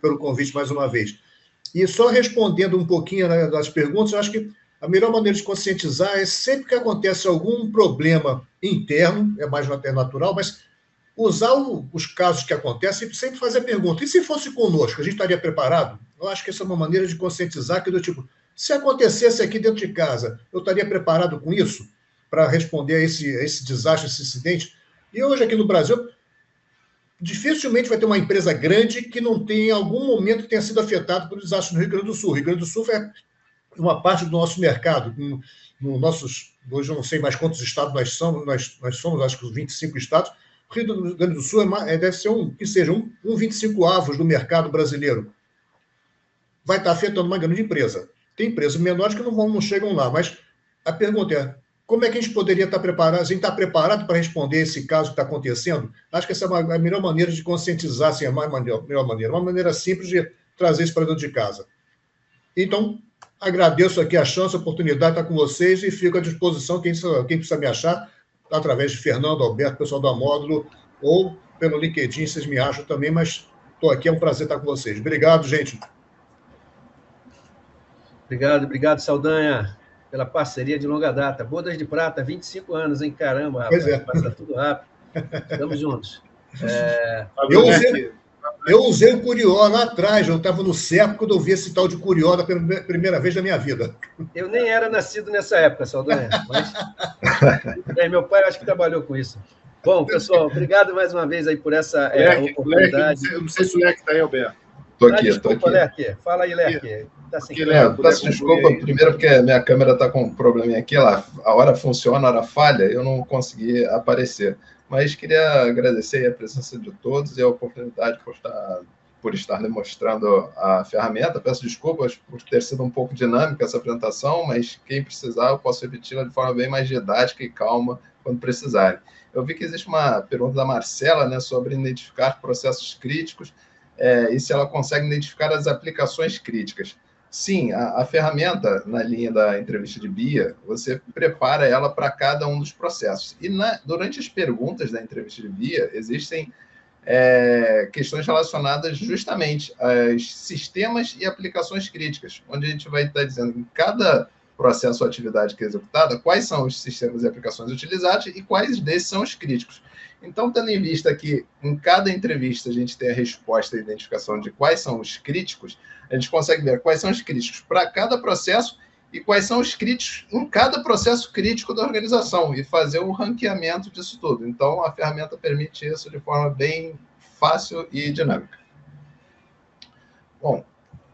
pelo convite mais uma vez. E só respondendo um pouquinho, né, das perguntas, eu acho que a melhor maneira de conscientizar é sempre que acontece algum problema interno, é mais até natural, mas usar os casos que acontecem e sempre fazer a pergunta. E se fosse conosco, a gente estaria preparado? Eu acho que essa é uma maneira de conscientizar, que do tipo, se acontecesse aqui dentro de casa, eu estaria preparado com isso para responder a esse desastre, esse incidente? E hoje aqui no Brasil, dificilmente vai ter uma empresa grande que não tenha, em algum momento, tenha sido afetada pelo desastre no Rio Grande do Sul. O Rio Grande do Sul é uma parte do nosso mercado. Hoje eu não sei mais quantos estados nós somos, acho que os 25 estados. O Rio Grande do Sul deve ser um 25 avos do mercado brasileiro. Vai estar afetando uma grande empresa. Tem empresas menores que não chegam lá, mas a pergunta é, como é que a gente poderia estar preparado? A gente está preparado para responder esse caso que está acontecendo? Acho que essa é a melhor maneira de conscientizar, assim, melhor maneira. Uma maneira simples de trazer isso para dentro de casa. Então, agradeço aqui a chance, a oportunidade de estar com vocês e fico à disposição, quem precisa me achar, através de Fernando, Alberto, pessoal da Módulo, ou pelo LinkedIn, vocês me acham também, mas estou aqui, é um prazer estar com vocês. Obrigado, gente. Obrigado, Saldanha, pela parceria de longa data. Bodas de Prata, 25 anos, hein? Caramba, rapaz, pois é. Passa tudo rápido. Estamos juntos. Eu usei o Curió lá atrás, eu estava no CEP quando eu vi esse tal de Curió da primeira vez na minha vida. Eu nem era nascido nessa época, Saldanha, mas meu pai acho que trabalhou com isso. Bom, pessoal, obrigado mais uma vez aí por essa oportunidade. Eu não sei se o Leque está aí, Alberto. Estou aqui, desculpa, Leque. Fala aí, Leque. Tá sem peço desculpa, primeiro porque minha câmera está com um probleminha aqui, a hora funciona, a hora falha, eu não consegui aparecer. Mas queria agradecer a presença de todos e a oportunidade por estar demonstrando a ferramenta. Peço desculpas por ter sido um pouco dinâmica essa apresentação, mas quem precisar, eu posso repeti-la de forma bem mais didática e calma quando precisarem. Eu vi que existe uma pergunta da Marcela, né, sobre identificar processos críticos e se ela consegue identificar as aplicações críticas. Sim, a ferramenta, na linha da entrevista de BIA, você prepara ela para cada um dos processos. E durante as perguntas da entrevista de BIA, existem questões relacionadas justamente aos sistemas e aplicações críticas, onde a gente vai estar dizendo em cada processo ou atividade que é executada, quais são os sistemas e aplicações utilizados e quais desses são os críticos. Então, tendo em vista que em cada entrevista a gente tem a resposta e a identificação de quais são os críticos, a gente consegue ver quais são os críticos para cada processo e quais são os críticos em cada processo crítico da organização e fazer um ranqueamento disso tudo. Então, a ferramenta permite isso de forma bem fácil e dinâmica. Bom,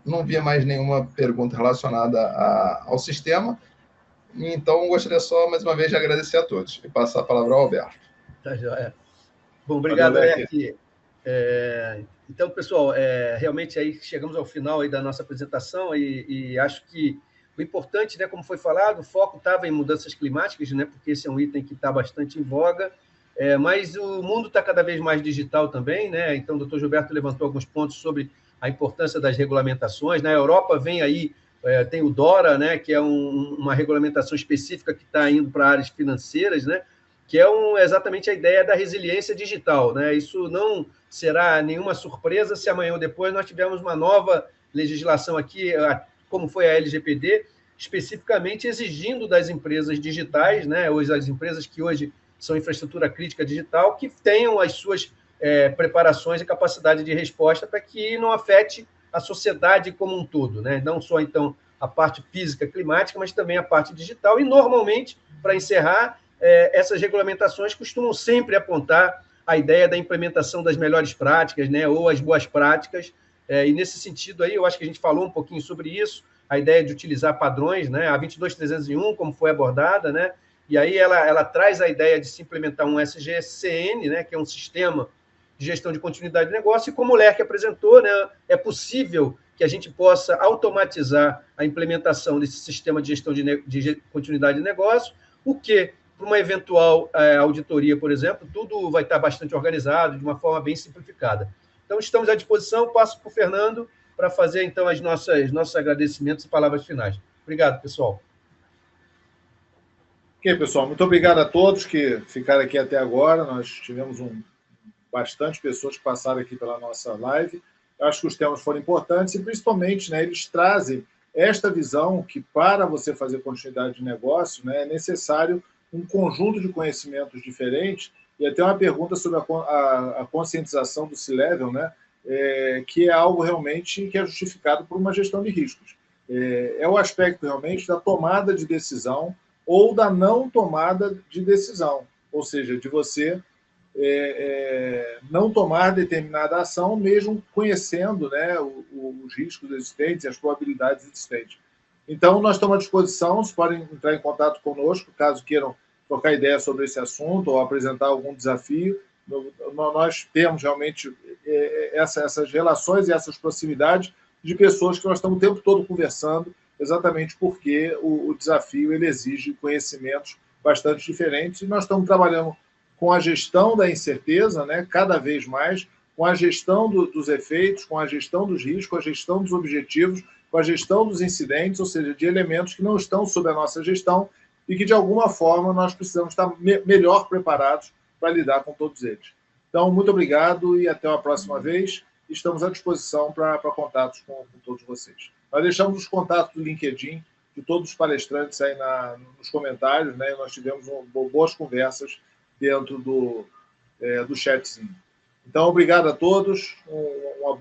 não via mais nenhuma pergunta relacionada ao sistema, então gostaria só, mais uma vez, de agradecer a todos e passar a palavra ao Alberto. Tá joia. Bom, obrigado, Leque. Então, pessoal, realmente aí chegamos ao final aí da nossa apresentação e acho que o importante, né, como foi falado, o foco estava em mudanças climáticas, né, porque esse é um item que está bastante em voga, mas o mundo está cada vez mais digital também, né? Então, o doutor Gilberto levantou alguns pontos sobre a importância das regulamentações. Na Europa vem aí, tem o DORA, né, que é uma regulamentação específica que está indo para áreas financeiras, né, que é exatamente a ideia da resiliência digital, né? Isso não será nenhuma surpresa se amanhã ou depois nós tivermos uma nova legislação aqui, como foi a LGPD, especificamente exigindo das empresas digitais, né, ou as empresas que hoje são infraestrutura crítica digital, que tenham as suas preparações e capacidade de resposta para que não afete a sociedade como um todo, né? Não só, então, a parte física climática, mas também a parte digital. E, normalmente, para encerrar, essas regulamentações costumam sempre apontar a ideia da implementação das melhores práticas, né, ou as boas práticas. E, nesse sentido, aí, eu acho que a gente falou um pouquinho sobre isso, a ideia de utilizar padrões, né, a 22301, como foi abordada, né, e aí ela traz a ideia de se implementar um SGCN, né, que é um sistema de gestão de continuidade de negócio, e como o Lerck apresentou, né, é possível que a gente possa automatizar a implementação desse sistema de gestão de continuidade de negócio, o que, para uma eventual auditoria, por exemplo, tudo vai estar bastante organizado, de uma forma bem simplificada. Então, estamos à disposição. Passo para o Fernando para fazer, então, os nossos agradecimentos e palavras finais. Obrigado, pessoal. Ok, pessoal. Muito obrigado a todos que ficaram aqui até agora. Nós tivemos bastante pessoas que passaram aqui pela nossa live. Eu acho que os temas foram importantes e, principalmente, né, eles trazem esta visão que, para você fazer continuidade de negócio, né, é necessário um conjunto de conhecimentos diferentes. E até uma pergunta sobre a conscientização do C-Level, né, que é algo realmente que é justificado por uma gestão de riscos. É o aspecto realmente da tomada de decisão ou da não tomada de decisão, ou seja, de você não tomar determinada ação, mesmo conhecendo, né, os riscos existentes e as probabilidades existentes. Então, nós estamos à disposição, vocês podem entrar em contato conosco, caso queiram trocar ideia sobre esse assunto ou apresentar algum desafio. Nós temos realmente essas relações e essas proximidades de pessoas que nós estamos o tempo todo conversando, exatamente porque o desafio ele exige conhecimentos bastante diferentes e nós estamos trabalhando com a gestão da incerteza, né, cada vez mais, com a gestão dos efeitos, com a gestão dos riscos, com a gestão dos objetivos, com a gestão dos incidentes, ou seja, de elementos que não estão sob a nossa gestão e que, de alguma forma, nós precisamos estar melhor preparados para lidar com todos eles. Então, muito obrigado e até uma próxima vez. Estamos à disposição para contatos com todos vocês. Nós deixamos os contatos do LinkedIn de todos os palestrantes aí nos comentários, né? Nós tivemos boas conversas dentro do chatzinho. Então, obrigado a todos. Um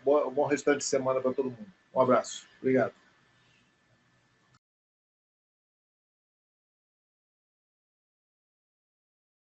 bom restante de semana para todo mundo. Um abraço. Obrigado.